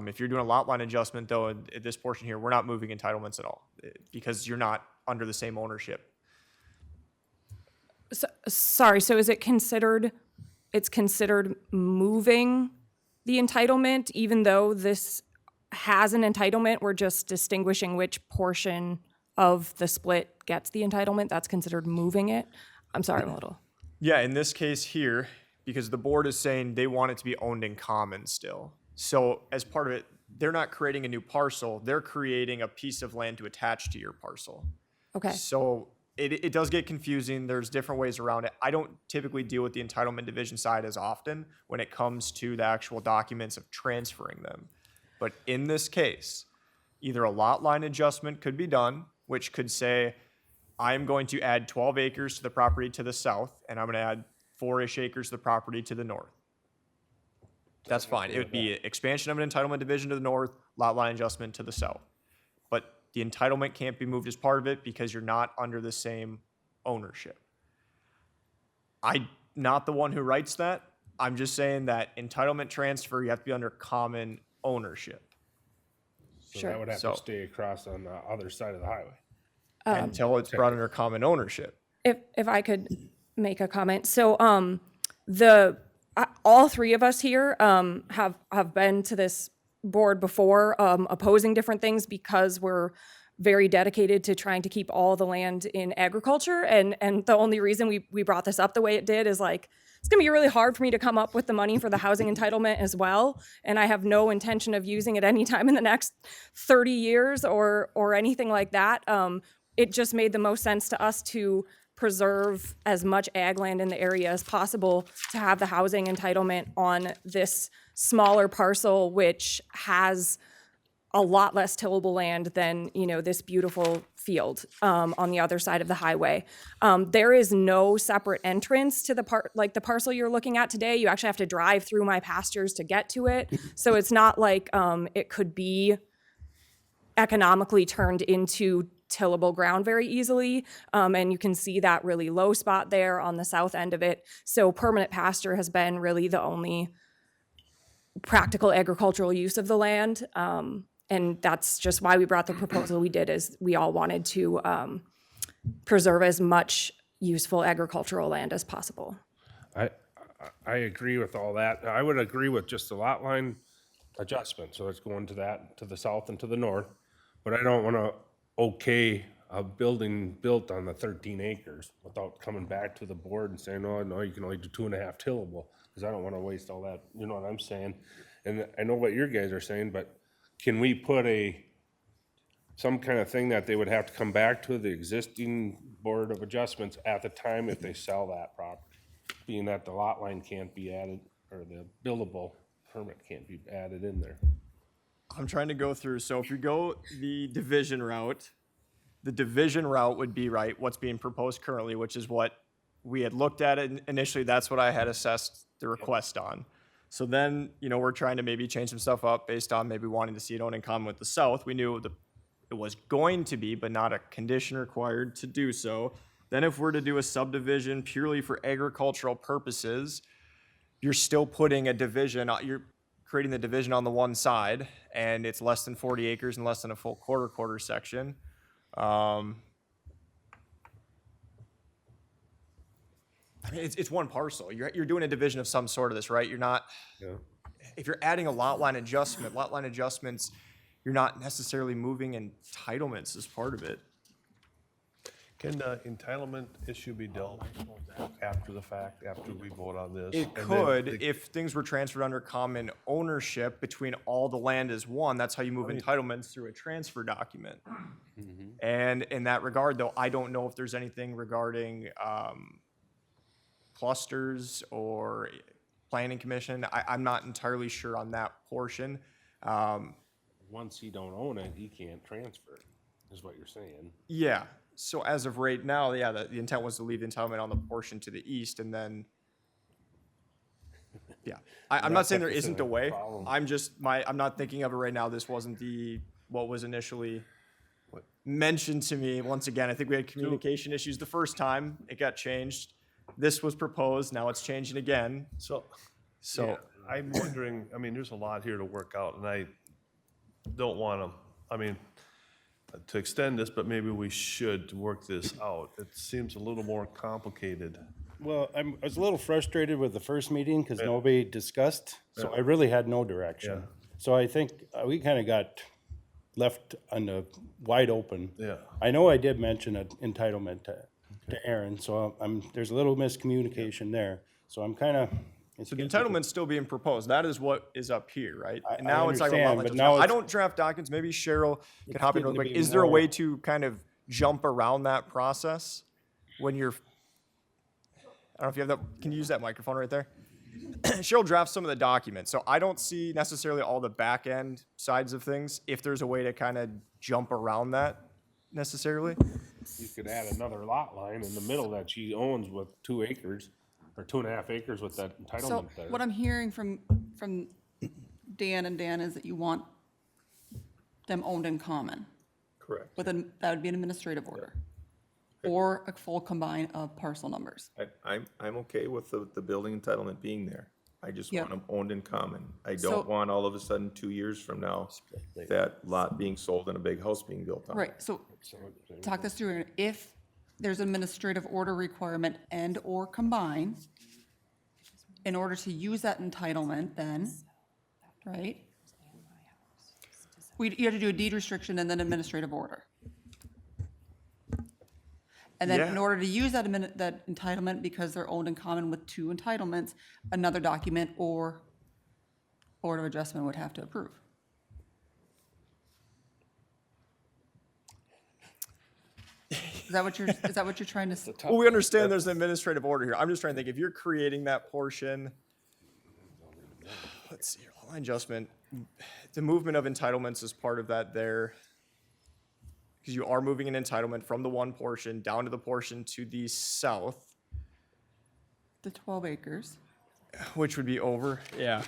Speaker 5: If you're doing a lot line adjustment, though, at this portion here, we're not moving entitlements at all because you're not under the same ownership.
Speaker 23: Sorry, so is it considered, it's considered moving the entitlement, even though this has an entitlement? We're just distinguishing which portion of the split gets the entitlement. That's considered moving it? I'm sorry, I'm a little.
Speaker 5: Yeah, in this case here, because the board is saying they want it to be owned in common still. So as part of it, they're not creating a new parcel, they're creating a piece of land to attach to your parcel.
Speaker 23: Okay.
Speaker 5: So it does get confusing. There's different ways around it. I don't typically deal with the entitlement division side as often when it comes to the actual documents of transferring them. But in this case, either a lot line adjustment could be done, which could say, I'm going to add 12 acres to the property to the south, and I'm going to add 4-ish acres to the property to the north. That's fine. It would be expansion of an entitlement division to the north, lot line adjustment to the south. But the entitlement can't be moved as part of it because you're not under the same ownership. I'm not the one who writes that. I'm just saying that entitlement transfer, you have to be under common ownership.
Speaker 3: So that would have to stay across on the other side of the highway.
Speaker 5: Until it's brought under common ownership.
Speaker 23: If I could make a comment. So all three of us here have been to this board before, opposing different things because we're very dedicated to trying to keep all the land in agriculture. And the only reason we brought this up the way it did is like, it's gonna be really hard for me to come up with the money for the housing entitlement as well. And I have no intention of using it anytime in the next 30 years or anything like that. It just made the most sense to us to preserve as much ag land in the area as possible to have the housing entitlement on this smaller parcel, which has a lot less tillable land than, this beautiful field on the other side of the highway. There is no separate entrance to the parcel you're looking at today. You actually have to drive through my pastures to get to it. So it's not like it could be economically turned into tillable ground very easily. And you can see that really low spot there on the south end of it. So permanent pasture has been really the only practical agricultural use of the land. And that's just why we brought the proposal we did, is we all wanted to preserve as much useful agricultural land as possible.
Speaker 3: I agree with all that. I would agree with just the lot line adjustment. So it's going to the south and to the north. But I don't want to okay a building built on the 13 acres without coming back to the board and saying, oh, no, you can only do 2.5 tillable, because I don't want to waste all that. You know what I'm saying? And I know what your guys are saying, but can we put some kind of thing that they would have to come back to the existing board of adjustments at the time if they sell that property, being that the lot line can't be added or the buildable permit can't be added in there?
Speaker 5: I'm trying to go through. So if you go the division route would be what's being proposed currently, which is what we had looked at it initially. That's what I had assessed the request on. So then, we're trying to maybe change some stuff up based on maybe wanting to see it owned in common with the south. We knew it was going to be, but not a condition required to do so. Then if we're to do a subdivision purely for agricultural purposes, you're still putting a division, you're creating the division on the one side, and it's less than 40 acres and less than a full quarter section. I mean, it's one parcel. You're doing a division of some sort of this, right? You're not, if you're adding a lot line adjustments, you're not necessarily moving entitlements as part of it.
Speaker 1: Can the entitlement issue be dealt after the fact, after we vote on this?
Speaker 5: It could, if things were transferred under common ownership between all the land as one. That's how you move entitlements through a transfer document. And in that regard, though, I don't know if there's anything regarding clusters or planning commission. I'm not entirely sure on that portion.
Speaker 3: Once he don't own it, he can't transfer it, is what you're saying.
Speaker 5: Yeah. So as of right now, the intent was to leave the entitlement on the portion to the east, and then, I'm not saying there isn't a way. I'm not thinking of it right now. This wasn't what was initially mentioned to me. Once again, I think we had communication issues the first time. It got changed. This was proposed. Now it's changing again.
Speaker 1: So I'm wondering, there's a lot here to work out, and I don't want to extend this, but maybe we should work this out. It seems a little more complicated.
Speaker 21: Well, I was a little frustrated with the first meeting because nobody discussed, so I really had no direction. So I think we kind of got left on the wide open. I know I did mention an entitlement to Aaron, so there's a little miscommunication there. So I'm kind of
Speaker 5: So the entitlement's still being proposed. That is what is up here, right? And
Speaker 21: I
Speaker 5: now it's like a lot
Speaker 21: understand,
Speaker 5: line
Speaker 21: but
Speaker 5: adjustment.
Speaker 21: now
Speaker 5: I
Speaker 21: it's-
Speaker 5: don't draft documents. Maybe Cheryl can
Speaker 21: It's
Speaker 5: hop in
Speaker 21: getting
Speaker 5: real
Speaker 21: to
Speaker 5: quick.
Speaker 21: be
Speaker 5: Is there a
Speaker 21: more-
Speaker 5: way to kind of jump around that process when you're, I don't know if you have that, can you use that microphone right there? Cheryl drafts some of the documents, so I don't see necessarily all the back end sides of things. If there's a way to kind of jump around that necessarily.
Speaker 3: You could add another lot line in the middle that she owns with 2 acres or 2.5 acres with that
Speaker 4: So
Speaker 3: entitlement there.
Speaker 4: what I'm hearing from Dan and Dan is that you want them owned in common.
Speaker 2: Correct.
Speaker 4: That would be an administrative order. Or a full combine of parcel numbers.
Speaker 2: I'm okay with the building entitlement being there. I just
Speaker 4: Yeah.
Speaker 2: want them owned in common. I
Speaker 4: So-
Speaker 2: don't want all of a sudden, 2 years from now, that lot being sold and a big house being built on it.
Speaker 4: Right, so talk this through. If there's an administrative order requirement and/or combine, in order to use that entitlement then, right? You have to do a deed restriction and then administrative order. And then in
Speaker 5: Yeah.
Speaker 4: order to use that that entitlement, because they're owned in common with 2 entitlements, another document or Board of Adjustment would have to approve. Is that what you're trying to say?
Speaker 5: Well, we understand there's an administrative order here. I'm just trying to think, if you're creating that portion, let's see, line adjustment, the movement of entitlements is part of that there. Because you are moving an entitlement from the one portion down to the portion to the south,
Speaker 4: The 12 acres.
Speaker 5: which would be over, yeah.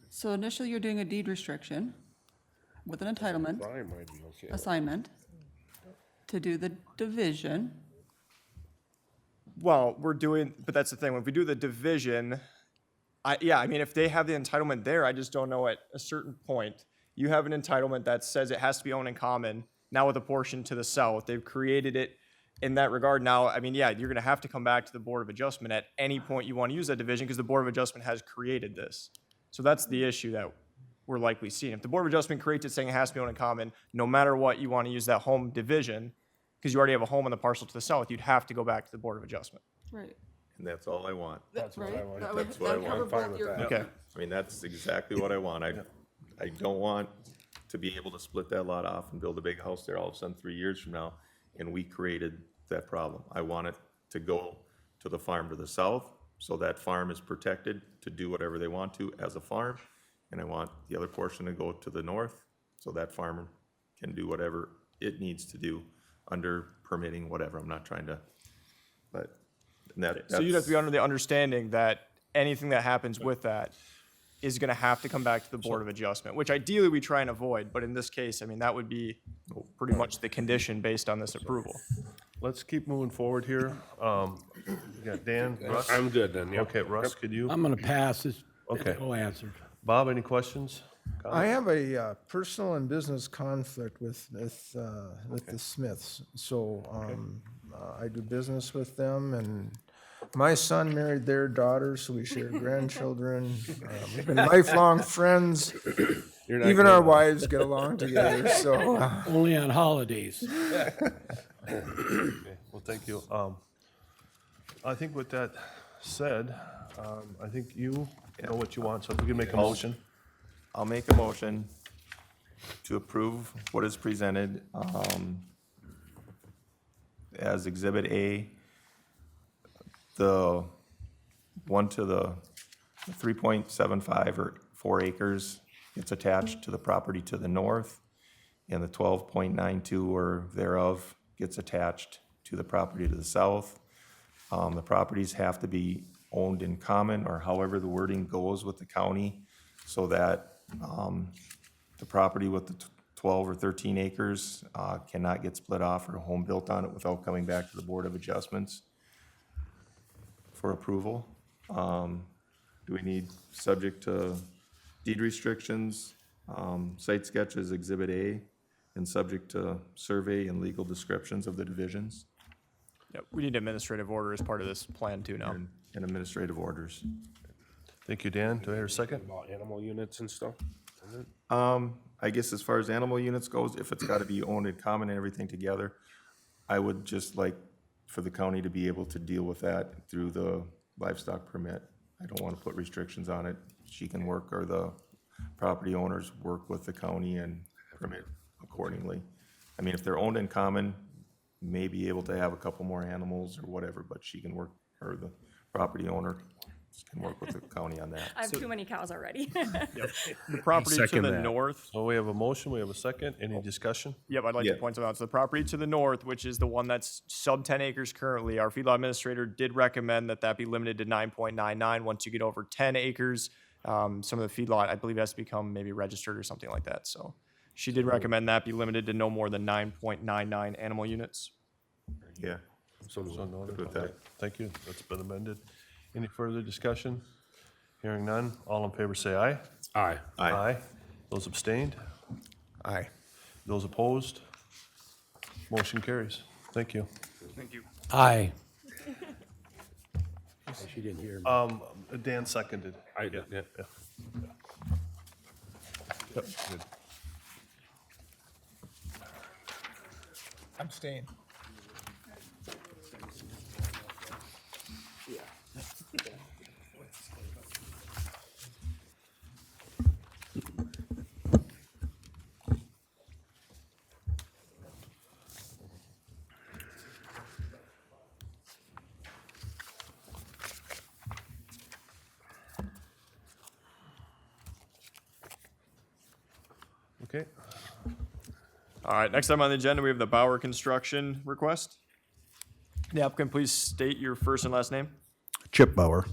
Speaker 4: So initially, you're doing a deed restriction with an entitlement
Speaker 3: Brian might be okay.
Speaker 4: assignment to do the division.
Speaker 5: Well, but that's the thing, if we do the division, I mean, if they have the entitlement there, I just don't know at a certain point. You have an entitlement that says it has to be owned in common, now with a portion to the south. They've created it in that regard. Now, I mean, yeah, you're gonna have to come back to the Board of Adjustment at any point you want to use that division, because the Board of Adjustment has created this. So that's the issue that we're likely seeing. If the Board of Adjustment creates it saying it has to be owned in common, no matter what, you want to use that home division, because you already have a home on the parcel to the south, you'd have to go back to the Board of Adjustment.
Speaker 4: Right.
Speaker 2: And that's all I want.
Speaker 3: That's what I want.
Speaker 2: That's what I want.
Speaker 3: I'm fine with that.
Speaker 5: Okay.
Speaker 2: I mean, that's exactly what I want. I don't want to be able to split that lot off and build a big house there all of a sudden 3 years from now, and we created that problem. I want it to go to the farm to the south, so that farm is protected to do whatever they want to as a farm, and I want the other portion to go to the north, so that farmer can do whatever it needs to do under permitting, whatever. I'm not trying to, but
Speaker 5: So you'd have to be under the understanding that anything that happens with that is gonna have to come back to the Board of Adjustment, which ideally we try and avoid, but in this case, I mean, that would be pretty much the condition based on this approval.
Speaker 1: Let's keep moving forward here. We got Dan, Russ?
Speaker 3: I'm good then, yep.
Speaker 1: Okay, Russ, could you?
Speaker 6: I'm gonna pass this.
Speaker 1: Okay.
Speaker 6: No answer.
Speaker 1: Bob, any questions?
Speaker 7: I have a personal and business conflict with the Smiths. So I do business with them, and my son married their daughter, so we share grandchildren. We've been lifelong friends. Even our wives get along together. So
Speaker 6: Only on holidays.
Speaker 1: Okay, well, thank you. I think with that said, I think you know what you want, so if we can make a motion.
Speaker 2: I'll make a motion to approve what is presented as Exhibit A. The one to the 3.75 or 4 acres gets attached to the property to the north, and the 12.92 or thereof gets attached to the property to the south. The properties have to be owned in common, or however the wording goes with the county, so that the property with the 12 or 13 acres cannot get split off or a home built on it without coming back to the Board of Adjustments for approval. Do we need, subject to deed restrictions, site sketches, Exhibit A, and subject to survey and legal descriptions of the divisions
Speaker 5: Yeah, we need administrative order as part of this plan too now.
Speaker 2: and administrative orders?
Speaker 1: Thank you, Dan. Do I hear a second?
Speaker 3: About animal units and stuff.
Speaker 2: I guess as far as animal units goes, if it's gotta be owned in common and everything together, I would just like for the county to be able to deal with that through the livestock permit. I don't want to put restrictions on it. She can work, or the property owners work with the county and permit accordingly. I mean, if they're owned in common, may be able to have a couple more animals or whatever, but she can work, or the property owner can work with the county on that.
Speaker 23: I have too many cows already.
Speaker 5: The property to
Speaker 3: Second
Speaker 5: the
Speaker 3: that.
Speaker 5: north.
Speaker 1: So we have a motion, we have a second. Any discussion?
Speaker 5: Yep, I'd like to point something out. So the property to the north, which is the one that's sub 10 acres currently, our feedlot administrator did recommend that that be limited to 9.99. Once you get over 10 acres, some of the feedlot, I believe, has to become maybe registered or something like that. So she did recommend that be limited to no more than 9.99 animal units.
Speaker 2: Yeah.
Speaker 1: So noted.
Speaker 2: with that.
Speaker 1: Okay, thank you. That's been amended. Any further discussion? Hearing none. All in favor say aye.
Speaker 3: Aye.
Speaker 1: Aye. Those abstained?
Speaker 7: Aye.
Speaker 1: Those opposed? Motion carries. Thank you.
Speaker 5: Thank you.
Speaker 6: Aye. She didn't hear me.
Speaker 1: Dan seconded.
Speaker 3: I did, yeah.
Speaker 1: Yep, good.
Speaker 7: Abstain.
Speaker 1: Okay.
Speaker 5: All right, next item on the agenda, we have the Bauer Construction request. The applicant, please state your first and last name.
Speaker 8: Chip Bauer.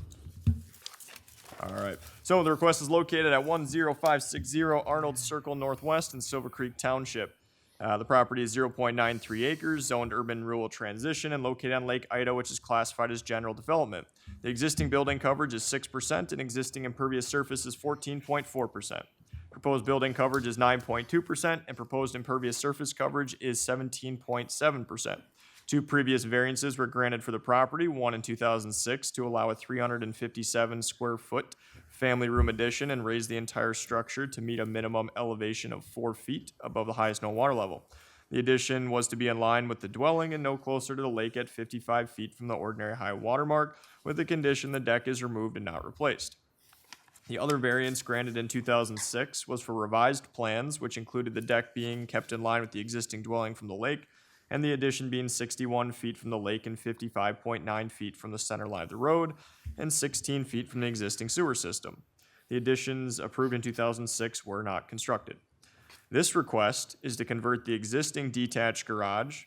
Speaker 5: All right. So the request is located at 10560 Arnold Circle Northwest in Silver Creek Township. The property is 0.93 acres, zoned urban rural transition, and located on Lake Ida, which is classified as general development. The existing building coverage is 6%, and existing impervious surface is 14.4%. Proposed building coverage is 9.2%, and proposed impervious surface coverage is 17.7%. Two previous variances were granted for the property, one in 2006 to allow a 357 square foot family room addition and raise the entire structure to meet a minimum elevation of 4 feet above the highest known water level. The addition was to be in line with the dwelling and no closer to the lake at 55 feet from the ordinary high water mark, with the condition the deck is removed and not replaced. The other variance granted in 2006 was for revised plans, which included the deck being kept in line with the existing dwelling from the lake, and the addition being 61 feet from the lake and 55.9 feet from the center line of the road, and 16 feet from the existing sewer system. The additions approved in 2006 were not constructed. This request is to convert the existing detached garage,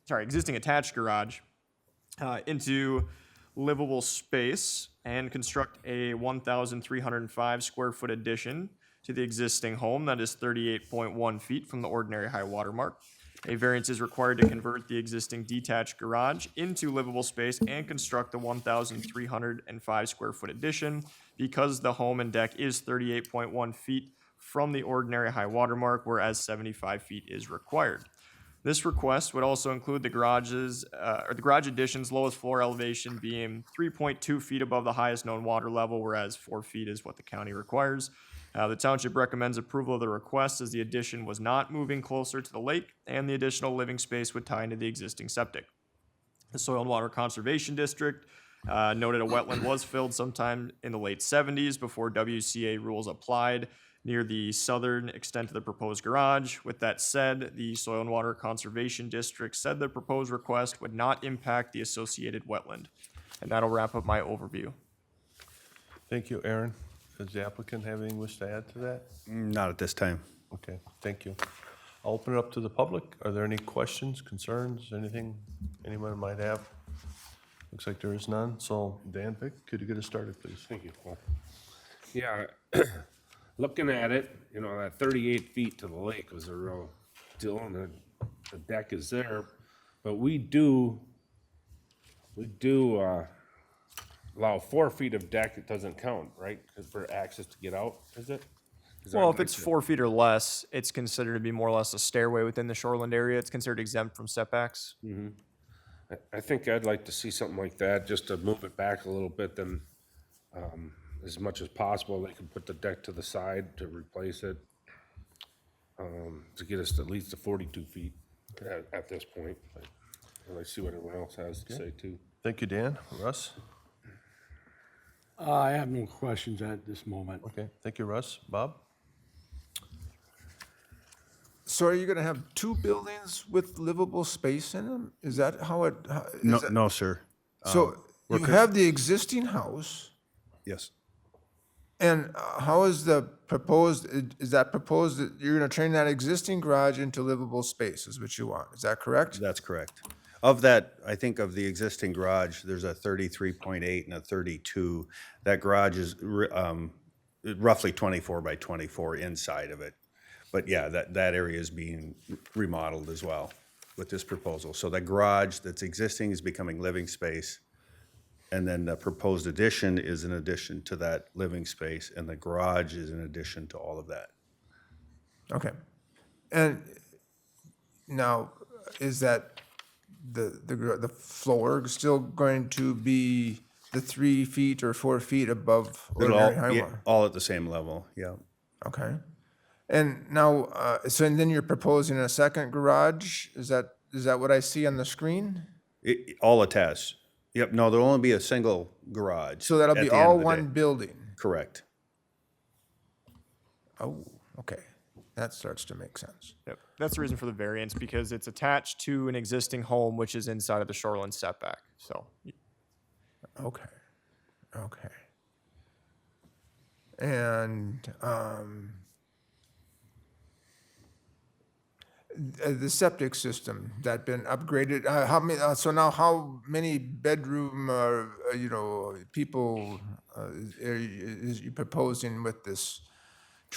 Speaker 5: existing attached garage, into livable space and construct a 1,305 square foot addition to the existing home that is 38.1 feet from the ordinary high water mark. A variance is required to convert the existing detached garage into livable space and construct the 1,305 square foot addition because the home and deck is 38.1 feet from the ordinary high water mark, whereas 75 feet is required. This request would also include the garage addition's lowest floor elevation being 3.2 feet above the highest known water level, whereas 4 feet is what the county requires. The township recommends approval of the request as the addition was not moving closer to the lake and the additional living space would tie into the existing septic. The Soil and Water Conservation District noted a wetland was filled sometime in the late 70s before WCA rules applied near the southern extent of the proposed garage. With that said, the Soil and Water Conservation District said the proposed request would not impact the associated wetland. And that'll wrap up my overview.
Speaker 1: Thank you, Aaron. Does the applicant have anything wish to add to that?
Speaker 8: Not at this time.
Speaker 1: Okay, thank you. I'll open it up to the public. Are there any questions, concerns, anything anyone might have? Looks like there is none. So Dan, Vic, could you get us started, please?
Speaker 3: Thank you, Paul. Yeah, looking at it, you know, that 38 feet to the lake was a real deal, and the deck is there, but we do allow 4 feet of deck. It doesn't count, right? 'Cause for access to get out, is it? Is
Speaker 5: Well,
Speaker 3: that
Speaker 5: if it's
Speaker 3: like
Speaker 5: 4 feet or less, it's considered to be more or less a stairway within the shoreland area. It's considered exempt from setbacks.
Speaker 3: I think I'd like to see something like that, just to move it back a little bit, then, as much as possible, they can put the deck to the side to replace it, to get us to at least to 42 feet at this point. But I'd like to see what everyone else has to say too.
Speaker 1: Thank you, Dan. Russ?
Speaker 6: I have no questions at this moment.
Speaker 1: Okay, thank you, Russ. Bob?
Speaker 7: So are you gonna have two buildings with livable space in them? Is that how it?
Speaker 8: No, no, sir.
Speaker 7: So
Speaker 8: we're
Speaker 7: you
Speaker 8: con-
Speaker 7: have the existing house,
Speaker 8: Yes,
Speaker 7: and how is the proposed, is that proposed that you're gonna turn that existing garage into livable space is what you want? Is that correct?
Speaker 8: that's correct. Of that, I think of the existing garage, there's a 33.8 and a 32. That garage is roughly 24 by 24 inside of it. But yeah, that area is being remodeled as well with this proposal. So the garage that's existing is becoming living space. And then the proposed addition is an addition to that living space, and the garage is an addition to all of that.
Speaker 7: Okay. And now, is that the floor still going to be the 3 feet or 4 feet above
Speaker 8: It'll
Speaker 7: ordinary
Speaker 8: all,
Speaker 7: high
Speaker 8: yeah,
Speaker 7: water?
Speaker 8: all at the same level, yeah.
Speaker 7: Okay. And now, so and then you're proposing a second garage? Is that what I see on the screen?
Speaker 8: All attached. Yep, no, there'll only be a single garage.
Speaker 7: So that'll
Speaker 8: at
Speaker 7: be
Speaker 8: the end
Speaker 7: all
Speaker 8: of the
Speaker 7: one
Speaker 8: day.
Speaker 7: building?
Speaker 8: Correct.
Speaker 7: Oh, okay. That starts to make sense.
Speaker 5: Yep. That's the reason for the variance, because it's attached to an existing home, which is inside of the shoreline setback, so.
Speaker 7: Okay. Okay. And the septic system that been upgraded, how many, so now how many bedroom, people is you proposing with this,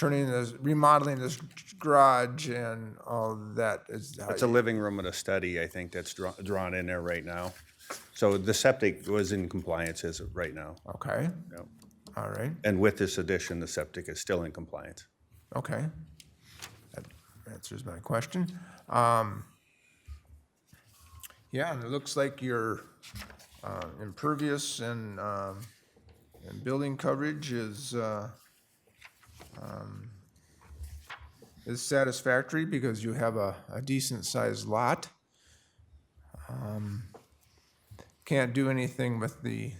Speaker 7: remodeling this garage and all that?
Speaker 8: It's a living room and a study, I think, that's drawn in there right now. So the septic was in compliance as of right now.
Speaker 7: Okay.
Speaker 8: Yep.
Speaker 7: All right.
Speaker 8: And with this addition, the septic is still in compliance.
Speaker 7: Okay. That answers my question. Yeah, and it looks like your impervious and building coverage is satisfactory because you have a decent-sized lot. Can't do anything with the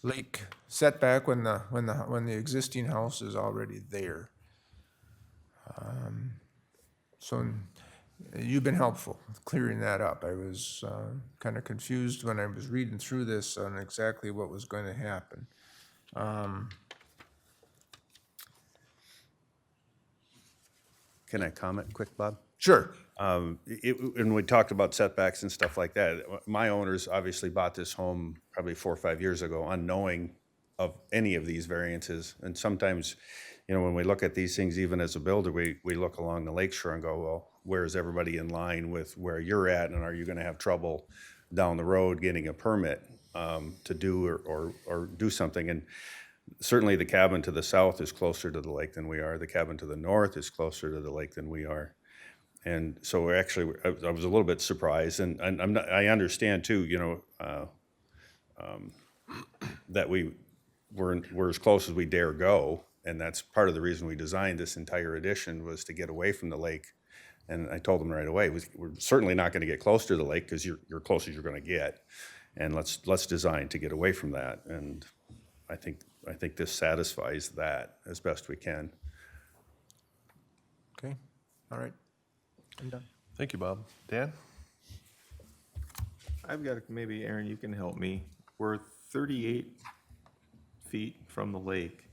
Speaker 7: lake setback when the existing house is already there. So you've been helpful with clearing that up. I was kind of confused when I was reading through this on exactly what was going to happen.
Speaker 8: Can I comment quick, Bob?
Speaker 7: Sure.
Speaker 8: And we talked about setbacks and stuff like that. My owners obviously bought this home probably 4 or 5 years ago, unknowing of any of these variances. And sometimes, when we look at these things, even as a builder, we look along the lakeshore and go, well, where is everybody in line with where you're at? And are you going to have trouble down the road getting a permit to do or do something? And certainly the cabin to the south is closer to the lake than we are. The cabin to the north is closer to the lake than we are. And so I was a little bit surprised, and I understand too, that we're as close as we dare go, and that's part of the reason we designed this entire addition was to get away from the lake. And I told them right away, we're certainly not going to get close to the lake because you're close as you're going to get, and let's design to get away from that. And I think this satisfies that as best we can.
Speaker 7: Okay. All right. I'm done.
Speaker 1: Thank you, Bob. Dan?
Speaker 2: I've got, maybe Aaron, you can help me. We're 38 feet from the lake,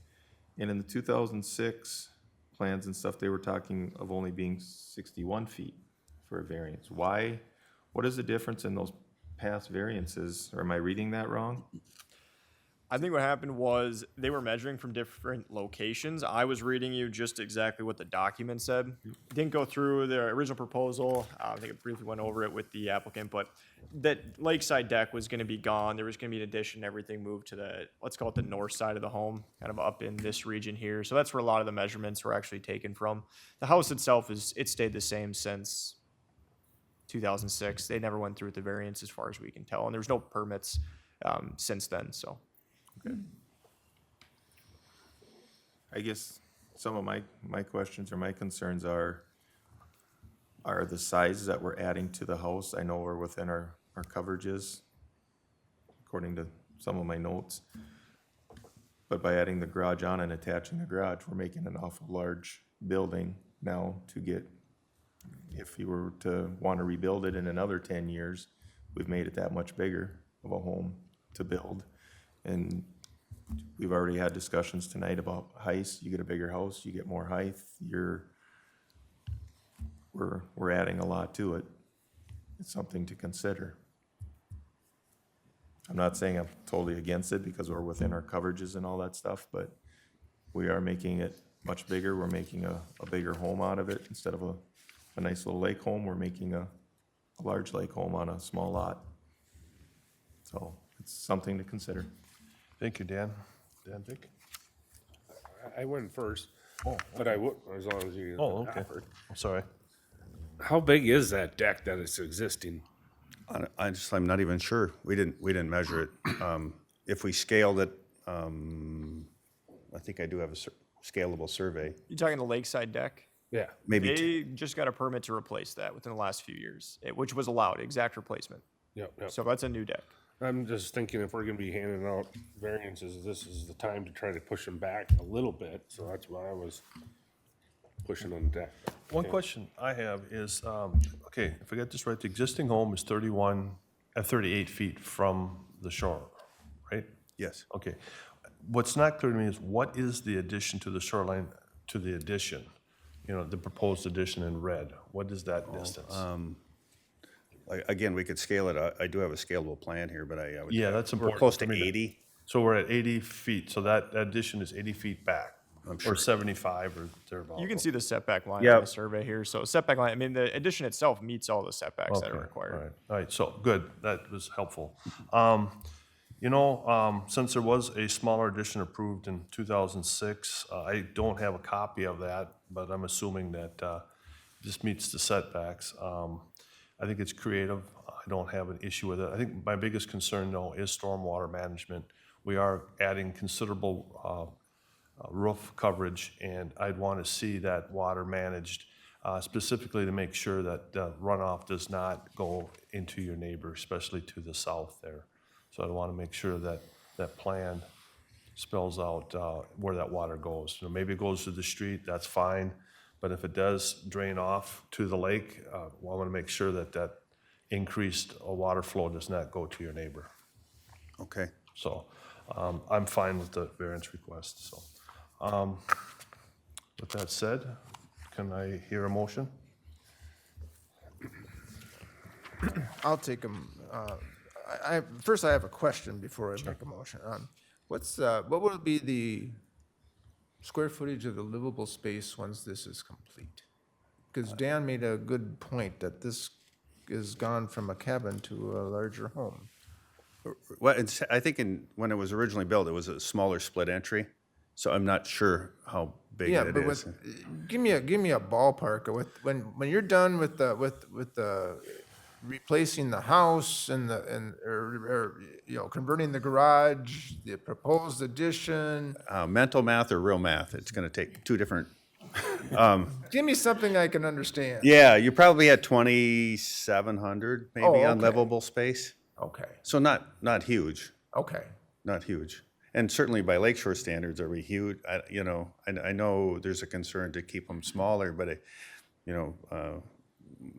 Speaker 2: and in the 2006 plans and stuff, they were talking of only being 61 feet for a variance. Why? What is the difference in those past variances? Or am I reading that wrong?
Speaker 5: I think what happened was they were measuring from different locations. I was reading you just exactly what the document said. Didn't go through the original proposal. I think I briefly went over it with the applicant, but that lakeside deck was going to be gone. There was going to be an addition, everything moved to the, let's call it the north side of the home, kind of up in this region here. So that's where a lot of the measurements were actually taken from. The house itself it stayed the same since 2006. They never went through the variance as far as we can tell, and there's no permits since then, so.
Speaker 2: Okay. I guess some of my questions or my concerns are the sizes that we're adding to the house. I know we're within our coverages, according to some of my notes. But by adding the garage on and attaching the garage, we're making an awful large building now to get, if you were to want to rebuild it in another 10 years, we've made it that much bigger of a home to build. And we've already had discussions tonight about height. You get a bigger house, you get more height, we're adding a lot to it. It's something to consider. I'm not saying I'm totally against it because we're within our coverages and all that stuff, but we are making it much bigger. We're making a bigger home out of it. Instead of a nice little lake home, we're making a large lake home on a small lot. So it's something to consider.
Speaker 1: Thank you, Dan. Dan, Vic?
Speaker 3: I went first,
Speaker 1: Oh,
Speaker 3: but I would, as long as you.
Speaker 1: Oh, okay. I'm sorry.
Speaker 3: How big is that deck that is existing?
Speaker 8: I'm not even sure. We didn't measure it. If we scaled it, I think I do have a scalable survey.
Speaker 5: You talking the lakeside deck?
Speaker 3: Yeah.
Speaker 8: Maybe
Speaker 5: They just got a permit to replace that within the last few years, which was allowed, exact replacement.
Speaker 3: Yep.
Speaker 5: So that's a new deck.
Speaker 3: I'm just thinking if we're gonna be handing out variances, this is the time to try to push them back a little bit, so that's why I was pushing on the deck.
Speaker 1: One question I have is, okay, if I get this right, the existing home is 38 feet from the shore, right?
Speaker 8: Yes.
Speaker 1: Okay. What's not clear to me is what is the addition to the shoreline to the addition? You know, the proposed addition in red. What is that distance?
Speaker 8: Again, we could scale it. I do have a scalable plan here, but I would.
Speaker 1: Yeah, that's important.
Speaker 8: We're close to
Speaker 1: for me
Speaker 8: 80.
Speaker 1: So we're at 80 feet, so that addition is 80 feet back,
Speaker 8: I'm
Speaker 1: or
Speaker 8: sure.
Speaker 1: 75 or thereabouts.
Speaker 5: You can see the setback line
Speaker 8: Yep.
Speaker 5: on the survey here. So setback line, I mean, the addition itself meets all the setbacks that are
Speaker 1: Okay,
Speaker 5: required.
Speaker 1: All right, so, good, that was helpful. Since there was a smaller addition approved in 2006, I don't have a copy of that, but I'm assuming that this meets the setbacks. I think it's creative. I don't have an issue with it. I think my biggest concern, though, is stormwater management. We are adding considerable roof coverage, and I'd want to see that water managed specifically to make sure that runoff does not go into your neighbor, especially to the south there. So I want to make sure that that plan spells out where that water goes. You know, maybe it goes to the street, that's fine, but if it does drain off to the lake, I want to make sure that that increased water flow does not go to your neighbor.
Speaker 8: Okay.
Speaker 1: So I'm fine with the variance request, so. With that said, can I hear a motion?
Speaker 7: I'll take them. First, I have a question before I make a motion. What will be the square footage of the livable space once this is complete? Because Dan made a good point that this is gone from a cabin to a larger home.
Speaker 8: Well, I think when it was originally built, it was a smaller split entry, so I'm not sure how big
Speaker 7: Yeah,
Speaker 8: it
Speaker 7: but
Speaker 8: is.
Speaker 7: give me a ballpark of when you're done with the replacing the house and converting the garage, the proposed addition.
Speaker 8: Mental math or real math? It's going to take two different.
Speaker 7: Give me something I can understand.
Speaker 8: Yeah, you probably had 2,700 maybe on
Speaker 7: okay.
Speaker 8: livable space.
Speaker 7: Okay.
Speaker 8: So not huge.
Speaker 7: Okay.
Speaker 8: Not huge. And certainly by lakeshore standards, are we huge? I know there's a concern to keep them smaller, but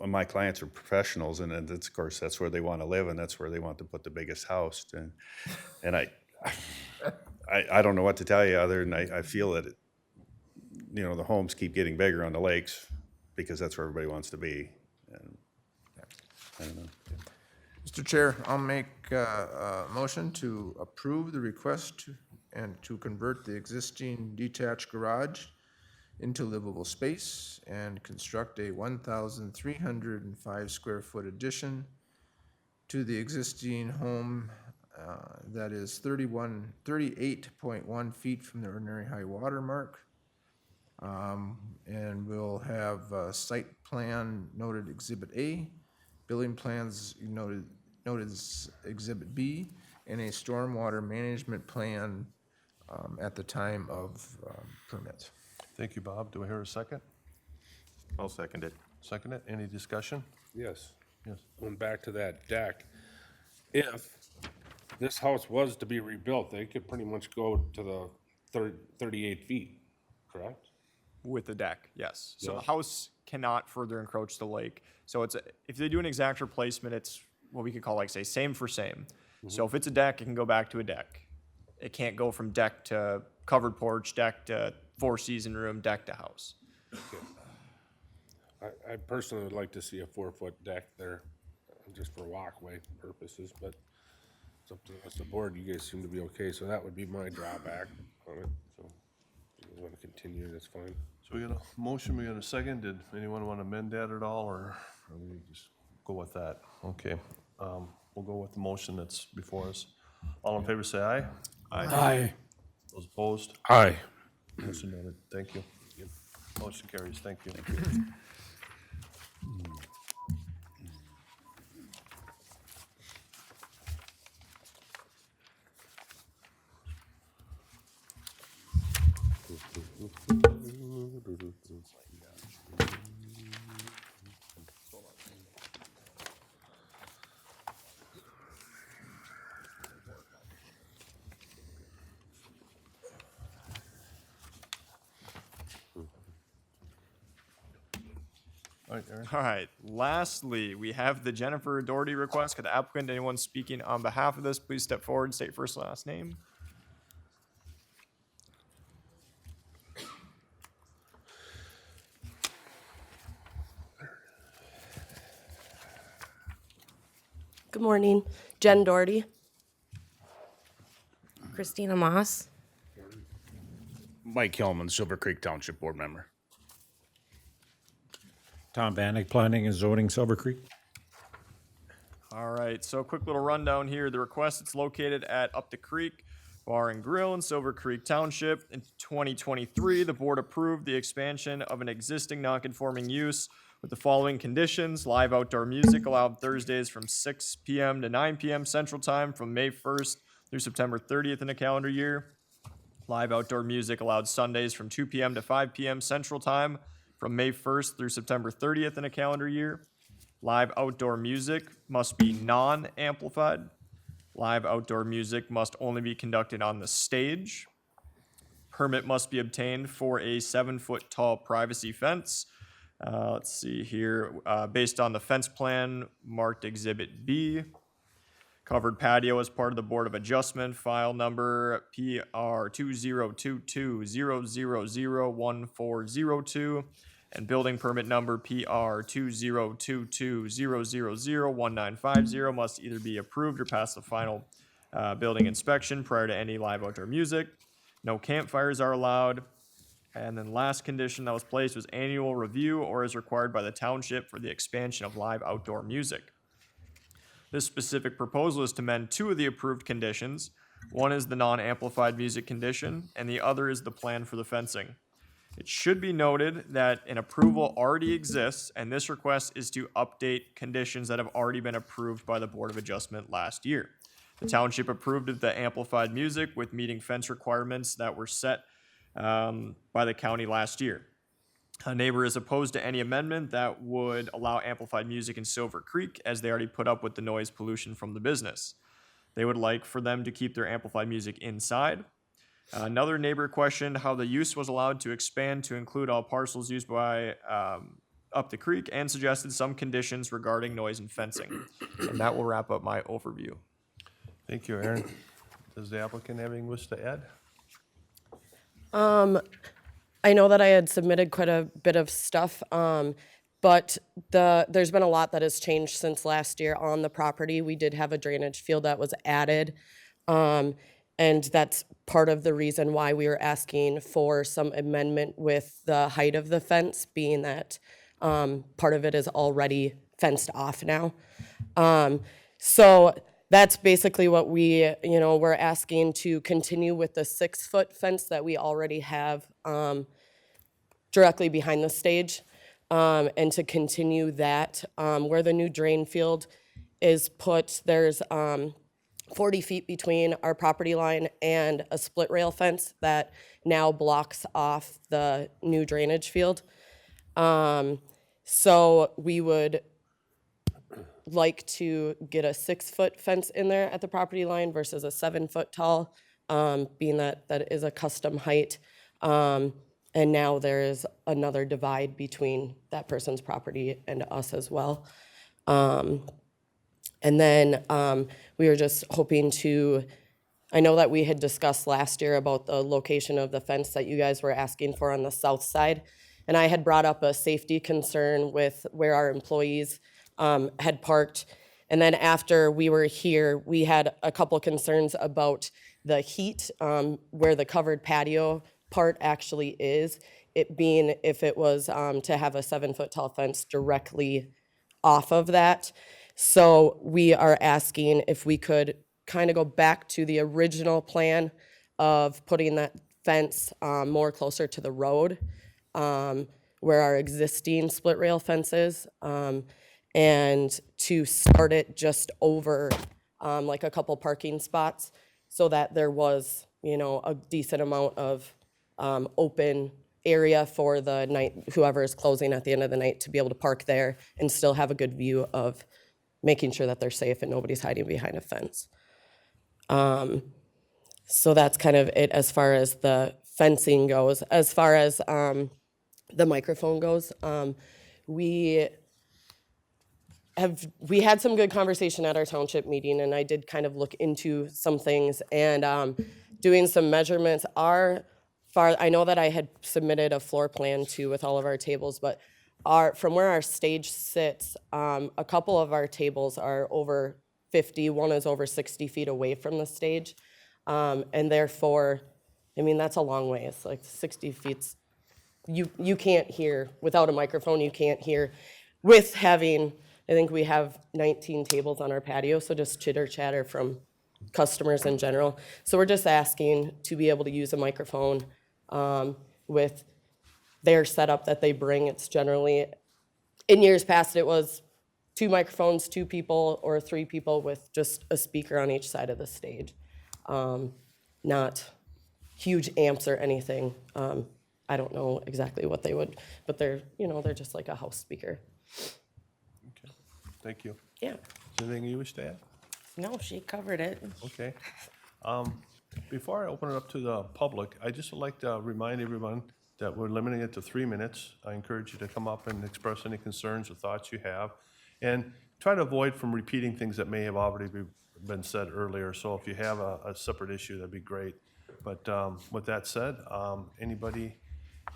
Speaker 8: my clients are professionals, and of course that's where they want to live, and that's where they want to put the biggest house. And I don't know what to tell you other than I feel that the homes keep getting bigger on the lakes because that's where everybody wants to be. And I don't know.
Speaker 7: Mr. Chair, I'll make a motion to approve the request and to convert the existing detached garage into livable space and construct a 1,305 square foot addition to the existing home that is 38.1 feet from the ordinary high water mark. And we'll have a site plan noted Exhibit A, building plans noted as Exhibit B, and a stormwater management plan at the time of permit.
Speaker 1: Thank you, Bob. Do I hear a second?
Speaker 2: I'll second it.
Speaker 1: Second it. Any discussion?
Speaker 3: Yes.
Speaker 1: Yes.
Speaker 3: Going back to that deck, if this house was to be rebuilt, they could pretty much go to the 38 feet, correct?
Speaker 5: With the deck, yes. So
Speaker 3: Yeah.
Speaker 5: the house cannot further encroach the lake. So if they do an exact replacement, it's what we could call, like, say, same for same. So if it's a deck, it can go back to a deck. It can't go from deck to covered porch, deck to four-season room, deck to house.
Speaker 3: I personally would like to see a 4-foot deck there, just for walkway purposes, but it's up to us, the board. You guys seem to be okay, so that would be my drawback on it. So if you want to continue, that's fine.
Speaker 1: So we got a motion, we got a second. Did anyone want to amend that at all, or we just go with that? Okay, we'll go with the motion that's before us. All in favor, say aye.
Speaker 6: Aye.
Speaker 1: Those opposed?
Speaker 3: Aye.
Speaker 1: Motion noted. Thank you. Motion carries. Thank you. All right, Aaron.
Speaker 5: All right, lastly, we have the Jennifer Doherty request. Could the applicant, anyone speaking on behalf of this, please step forward, state first and last name?
Speaker 9: Good morning, Jen Doherty. Christina Moss.
Speaker 10: Mike Hillman, Silver Creek Township Board Member.
Speaker 12: Tom Bannick, Planning and Zoning, Silver Creek.
Speaker 5: All right, so a quick little rundown here. The request, it's located at Up the Creek Bar and Grill in Silver Creek Township. In 2023, the board approved the expansion of an existing non-conforming use with the following conditions. Live outdoor music allowed Thursdays from 6 p.m. to 9 p.m. Central Time from May 1st through September 30th in a calendar year. Live outdoor music allowed Sundays from 2 p.m. to 5 p.m. Central Time from May 1st through September 30th in a calendar year. Live outdoor music must be non-amplified. Live outdoor music must only be conducted on the stage. Permit must be obtained for a 7-foot tall privacy fence. Let's see here, based on the fence plan marked Exhibit B. Covered patio as part of the Board of Adjustment, file number PR 2022-0001402, and building permit number PR 2022-0001950 must either be approved or pass the final building inspection prior to any live outdoor music. No campfires are allowed. And then last condition that was placed was annual review or as required by the township for the expansion of live outdoor music. This specific proposal is to amend 2 of the approved conditions. One is the non-amplified music condition, and the other is the plan for the fencing. It should be noted that an approval already exists, and this request is to update conditions that have already been approved by the Board of Adjustment last year. The township approved of the amplified music with meeting fence requirements that were set by the county last year. A neighbor is opposed to any amendment that would allow amplified music in Silver Creek, as they already put up with the noise pollution from the business. They would like for them to keep their amplified music inside. Another neighbor questioned how the use was allowed to expand to include all parcels used by Up the Creek and suggested some conditions regarding noise and fencing. And that will wrap up my overview.
Speaker 1: Thank you, Aaron. Does the applicant have anything wish to add?
Speaker 9: I know that I had submitted quite a bit of stuff, but there's been a lot that has changed since last year on the property. We did have a drainage field that was added, and that's part of the reason why we were asking for some amendment with the height of the fence, being that part of it is already fenced off now. So that's basically what we're asking to continue with the 6-foot fence that we already have directly behind the stage, and to continue that. Where the new drain field is put, there's 40 feet between our property line and a split rail fence that now blocks off the new drainage field. So we would like to get a 6-foot fence in there at the property line versus a 7-foot tall, being that that is a custom height. And now there is another divide between that person's property and us as well. And then we were just hoping to, I know that we had discussed last year about the location of the fence that you guys were asking for on the south side. And I had brought up a safety concern with where our employees had parked. And then after we were here, we had a couple concerns about the heat where the covered patio part actually is. It being if it was to have a 7-foot tall fence directly off of that. So we are asking if we could kind of go back to the original plan of putting that fence more closer to the road where our existing split rail fence is, and to start it just over like a couple parking spots so that there was, you know, a decent amount of open area for the night, whoever is closing at the end of the night, to be able to park there and still have a good view of making sure that they're safe and nobody's hiding behind a fence. So that's kind of it as far as the fencing goes. As far as the microphone goes, we had some good conversation at our township meeting, and I did kind of look into some things and doing some measurements. I know that I had submitted a floor plan too with all of our tables, but from where our stage sits, a couple of our tables are over 50, one is over 60 feet away from the stage. And therefore, I mean, that's a long way. It's like 60 feet. You can't hear, without a microphone, you can't hear. With having, I think we have 19 tables on our patio, so just chitter chatter from customers in general. So we're just asking to be able to use a microphone with their setup that they bring. It's generally, in years past, it was 2 microphones, 2 people, or 3 people with just a speaker on each side of the stage. Not huge amps or anything. I don't know exactly what they would, but they're, you know, they're just like a house speaker.
Speaker 1: Okay, thank you.
Speaker 9: Yeah.
Speaker 1: Is there anything you wish to add?
Speaker 9: No, she covered it.
Speaker 1: Okay. Before I open it up to the public, I just would like to remind everyone that we're limiting it to 3 minutes. I encourage you to come up and express any concerns or thoughts you have, and try to avoid from repeating things that may have already been said earlier. So if you have a separate issue, that'd be great. But with that said, anybody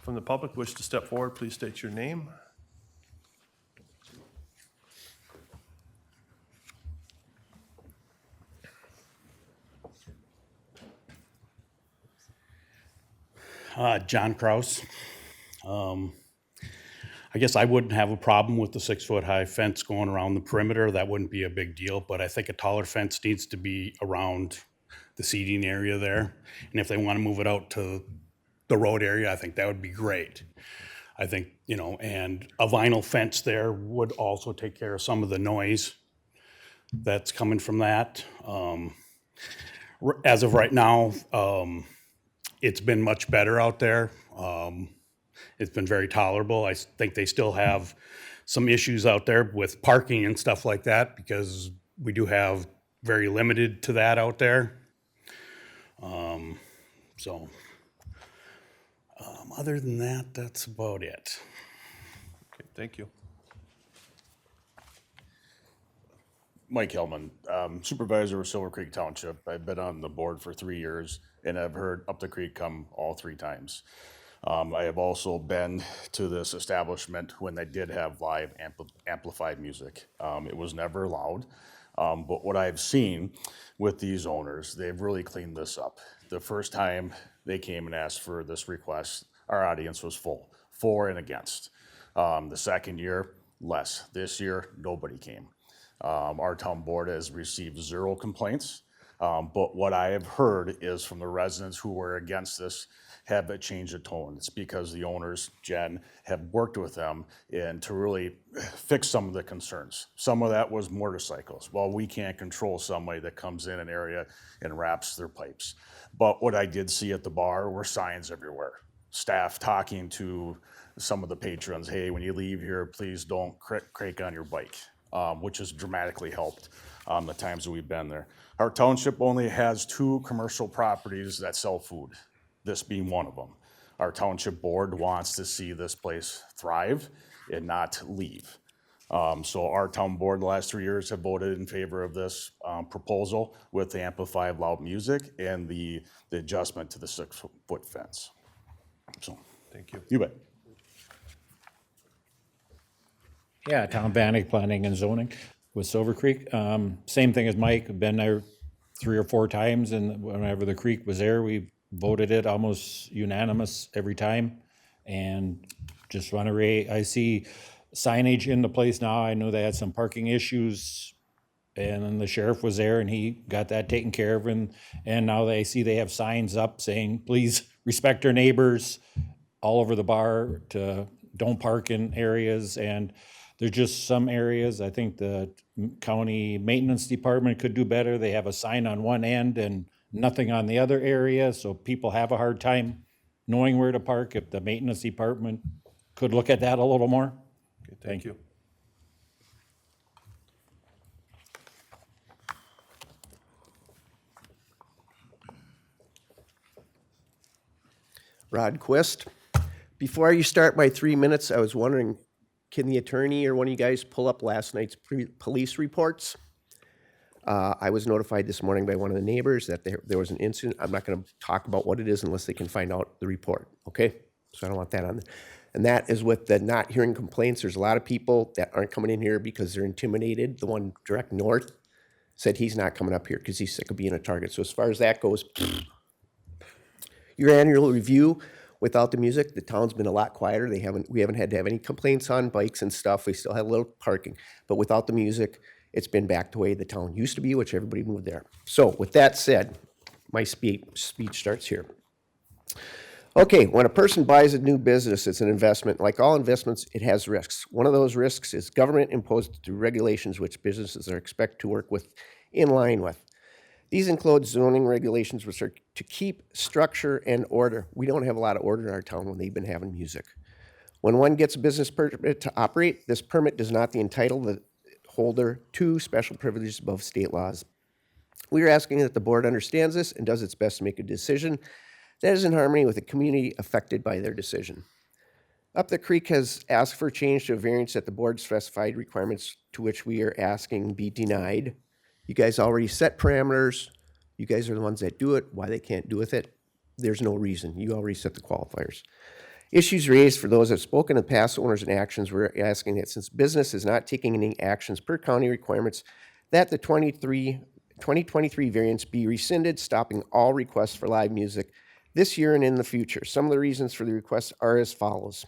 Speaker 1: from the public wish to step forward, please state your name.
Speaker 12: John Kraus. I guess I wouldn't have a problem with the 6-foot-high fence going around the perimeter. That wouldn't be a big deal, but I think a taller fence needs to be around the seating area there. And if they want to move it out to the road area, I think that would be great. I think, you know, and a vinyl fence there would also take care of some of the noise that's coming from that. As of right now, it's been much better out there. It's been very tolerable. I think they still have some issues out there with parking and stuff like that because we do have very limited to that out there. Other than that, that's about it.
Speaker 1: Okay, thank you.
Speaker 10: Mike Hellman, supervisor of Silver Creek Township. I've been on the board for 3 years, and I've heard Up the Creek come all 3 times. I have also been to this establishment when they did have live amplified music. It was never loud, but what I've seen with these owners, they've really cleaned this up. The first time they came and asked for this request, our audience was full, for and against. The second year, less. This year, nobody came. Our town board has received 0 complaints, but what I have heard is from the residents who were against this have a change of tone. It's because the owners, Jen, have worked with them and to really fix some of the concerns. Some of that was motorcycles. Well, we can't control somebody that comes in an area and wraps their pipes. But what I did see at the bar were signs everywhere. Staff talking to some of the patrons, hey, when you leave here, please don't crank on your bike. which has dramatically helped the times that we've been there. Our township only has 2 commercial properties that sell food, this being one of them. Our township board wants to see this place thrive and not leave. So our town board the last 3 years have voted in favor of this proposal with the amplified loud music and the adjustment to the 6-foot fence. So,
Speaker 1: Thank you.
Speaker 10: you bet.
Speaker 11: Yeah, Tom Bannock, Planning and Zoning with Silver Creek. Same thing as Mike, I've been there 3 or 4 times, and whenever the creek was there, we voted it almost unanimous every time. And just want to I see signage in the place now. I know they had some parking issues, and then the sheriff was there and he got that taken care of. And now they see they have signs up saying, please respect our neighbors all over the bar, to don't park in areas. And there's just some areas, I think the county maintenance department could do better. They have a sign on one end and nothing on the other area, so people have a hard time knowing where to park. If the maintenance department could look at that a little more.
Speaker 1: Okay, thank you.
Speaker 13: Rod Quist. Before you start my 3 minutes, I was wondering, can the attorney or one of you guys pull up last night's police reports? I was notified this morning by one of the neighbors that there was an incident. I'm not going to talk about what it is unless they can find out the report, okay? So I don't want that on there. And that is with the not hearing complaints. There's a lot of people that aren't coming in here because they're intimidated. The one direct north said he's not coming up here because he's sick of being a target. So as far as that goes, your annual review without the music, the town's been a lot quieter. We haven't had to have any complaints on bikes and stuff. We still have a little parking, but without the music, it's been back the way the town used to be, which everybody moved there. So with that said, my speech starts here. Okay, when a person buys a new business, it's an investment. Like all investments, it has risks. One of those risks is government imposed through regulations which businesses are expected to work with in line with. These include zoning regulations which are to keep structure and order. We don't have a lot of order in our town when they've been having music. When one gets a business permit to operate, this permit does not entitle the holder to special privileges above state laws. We are asking that the board understands this and does its best to make a decision that is in harmony with the community affected by their decision. Up the Creek has asked for a change to a variance that the board specified requirements to which we are asking be denied. You guys already set parameters. You guys are the ones that do it. Why they can't do with it, there's no reason. You already set the qualifiers. Issues raised for those that have spoken of past owners and actions, we're asking that since business is not taking any actions per county requirements, that the 2023 variance be rescinded, stopping all requests for live music this year and in the future. Some of the reasons for the requests are as follows.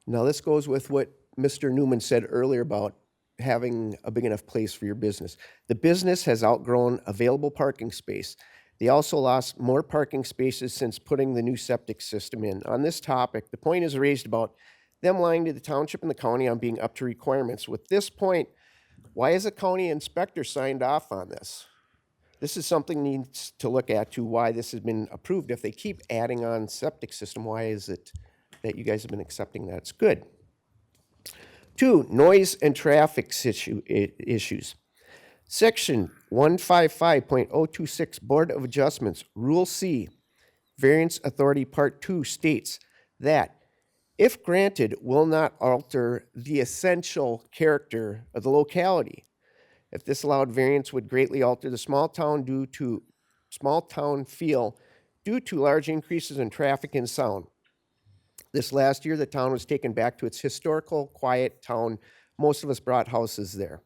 Speaker 13: Now this goes with what Mr. Newman said earlier about having a big enough place for your business. The business has outgrown available parking space. They also lost more parking spaces since putting the new septic system in. On this topic, the point is raised about them lying to the township and the county on being up to requirements. With this point, why is a county inspector signed off on this? This is something needs to look at to why this has been approved. If they keep adding on septic system, why is it that you guys have been accepting that? It's good. 2, noise and traffic issues. Section 155.026 Board of Adjustments, Rule C, Variance Authority Part 2 states that if granted, will not alter the essential character of the locality. If this allowed variance would greatly alter the small town feel due to large increases in traffic and sound. This last year, the town was taken back to its historical, quiet town. Most of us brought houses there.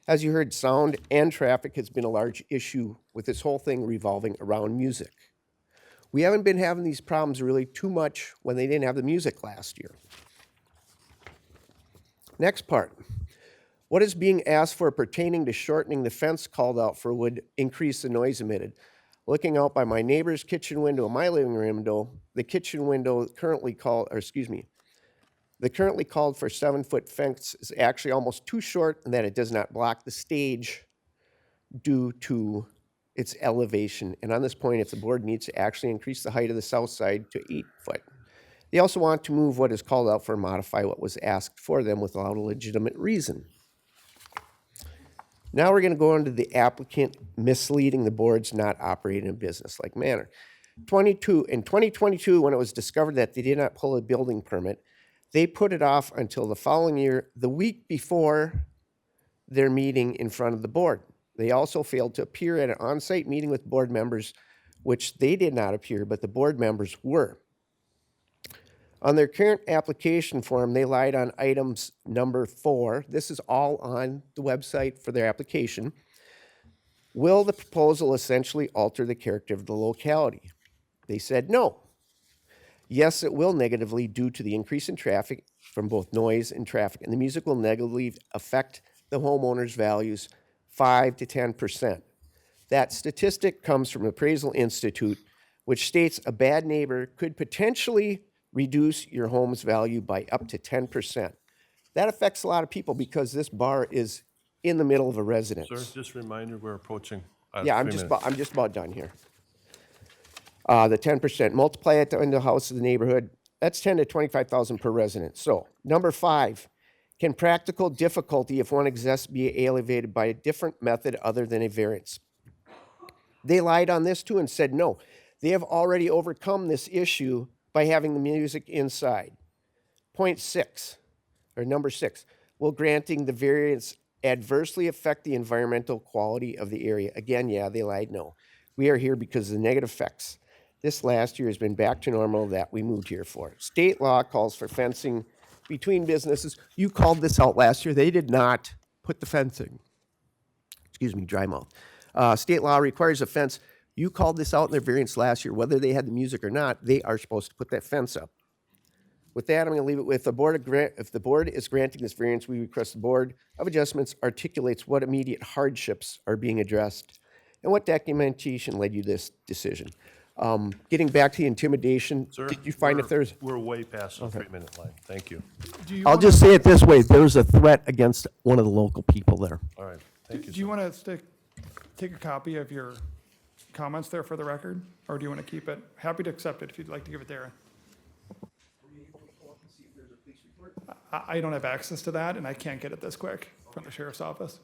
Speaker 13: As you heard, sound and traffic has been a large issue with this whole thing revolving around music. We haven't been having these problems really too much when they didn't have the music last year. Next part. What is being asked for pertaining to shortening the fence called out for would increase the noise emitted. Looking out by my neighbor's kitchen window and my living room window, the kitchen window the currently called for 7-foot fence is actually almost too short and that it does not block the stage due to its elevation. And on this point, if the board needs to actually increase the height of the south side to 8 foot. They also want to move what is called out for and modify what was asked for them without a legitimate reason. Now we're going to go into the applicant misleading the boards not operating in a business-like manner. In 2022, when it was discovered that they did not pull a building permit, they put it off until the following year, the week before their meeting in front of the board. They also failed to appear at an on-site meeting with board members, which they did not appear, but the board members were. On their current application form, they lied on items number 4. This is all on the website for their application. Will the proposal essentially alter the character of the locality? They said no. Yes, it will negatively due to the increase in traffic from both noise and traffic, and the music will negatively affect the homeowner's values 5 to 10%. That statistic comes from Appraisal Institute, which states a bad neighbor could potentially reduce your home's value by up to 10%. That affects a lot of people because this bar is in the middle of a residence.
Speaker 1: Sir, just a reminder, we're approaching.
Speaker 13: Yeah,
Speaker 1: 3
Speaker 13: I'm
Speaker 1: minutes.
Speaker 13: just about done here. The 10%, multiply it in the house of the neighborhood, that's 10 to 25,000 per resident. So, number 5, can practical difficulty, if one exists, be alleviated by a different method other than a variance? They lied on this too and said no. They have already overcome this issue by having the music inside. Point 6, or number 6, will granting the variance adversely affect the environmental quality of the area? Again, yeah, they lied no. We are here because of the negative effects. This last year has been back to normal that we moved here for. State law calls for fencing between businesses. You called this out last year. They did not put the fencing. Excuse me, dry mouth. State law requires a fence. You called this out in their variance last year. Whether they had the music or not, they are supposed to put that fence up. With that, I'm going to leave it with if the board is granting this variance, we request the Board of Adjustments articulates what immediate hardships are being addressed and what documentation led you to this decision. Getting back to the intimidation,
Speaker 1: Sir,
Speaker 13: did you find if there's,
Speaker 1: We're way past the 3-minute line. Thank you.
Speaker 13: I'll just say it this way, there's a threat against one of the local people there.
Speaker 1: All right, thank you,
Speaker 18: Do you
Speaker 1: sir.
Speaker 18: want to take a copy of your comments there for the record? Or do you want to keep it? Happy to accept it if you'd like to give it there. I don't have access to that, and I can't get it this quick from the sheriff's office.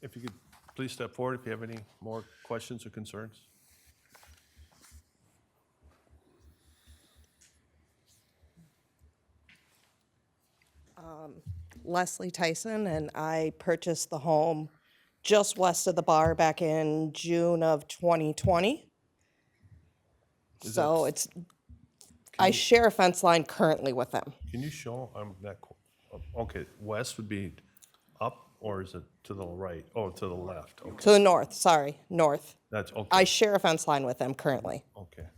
Speaker 1: If you could please step forward if you have any more questions or concerns.
Speaker 9: Leslie Tyson, and I purchased the home just west of the bar back in June of 2020. So it's, I share a fence line currently with them.
Speaker 1: Can you show, okay, west would be up, or is it to the right? Oh, to the left, okay.
Speaker 9: To the north, sorry, north.
Speaker 1: That's, okay,
Speaker 9: I share a fence line with them currently.
Speaker 1: okay.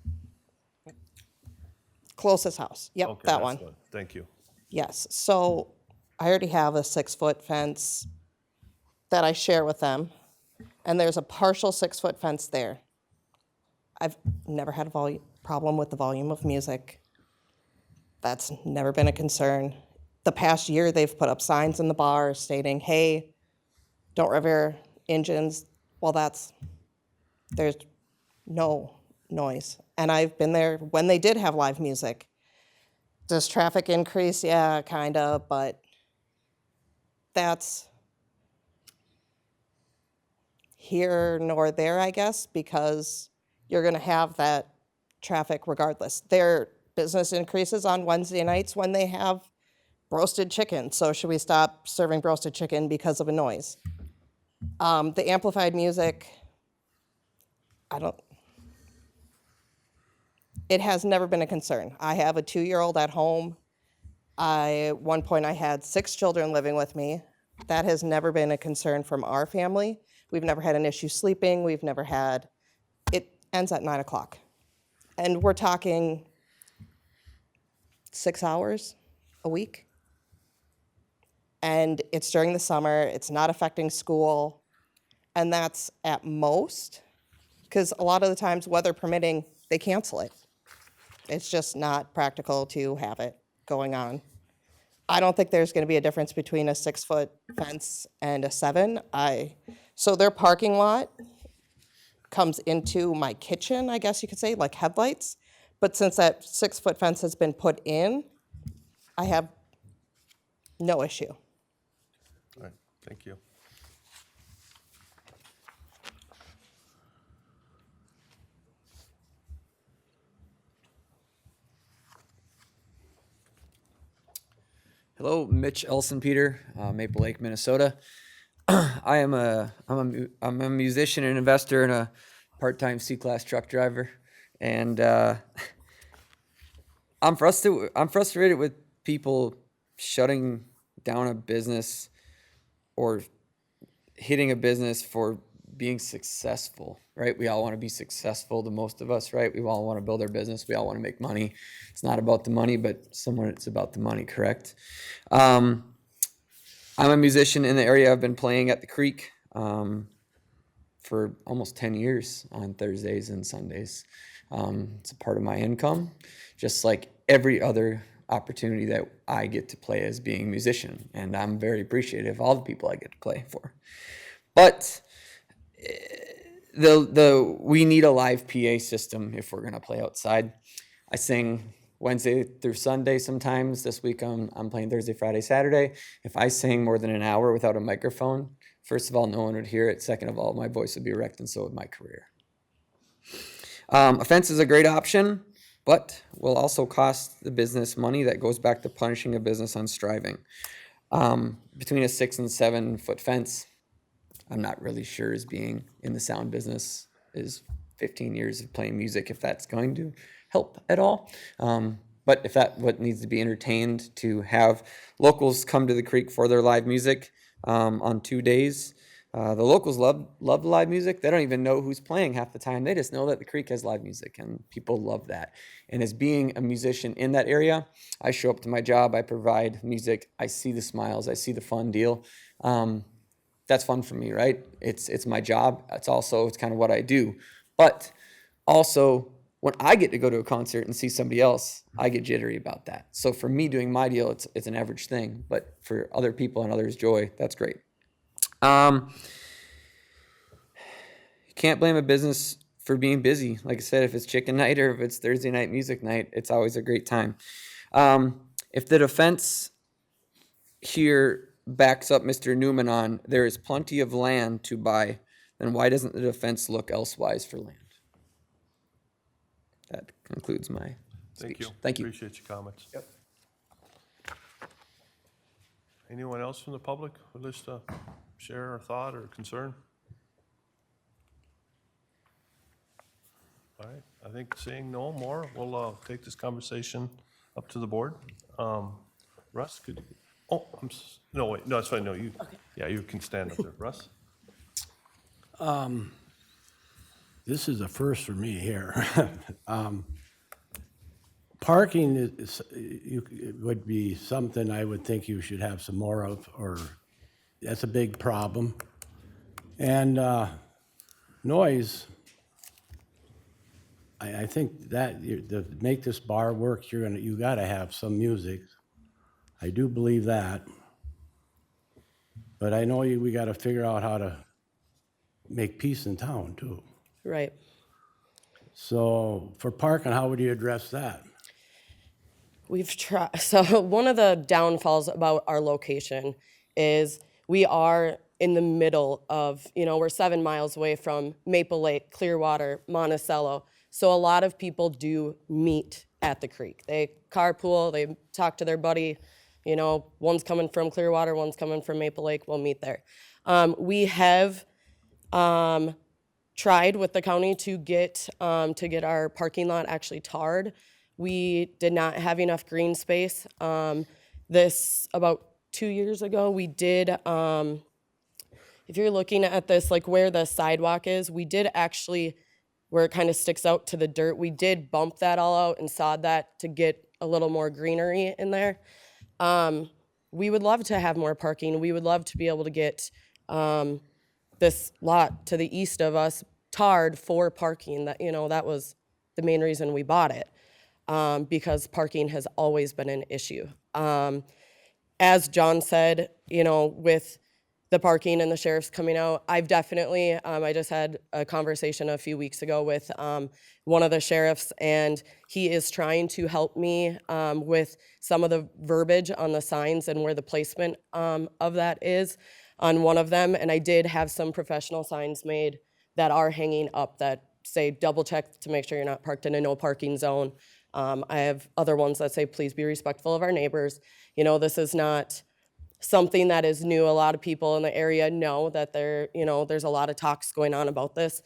Speaker 9: Closest house, yep,
Speaker 1: Okay,
Speaker 9: that
Speaker 1: that's
Speaker 9: one.
Speaker 1: good. Thank you.
Speaker 9: Yes, so I already have a 6-foot fence that I share with them, and there's a partial 6-foot fence there. I've never had a problem with the volume of music. That's never been a concern. The past year, they've put up signs in the bar stating, hey, don't revere engines. Well, there's no noise. And I've been there when they did have live music. Does traffic increase? Yeah, kind of, but that's here nor there, I guess, because you're going to have that traffic regardless. Their business increases on Wednesday nights when they have roasted chicken. So should we stop serving roasted chicken because of a noise? The amplified music, it has never been a concern. I have a 2-year-old at home. At one point I had 6 children living with me. That has never been a concern from our family. We've never had an issue sleeping. We've never had, it ends at 9 o'clock. And we're talking 6 hours a week. And it's during the summer, it's not affecting school. And that's at most, because a lot of the times, weather permitting, they cancel it. It's just not practical to have it going on. I don't think there's gonna be a difference between a 6-foot fence and a 7. So their parking lot
Speaker 14: comes into my kitchen, I guess you could say, like headlights. But since that 6-foot fence has been put in, I have no issue.
Speaker 1: All right, thank you.
Speaker 15: Hello, Mitch Elson Peter, Maple Lake, Minnesota. I'm a musician and investor and a part-time C-class truck driver, and I'm frustrated with people shutting down a business or hitting a business for being successful, right? We all want to be successful, the most of us, right? We all want to build our business. We all want to make money. It's not about the money, but somewhere it's about the money, correct? I'm a musician in the area. I've been playing at the Creek for almost 10 years on Thursdays and Sundays. It's a part of my income, just like every other opportunity that I get to play as being a musician. And I'm very appreciative of all the people I get to play for. But we need a live PA system if we're gonna play outside. I sing Wednesday through Sunday sometimes. This week I'm playing Thursday, Friday, Saturday. If I sang more than an hour without a microphone, first of all, no one would hear it. Second of all, my voice would be wrecked, and so would my career. A fence is a great option, but will also cost the business money. That goes back to punishing a business on striving. Between a 6 and 7 foot fence, I'm not really sure, as being in the sound business is 15 years of playing music, if that's going to help at all. But if that what needs to be entertained, to have locals come to the Creek for their live music on 2 days. The locals love live music. They don't even know who's playing half the time. They just know that the Creek has live music, and people love that. And as being a musician in that area, I show up to my job, I provide music, I see the smiles, I see the fun deal. That's fun for me, right? It's my job. It's kind of what I do. But also, when I get to go to a concert and see somebody else, I get jittery about that. So for me doing my deal, it's an average thing. But for other people and others' joy, that's great. You can't blame a business for being busy. Like I said, if it's chicken night or if it's Thursday night music night, it's always a great time. If the defense here backs up Mr. Newman on there is plenty of land to buy, then why doesn't the defense look elsewise for land? That concludes my speech.
Speaker 1: Thank you.
Speaker 15: Thank you.
Speaker 1: Appreciate your comments.
Speaker 15: Yep.
Speaker 1: Anyone else from the public who wish to share a thought or concern? All right, I think seeing no more, we'll take this conversation up to the board. Russ, could you? Oh, no, wait, no, it's fine, no, you, yeah, you can stand up there. Russ?
Speaker 6: This is a first for me here. Parking would be something I would think you should have some more of, or that's a big problem. And noise, I think that to make this bar work, you gotta have some music. I do believe that. But I know we gotta figure out how to make peace in town too.
Speaker 9: Right.
Speaker 6: So for parking, how would you address that?
Speaker 9: We've tried. So one of the downfalls about our location is we are in the middle of, we're 7 miles away from Maple Lake, Clearwater, Monticello. So a lot of people do meet at the Creek. They carpool, they talk to their buddy, one's coming from Clearwater, one's coming from Maple Lake, we'll meet there. We have tried with the county to get our parking lot actually tarred. We did not have enough green space. This, about 2 years ago, we did, if you're looking at this, like where the sidewalk is, we did actually, where it kind of sticks out to the dirt, we did bump that all out and sod that to get a little more greenery in there. We would love to have more parking. We would love to be able to get this lot to the east of us tarred for parking. That was the main reason we bought it, because parking has always been an issue. As John said, with the parking and the sheriff's coming out. I've definitely, I just had a conversation a few weeks ago with one of the sheriffs, and he is trying to help me with some of the verbiage on the signs and where the placement of that is on one of them. And I did have some professional signs made that are hanging up that say double check to make sure you're not parked in a no parking zone. I have other ones that say please be respectful of our neighbors. You know, this is not something that is new. A lot of people in the area know that there's a lot of talks going on about this.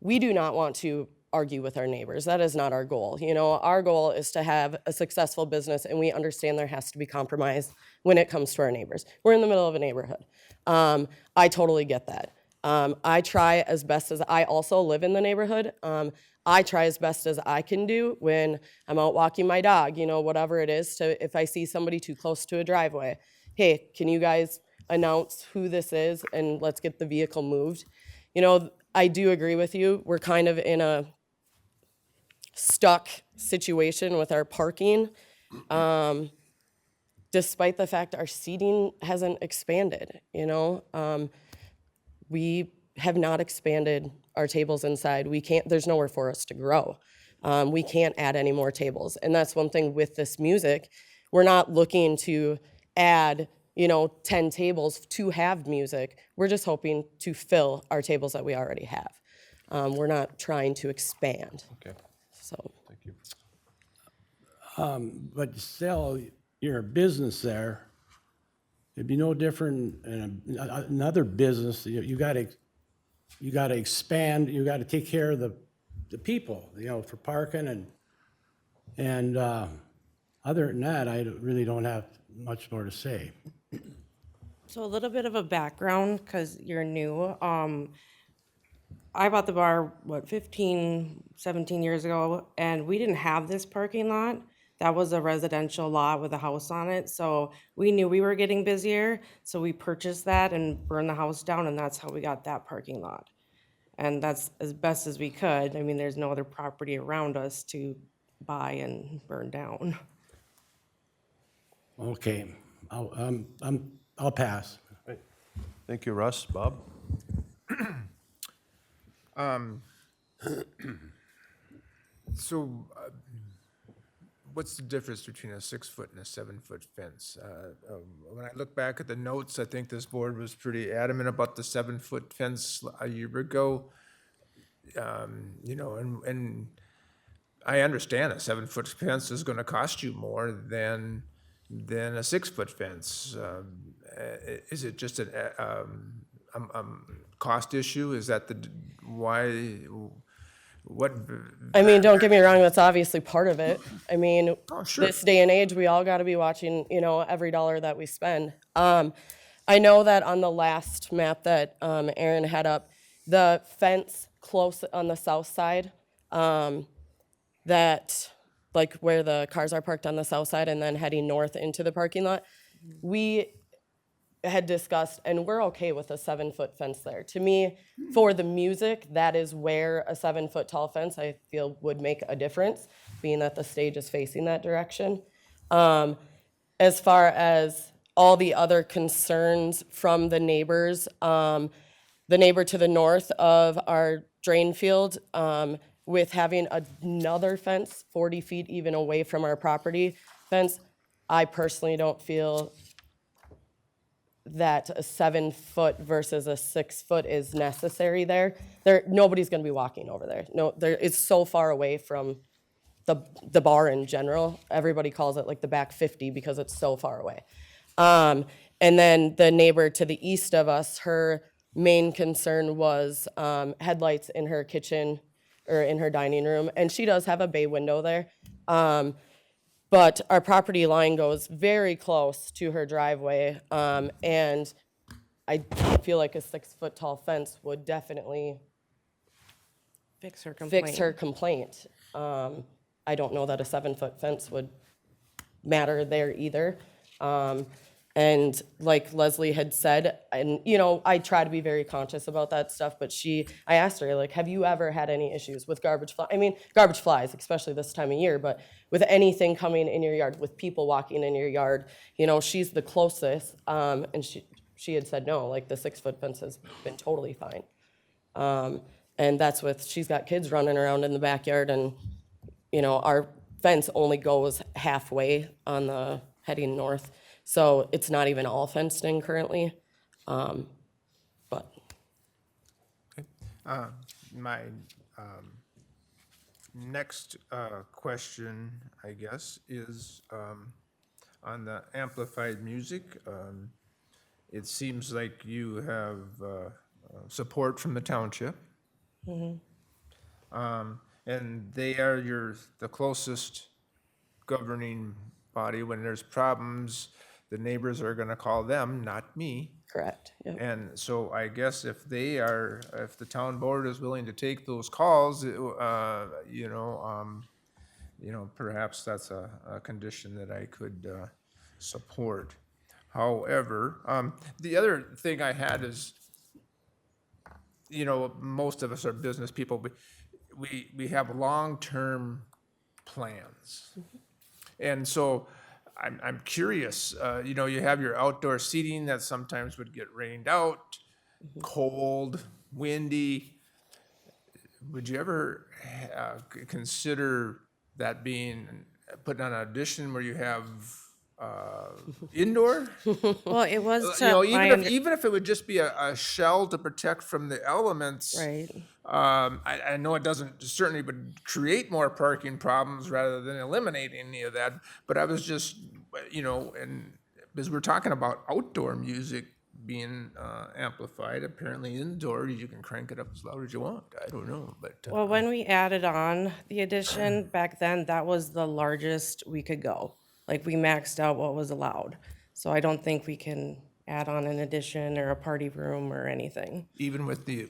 Speaker 9: We do not want to argue with our neighbors. That is not our goal. You know, our goal is to have a successful business, and we understand there has to be compromise when it comes to our neighbors. We're in the middle of a neighborhood. I totally get that. I try as best as I also live in the neighborhood. I try as best as I can do when I'm out walking my dog, you know, whatever it is, to if I see somebody too close to a driveway, hey, can you guys announce who this is and let's get the vehicle moved? You know, I do agree with you. We're kind of in a stuck situation with our parking, despite the fact our seating hasn't expanded, you know? We have not expanded our tables inside. We can't, there's nowhere for us to grow. We can't add any more tables. And that's one thing with this music. We're not looking to add, 10 tables to have music. We're just hoping to fill our tables that we already have. We're not trying to expand.
Speaker 1: Okay,
Speaker 9: So,
Speaker 1: thank you.
Speaker 6: But still, you're a business there. It'd be no different in another business. You gotta expand, you gotta take care of the people, for parking and other than that, I really don't have much more to say.
Speaker 16: So a little bit of a background, because you're new. I bought the bar, 15, 17 years ago, and we didn't have this parking lot. That was a residential lot with a house on it, so we knew we were getting busier, so we purchased that and burned the house down, and that's how we got that parking lot. And that's as best as we could. I mean, there's no other property around us to buy and burn down.
Speaker 6: Okay, I'll pass.
Speaker 1: Right. Thank you, Russ. Bob?
Speaker 7: So, what's the difference between a 6-foot and a 7-foot fence? When I look back at the notes, I think this board was pretty adamant about the 7-foot fence a year ago. And I understand a 7-foot fence is gonna cost you more than a 6-foot fence. Is it just a cost issue? Is that why? What?
Speaker 9: I mean, don't get me wrong, that's obviously part of it. I mean,
Speaker 7: sure.
Speaker 9: This day and age, we all gotta be watching, every dollar that we spend. I know that on the last map that Aaron had up, the fence close on the south side, that, like where the cars are parked on the south side and then heading north into the parking lot, we had discussed, and we're okay with a 7-foot fence there. To me, for the music, that is where a 7-foot tall fence, I feel, would make a difference, being that the stage is facing that direction. As far as all the other concerns from the neighbors, the neighbor to the north of our drain field, with having another fence 40 feet even away from our property fence, I personally don't feel that a 7-foot versus a 6-foot is necessary there. Nobody's gonna be walking over there. No, it's so far away from the bar in general. Everybody calls it like the back 50 because it's so far away. And then the neighbor to the east of us, her main concern was headlights in her kitchen or in her dining room, and she does have a bay window there. But our property line goes very close to her driveway, and I feel like a 6-foot tall fence would definitely
Speaker 16: Fix her complaint.
Speaker 9: fix her complaint. I don't know that a 7-foot fence would matter there either. And like Leslie had said, and I try to be very conscious about that stuff, but I asked her, like, have you ever had any issues with garbage flies? I mean, garbage flies, especially this time of year, but with anything coming in your yard, with people walking in your yard, she's the closest, and she had said no, like the 6-foot fence has been totally fine. And that's with, she's got kids running around in the backyard, and, you know, our fence only goes halfway on the heading north. So it's not even all fenced in currently. But
Speaker 7: My next question, I guess, is on the amplified music. It seems like you have support from the township. And they are the closest governing body. When there's problems, the neighbors are gonna call them, not me.
Speaker 9: correct, yep.
Speaker 7: And so I guess if the town board is willing to take those calls, perhaps that's a condition that I could support. However, the other thing I had is, most of us are business people, but we have long-term plans. And so I'm curious, you have your outdoor seating that sometimes would get rained out, cold, windy. Would you ever consider that being put on an addition where you have indoor?
Speaker 16: Well, it was
Speaker 7: You
Speaker 16: to
Speaker 7: know,
Speaker 16: my
Speaker 7: even if it would just be a shell to protect from the elements.
Speaker 16: right.
Speaker 7: I know it doesn't, certainly would create more parking problems rather than eliminate any of that, but I was just, and because we're talking about outdoor music being amplified, apparently indoor, you can crank it up as loud as you want. I don't know, but.
Speaker 16: Well, when we added on the addition back then, that was the largest we could go. Like, we maxed out what was allowed. So I don't think we can add on an addition or a party room or anything.
Speaker 7: Even with the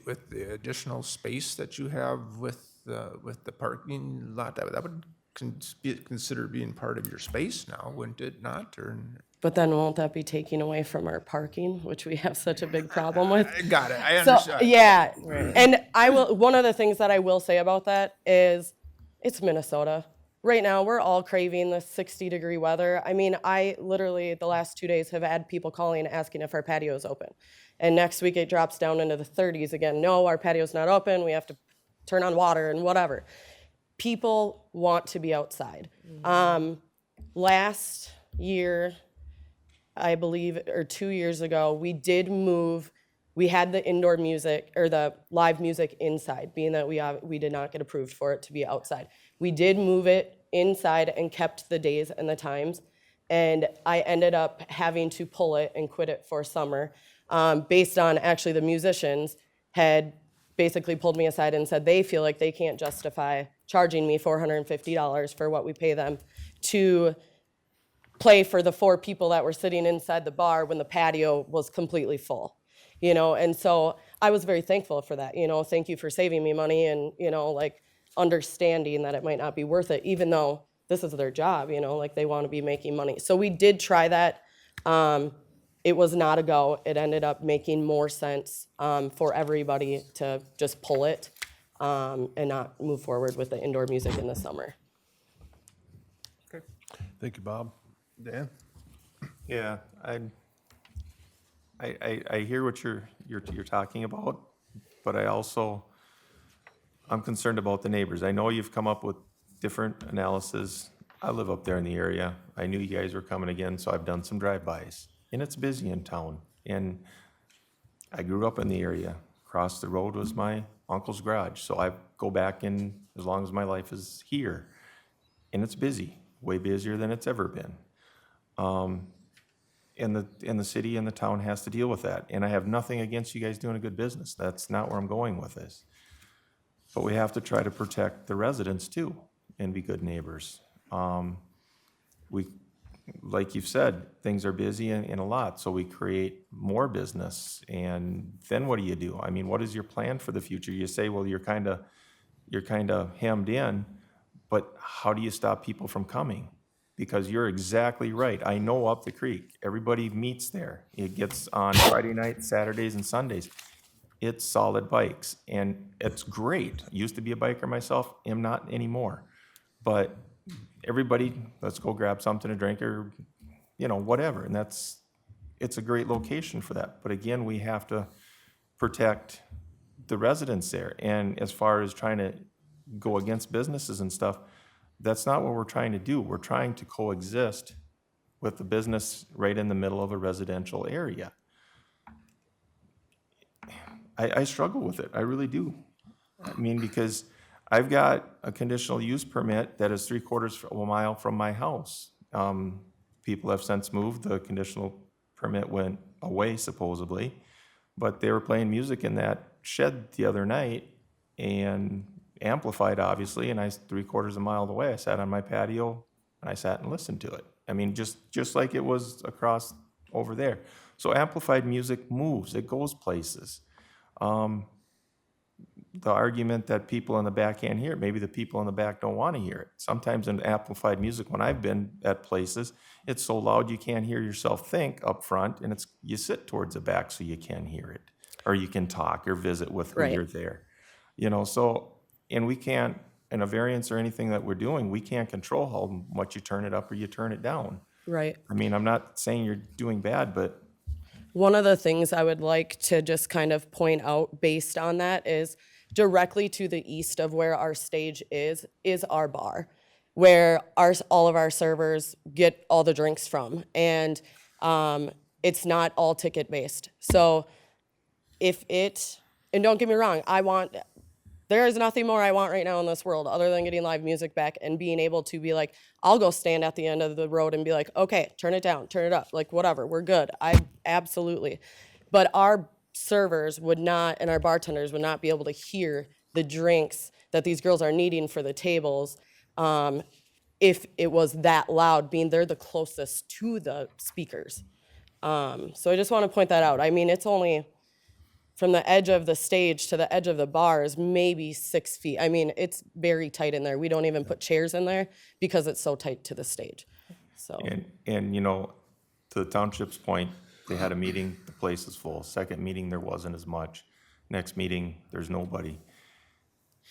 Speaker 7: additional space that you have with the parking lot, that would be considered being part of your space now, wouldn't it not? Or
Speaker 9: But then won't that be taking away from our parking, which we have such a big problem with?
Speaker 7: I got it. I
Speaker 9: So,
Speaker 7: understand.
Speaker 9: yeah, and one of the things that I will say about that is, it's Minnesota. Right now, we're all craving the 60-degree weather. I mean, I literally, the last 2 days, have had people calling asking if our patio is open. And next week, it drops down into the 30s again. No, our patio's not open. We have to turn on water and whatever. People want to be outside. Last year, I believe, or 2 years ago, we did move. We had the indoor music or the live music inside, being that we did not get approved for it to be outside. We did move it inside and kept the days and the times. And I ended up having to pull it and quit it for summer, based on actually the musicians had basically pulled me aside and said they feel like they can't justify charging me $450 for what we pay them to play for the 4 people that were sitting inside the bar when the patio was completely full. And so I was very thankful for that. Thank you for saving me money and, understanding that it might not be worth it, even though this is their job, they want to be making money. So we did try that. It was not a go. It ended up making more sense for everybody to just pull it and not move forward with the indoor music in the summer.
Speaker 7: Okay.
Speaker 1: Thank you, Bob.
Speaker 7: Dan?
Speaker 2: Yeah, I hear what you're talking about, but I'm concerned about the neighbors. I know you've come up with different analysis. I live up there in the area. I knew you guys were coming again, so I've done some drive-bys. And it's busy in town. And I grew up in the area. Across the road was my uncle's garage, so I go back in as long as my life is here. And it's busy, way busier than it's ever been. And the city and the town has to deal with that. And I have nothing against you guys doing a good business. That's not where I'm going with this. But we have to try to protect the residents too and be good neighbors. Like you've said, things are busy and a lot, so we create more business. And then what do? I mean, what is your plan for the future? You say, well, you're kind of hemmed in, but how do you stop people from coming? Because you're exactly right. I know up the creek, everybody meets there. It gets on Friday night, Saturdays, and Sundays. It's solid bikes, and it's great. Used to be a biker myself, am not anymore. But everybody, let's go grab something to drink or, whatever. And it's a great location for that. But again, we have to protect the residents there. And as far as trying to go against businesses and stuff, that's not what we're trying to do. We're trying to coexist with the business right in the middle of a residential area. I struggle with it, I really do. I mean, because I've got a conditional use permit that is 3/4 of a mile from my house. People have since moved, the conditional permit went away supposedly, but they were playing music in that shed the other night and amplified, obviously, and 3/4 of a mile away, I sat on my patio and I sat and listened to it. I mean, just like it was across over there. So amplified music moves, it goes places. The argument that people in the back can't hear it, maybe the people in the back don't want to hear it. Sometimes in amplified music, when I've been at places, it's so loud you can't hear yourself think up front, and you sit towards the back so you can hear it, or you can talk or visit with who
Speaker 9: Right.
Speaker 2: you're there. You know, so, and we can't, in a variance or anything that we're doing, we can't control how much you turn it up or you turn it down.
Speaker 9: Right.
Speaker 2: I mean, I'm not saying you're doing bad, but
Speaker 9: One of the things I would like to just kind of point out based on that is directly to the east of where our stage is our bar, where all of our servers get all the drinks from. And it's not all ticket based. So and don't get me wrong, there is nothing more I want right now in this world other than getting live music back and being able to be like, I'll go stand at the end of the road and be like, okay, turn it down, turn it up, like whatever, we're good. Absolutely. But our servers would not, and our bartenders would not be able to hear the drinks that these girls are needing for the tables if it was that loud, being they're the closest to the speakers. So I just want to point that out. I mean, it's only from the edge of the stage to the edge of the bar is maybe 6 feet. I mean, it's very tight in there. We don't even put chairs in there because it's so tight to the stage. So,
Speaker 2: and you know, to the township's point, they had a meeting, the place is full. Second meeting, there wasn't as much. Next meeting, there's nobody.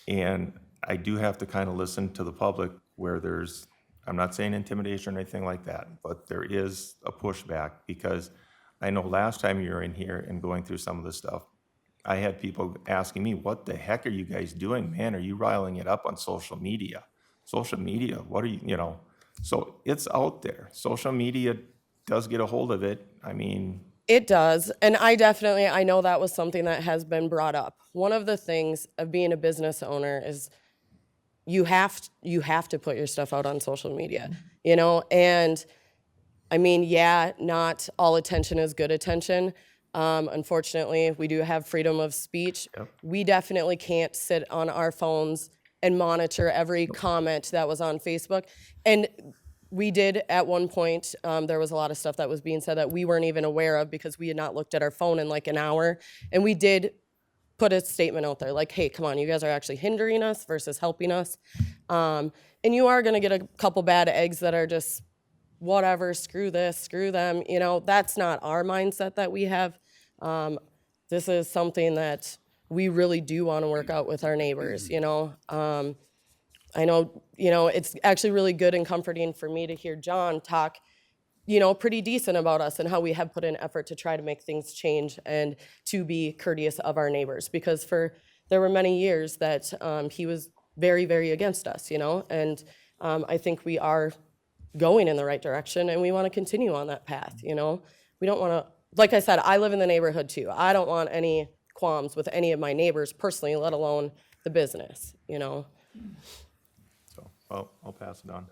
Speaker 2: And I do have to kind of listen to the public where I'm not saying intimidation or anything like that, but there is a pushback because I know last time you were in here and going through some of this stuff, I had people asking me, what the heck are you guys doing, man? Are you riling it up on social media? Social media, what are you know? So it's out there. Social media does get a hold of it. I mean,
Speaker 9: it does. And I know that was something that has been brought up. One of the things of being a business owner is you have to put your stuff out on social media, you know? And I mean, yeah, not all attention is good attention. Unfortunately, we do have freedom of speech.
Speaker 2: Yep.
Speaker 9: We definitely can't sit on our phones and monitor every comment that was on Facebook. And we did at one point, there was a lot of stuff that was being said that we weren't even aware of because we had not looked at our phone in like an hour. And we did put a statement out there like, hey, come on, you guys are actually hindering us versus helping us. And you are gonna get a couple bad eggs that are just, whatever, screw this, screw them. You know, that's not our mindset that we have. This is something that we really do want to work out with our neighbors, you know. I know, you know, it's actually really good and comforting for me to hear John talk, you know, pretty decent about us and how we have put in effort to try to make things change and to be courteous of our neighbors. Because there were many years that he was very, very against us, you know. And I think we are going in the right direction and we want to continue on that path, you know. We don't want to, like I said, I live in the neighborhood too. I don't want any qualms with any of my neighbors personally, let alone the business, you know.
Speaker 2: so, well, I'll pass it on.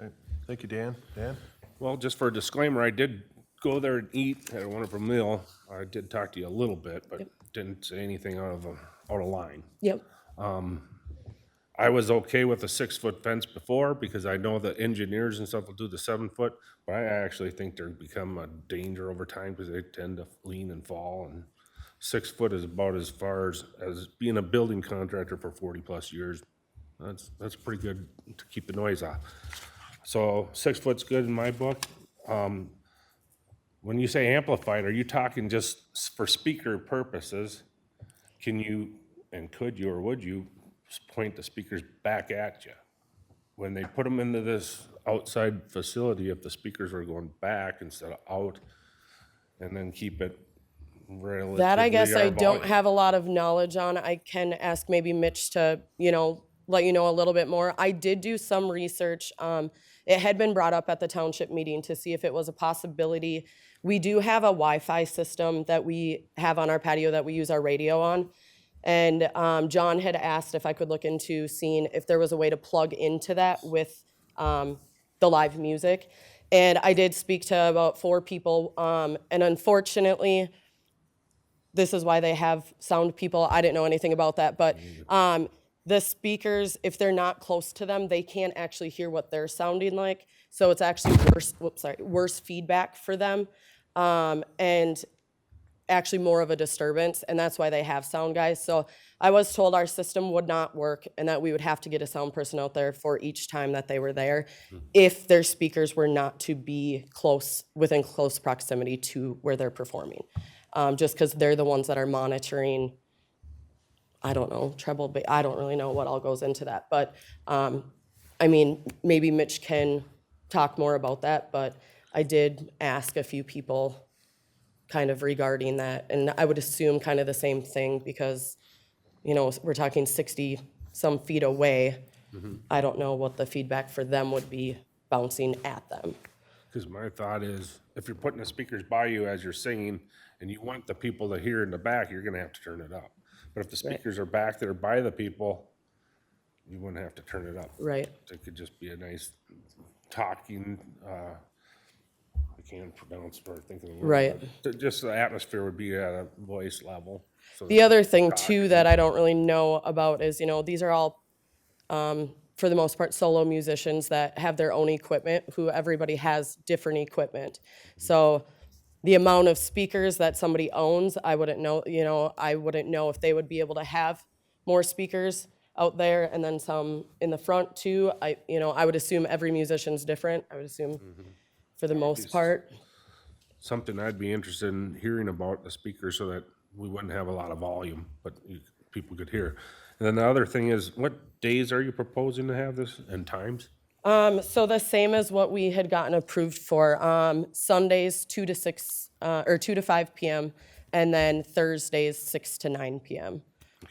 Speaker 1: Thank you, Dan. Dan?
Speaker 3: Well, just for a disclaimer, I did go there and eat at a wonderful meal. I did talk to you a little bit, but didn't say anything out of line.
Speaker 9: Yep.
Speaker 3: I was okay with a 6-foot fence before because I know the engineers and stuff will do the 7-foot, but I actually think they're become a danger over time because they tend to lean and fall. And 6 foot is about as far as being a building contractor for 40 plus years. That's pretty good to keep the noise off. So 6 foot's good in my book. When you say amplified, are you talking just for speaker purposes? Can you and could you or would you point the speakers back at you? When they put them into this outside facility, if the speakers are going back instead of out, and then keep it relatively.
Speaker 9: That I guess
Speaker 3: our
Speaker 9: I don't
Speaker 3: volume.
Speaker 9: have a lot of knowledge on. I can ask maybe Mitch to, let you know a little bit more. I did do some research. It had been brought up at the township meeting to see if it was a possibility. We do have a Wi-Fi system that we have on our patio that we use our radio on. And John had asked if I could look into seeing if there was a way to plug into that with the live music. And I did speak to about 4 people. And unfortunately, this is why they have sound people. I didn't know anything about that. But the speakers, if they're not close to them, they can't actually hear what they're sounding like. So it's actually worse feedback for them. And actually more of a disturbance, and that's why they have sound guys. So I was told our system would not work and that we would have to get a sound person out there for each time that they were there if their speakers were not to be within close proximity to where they're performing. Just because they're the ones that are monitoring, I don't know, treble, but I don't really know what all goes into that. But I mean, maybe Mitch can talk more about that, but I did ask a few people kind of regarding that. And I would assume kind of the same thing because, we're talking 60 some feet away. I don't know what the feedback for them would be bouncing at them.
Speaker 3: Because my thought is, if you're putting the speakers by you as you're singing, and you want the people to hear in the back, you're gonna have to turn it up. But if the speakers are back there by the people, you wouldn't have to turn it up.
Speaker 9: Right.
Speaker 3: It could just be a nice talking, I can't pronounce or think of the word.
Speaker 9: Right.
Speaker 3: but just the atmosphere would be at a voice level. So
Speaker 9: The other thing too that I don't really know about is, these are all, for the most part, solo musicians that have their own equipment, who everybody has different equipment. So the amount of speakers that somebody owns, I wouldn't know, I wouldn't know if they would be able to have more speakers out there and then some in the front too. I would assume every musician's different. I would assume for the most part.
Speaker 3: something I'd be interested in hearing about the speakers so that we wouldn't have a lot of volume, but people could hear. And then the other thing is, what days are you proposing to have this and times?
Speaker 9: So the same as what we had gotten approved for, Sundays 2 to 6, or 2 to 5 PM, and then Thursdays 6 to 9 PM.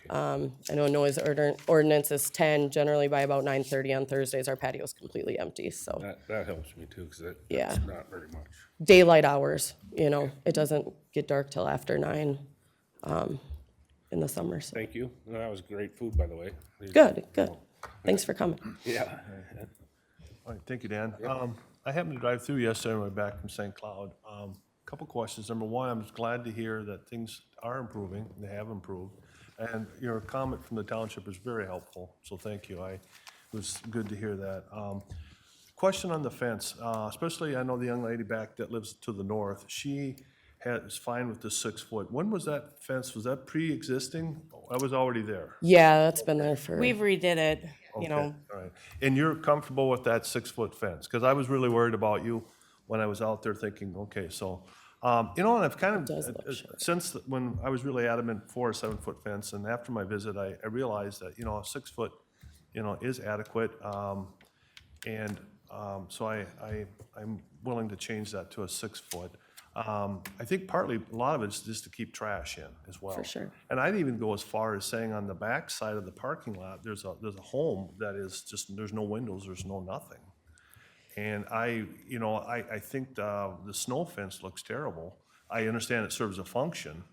Speaker 9: I know noise ordinance is 10, generally by about 9:30 on Thursdays, our patio's completely empty, so.
Speaker 3: That helps me too, because
Speaker 9: Yeah.
Speaker 3: that's not very much.
Speaker 9: Daylight hours, it doesn't get dark till after 9, in the summer, so.
Speaker 3: Thank you. That was great food, by the way.
Speaker 9: Good. Thanks for coming.
Speaker 3: Yeah.
Speaker 1: All right, thank you, Dan. I happened to drive through yesterday on my way back from St. Cloud. Couple questions. Number one, I'm just glad to hear that things are improving, they have improved. And your comment from the township is very helpful, so thank you. It was good to hear that. Question on the fence, especially I know the young lady back that lives to the north, she is fine with the 6 foot. When was that fence, was that pre-existing? I was already there.
Speaker 9: Yeah, that's been there for.
Speaker 16: We've redid it,
Speaker 1: Okay, all right. And you're comfortable with that 6 foot fence? Because I was really worried about you when I was out there thinking, okay, so, and I've kind of, since when I was really adamant for a 7 foot fence, and after my visit, I realized that, a 6 foot, is adequate. And so I'm willing to change that to a 6 foot. I think partly, a lot of it's just to keep trash in as well.
Speaker 9: For sure.
Speaker 1: And I'd even go as far as saying on the back side of the parking lot, there's a home that is just, there's no windows, there's no nothing. And I think the snow fence looks terrible. I understand it serves a function,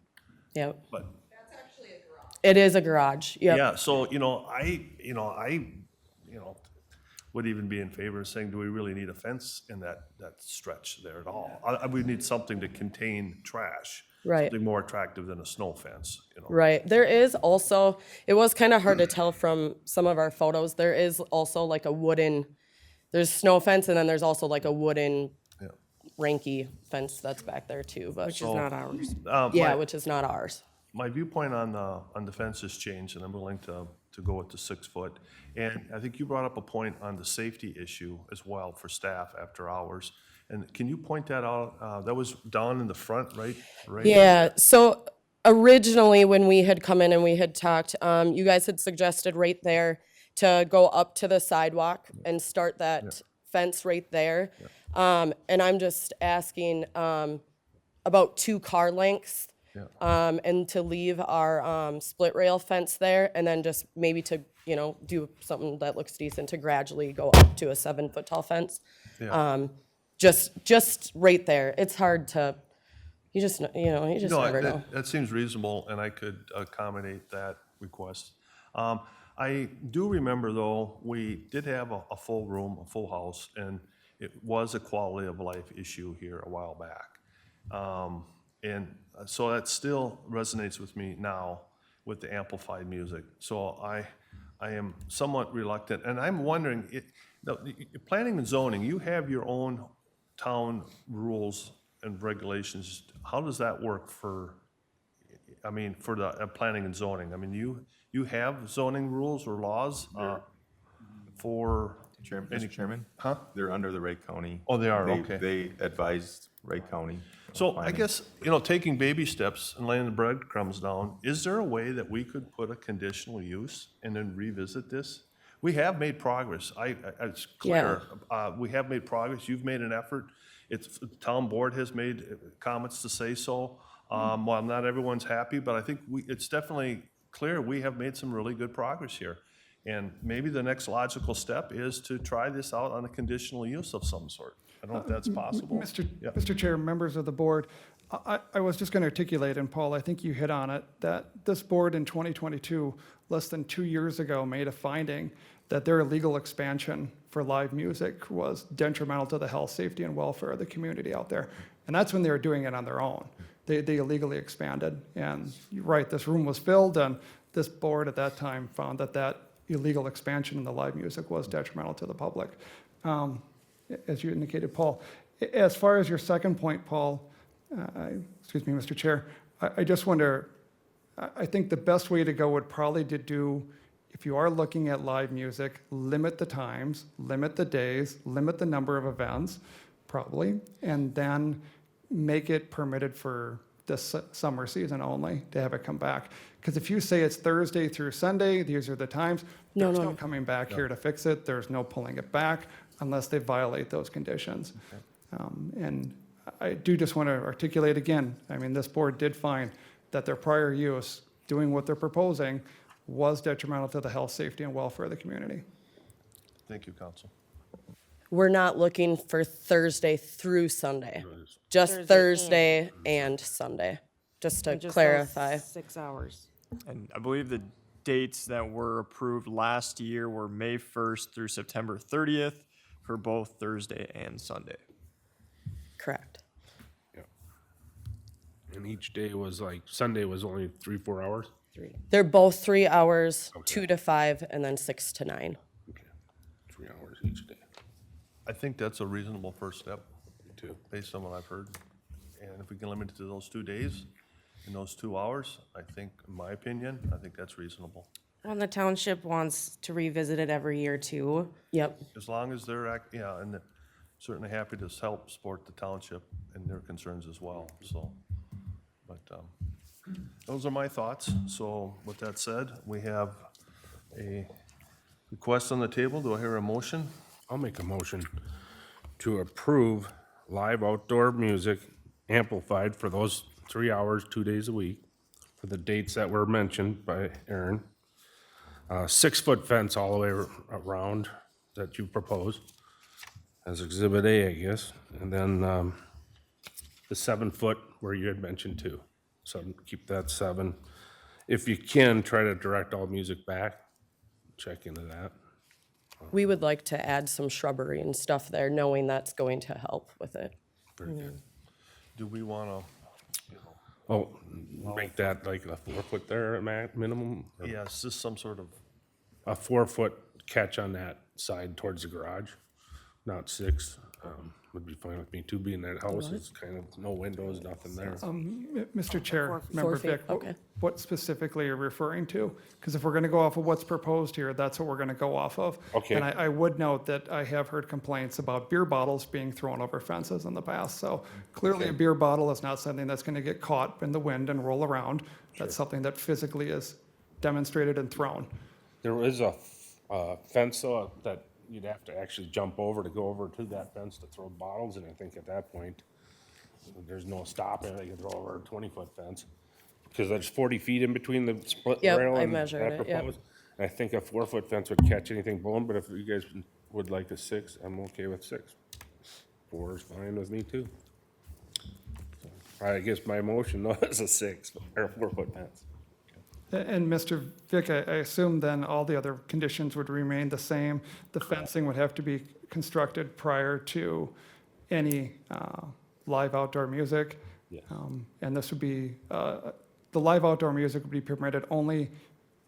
Speaker 9: Yep.
Speaker 1: but.
Speaker 9: It is a garage, yep.
Speaker 1: Yeah, so, I would even be in favor of saying, do we really need a fence in that stretch there at all? We need something to contain trash.
Speaker 9: Right.
Speaker 1: Something more attractive than a snow fence,
Speaker 9: Right. There is also, it was kind of hard to tell from some of our photos, there is also like a wooden, there's snow fence and then there's also like a wooden ranky fence that's back there too, but.
Speaker 16: Which is not ours.
Speaker 9: Yeah, which is not ours.
Speaker 1: My viewpoint on the fence has changed, and I'm willing to go with the 6 foot. And I think you brought up a point on the safety issue as well for staff after hours. And can you point that out? That was down in the front, right?
Speaker 9: Yeah, so originally when we had come in and we had talked, you guys had suggested right there to go up to the sidewalk and start that fence right there. And I'm just asking, about 2 car lengths.
Speaker 1: Yeah.
Speaker 9: And to leave our split rail fence there, and then just maybe to, you know, do something that looks decent to gradually go up to a 7-foot tall fence.
Speaker 1: Yeah.
Speaker 9: Just right there. It's hard to, you just
Speaker 1: No,
Speaker 9: never know.
Speaker 1: that seems reasonable, and I could accommodate that request. I do remember, though, we did have a full room, a full house, and it was a quality of life issue here a while back. And so that still resonates with me now with the amplified music. So I am somewhat reluctant, and I'm wondering, planning and zoning, you have your own town rules and regulations. How does that work for the planning and zoning? I mean, you have zoning rules or laws for
Speaker 2: Mr. Chairman?
Speaker 1: Huh?
Speaker 2: They're under the Wright County.
Speaker 1: Oh, they are, okay.
Speaker 2: They advised Wright County.
Speaker 1: So I guess, taking baby steps and laying the breadcrumbs down, is there a way that we could put a conditional use and then revisit this? We have made progress. It's clear. We have made progress. You've made an effort. The town board has made comments to say so. While not everyone's happy, but I think it's definitely clear we have made some really good progress here. And maybe the next logical step is to try this out on a conditional use of some sort. I don't know if that's possible.
Speaker 18: Mr. Chair, members of the board, I was just going to articulate, and Paul, I think you hit on it, that this board in 2022, less than 2 years ago, made a finding that their illegal expansion for live music was detrimental to the health, safety, and welfare of the community out there. And that's when they were doing it on their own. They illegally expanded. And you're right, this room was filled, and this board at that time found that illegal expansion in the live music was detrimental to the public. As you indicated, Paul. As far as your second point, Paul, excuse me, Mr. Chair, I just wonder, I think the best way to go would probably to do, if you are looking at live music, limit the times, limit the days, limit the number of events, probably, and then make it permitted for this summer season only to have it come back. Because if you say it's Thursday through Sunday, these are the times, there's no coming back here to fix it. There's no pulling it back unless they violate those conditions. And I do just want to articulate again, I mean, this board did find that their prior use, doing what they're proposing, was detrimental to the health, safety, and welfare of the community.
Speaker 1: Thank you, Council.
Speaker 9: We're not looking for Thursday through Sunday, just Thursday and Sunday, just to clarify.
Speaker 16: 6 hours.
Speaker 5: And I believe the dates that were approved last year were May 1st through September 30th for both Thursday and Sunday.
Speaker 9: Correct.
Speaker 3: And each day was Sunday was only 3-4 hours?
Speaker 9: They're both 3 hours, 2 to 5, and then 6 to 9.
Speaker 3: Okay, 3 hours each day.
Speaker 1: I think that's a reasonable first step.
Speaker 3: Me too.
Speaker 1: Based on what I've heard. And if we can limit it to those 2 days and those 2 hours, I think, in my opinion, I think that's reasonable.
Speaker 16: And the township wants to revisit it every year too.
Speaker 9: Yep.
Speaker 1: As long as they're, and certainly happy to help support the township and their concerns as well, so. But those are my thoughts. So with that said, we have a request on the table. Do I hear a motion?
Speaker 3: I'll make a motion to approve live outdoor music amplified for those 3 hours, 2 days a week, for the dates that were mentioned by Aaron. 6-foot fence all the way around that you proposed as Exhibit A, I guess. And then the 7-foot where you had mentioned too. So keep that 7. If you can, try to direct all music back. Check into that.
Speaker 9: We would like to add some shrubbery and stuff there, knowing that's going to help with it.
Speaker 3: Very good.
Speaker 1: Do we want to,
Speaker 3: Make that like a 4-foot there at minimum? Or
Speaker 1: yes, just some sort of,
Speaker 3: a 4-foot catch on that side towards the garage, not 6. Would be fine with me too, being that house, it's kind of no windows, nothing there.
Speaker 18: Mr. Chair, Member
Speaker 9: 4 feet,
Speaker 18: Vic,
Speaker 9: okay.
Speaker 18: what specifically are you referring to? Because if we're going to go off of what's proposed here, that's what we're going to go off of.
Speaker 3: Okay.
Speaker 18: And I would note that I have heard complaints about beer bottles being thrown over fences in the past. So clearly a beer bottle is not something that's going to get caught in the wind and roll around. That's something that physically is demonstrated and thrown.
Speaker 3: There is a fence though that you'd have to actually jump over to go over to that fence to throw bottles, and I think at that point, there's no stopping, they can throw over a 20-foot fence. Because there's 40 feet in between the split
Speaker 9: Yep,
Speaker 3: rail
Speaker 9: I
Speaker 3: and
Speaker 9: measured
Speaker 3: that
Speaker 9: it, yep.
Speaker 3: proposed. I think a 4-foot fence would catch anything blown, but if you guys would like a 6, I'm okay with 6. 4 is fine with me too. So, I guess my motion was a 6 or a 4-foot fence.
Speaker 18: And Mr. Vick, I assume then all the other conditions would remain the same. The fencing would have to be constructed prior to any live outdoor music.
Speaker 3: Yes.
Speaker 18: And this would be, the live outdoor music would be permitted only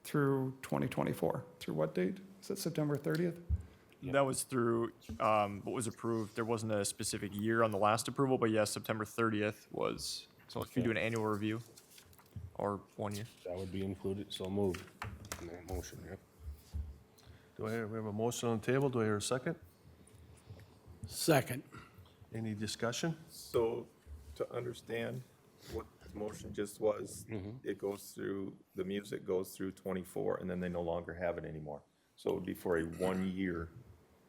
Speaker 18: through 2024. Through what date? Is it September 30th?
Speaker 5: That was through what was approved. There wasn't a specific year on the last approval, but yes, September 30th was. So if you do an annual review or 1 year.
Speaker 3: That would be included, so moved in that motion, yep.
Speaker 1: We have a motion on the table. Do I hear a second?
Speaker 6: Second.
Speaker 1: Any discussion?
Speaker 2: So, to understand what the motion just was, it goes through, the music goes through 24, and then they no longer have it anymore. So it would be for a 1-year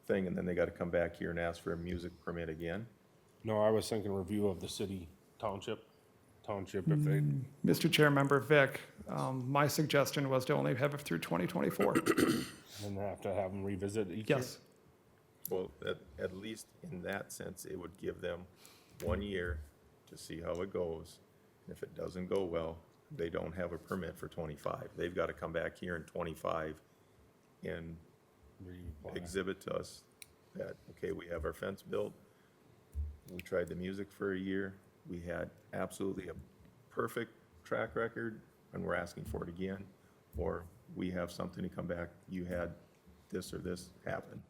Speaker 2: thing, and then they gotta come back here and ask for a music permit again?
Speaker 3: No, I was thinking review of the city township if they,
Speaker 18: Mr. Chair, Member Vick, my suggestion was to only have it through 2024.
Speaker 3: then have to have them revisit each year.
Speaker 18: Yes.
Speaker 2: Well, at least in that sense, it would give them 1 year to see how it goes. If it doesn't go well, they don't have a permit for 25. They've got to come back here in 25 and exhibit to us that, okay, we have our fence built. We tried the music for a year. We had absolutely a perfect track record, and we're asking for it again. Or we have something to come back, you had this or this happen.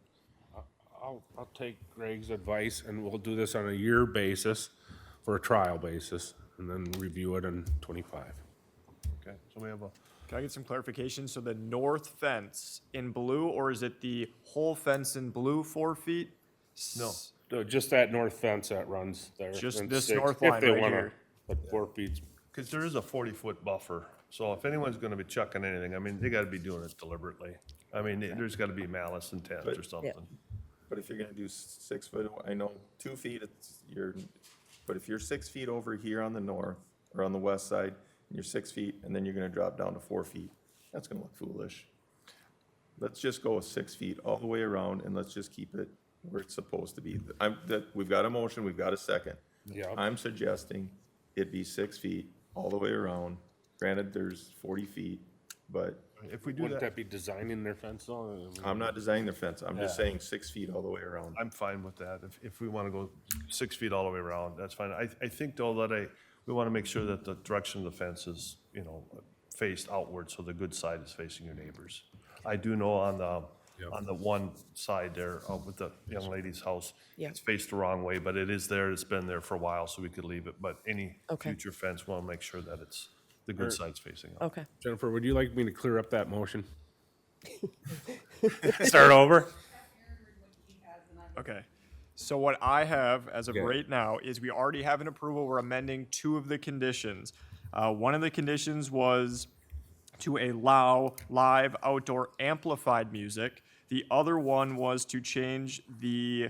Speaker 3: I'll take Greg's advice and we'll do this on a year basis for a trial basis and then review it in 25.
Speaker 1: Okay, so we have a,
Speaker 5: Can I get some clarification? So the north fence in blue, or is it the whole fence in blue 4 feet?
Speaker 1: No.
Speaker 3: Just that north fence that runs there.
Speaker 5: Just
Speaker 3: and
Speaker 5: this
Speaker 3: 6,
Speaker 5: north
Speaker 3: if
Speaker 5: line
Speaker 3: they
Speaker 5: right
Speaker 3: wanna,
Speaker 5: here.
Speaker 3: But 4 feet.
Speaker 1: because there is a 40-foot buffer. So if anyone's gonna be chucking anything, I mean, they gotta be doing it deliberately. I mean, there's gotta be malice intent or something.
Speaker 2: But if you're gonna do 6 foot, I know 2 feet, but if you're 6 feet over here on the north, or on the west side, and you're 6 feet, and then you're gonna drop down to 4 feet, that's gonna look foolish. Let's just go with 6 feet all the way around, and let's just keep it where it's supposed to be. We've got a motion, we've got a second.
Speaker 3: Yeah.
Speaker 2: I'm suggesting it be 6 feet all the way around. Granted, there's 40 feet, but
Speaker 1: If we do
Speaker 3: Wouldn't
Speaker 1: that,
Speaker 3: that be designing their fence though?
Speaker 2: I'm not designing the fence, I'm just
Speaker 3: Yeah.
Speaker 2: saying 6 feet all the way around.
Speaker 1: I'm fine with that. If we wanna go 6 feet all the way around, that's fine. I think though that we wanna make sure that the direction of the fence is, faced outward, so the good side is facing your neighbors. I do know on the one side there, with the young lady's house,
Speaker 9: Yeah.
Speaker 1: it's faced the wrong way, but it is there, it's been there for a while, so we could leave it. But any
Speaker 9: Okay.
Speaker 1: future fence, we wanna make sure that it's, the good side's facing out.
Speaker 9: Okay.
Speaker 3: Jennifer, would you like me to clear up that motion? Start over?
Speaker 5: Okay. So what I have as of right now is we already have an approval. We're amending 2 of the conditions. One of the conditions was to allow live outdoor amplified music. The other one was to change the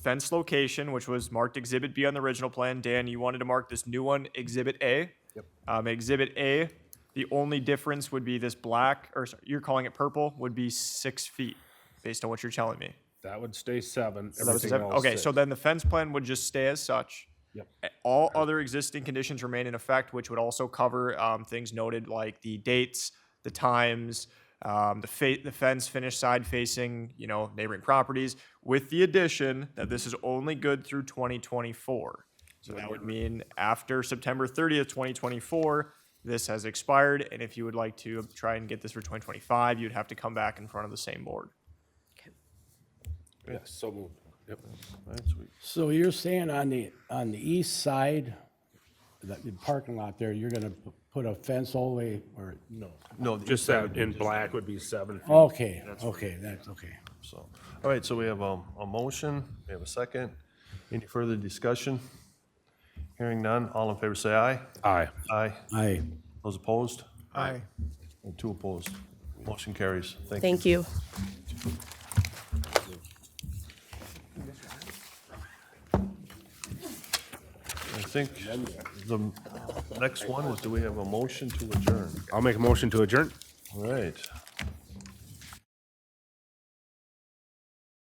Speaker 5: fence location, which was marked Exhibit B on the original plan. Dan, you wanted to mark this new one Exhibit A. Yep. Exhibit A, the only difference would be this black, or sorry, you're calling it purple, would be 6 feet, based on what you're telling me.
Speaker 3: That would stay 7.
Speaker 5: So that was
Speaker 3: everything
Speaker 5: seven?
Speaker 3: else
Speaker 5: Okay,
Speaker 3: 6.
Speaker 5: so then the fence plan would just stay as such.
Speaker 3: Yep.
Speaker 5: All other existing conditions remain in effect, which would also cover things noted like the dates, the times, the fence finished side facing, neighboring properties, with the addition that this is only good through 2024. So that would mean after September 30th, 2024, this has expired, and if you would like to try and get this for 2025, you'd have to come back in front of the same board.
Speaker 3: Yes, so moved. Yep.
Speaker 1: That's sweet.
Speaker 6: So you're saying on the east side, the parking lot there, you're gonna put a fence all the way, or?
Speaker 1: No,
Speaker 3: Just that in black would be 7 feet.
Speaker 6: Okay, okay, that's okay.
Speaker 1: So, all right, so we have a motion, we have a second. Any further discussion? Hearing none, all in favor say aye.
Speaker 3: Aye.
Speaker 1: Aye.
Speaker 6: Aye.
Speaker 1: Those opposed?
Speaker 7: Aye.
Speaker 1: And 2 opposed. Motion carries. Thank you.
Speaker 9: Thank you.
Speaker 1: think the next one is, do we have a motion to adjourn?
Speaker 3: I'll make a motion to adjourn.
Speaker 1: All right.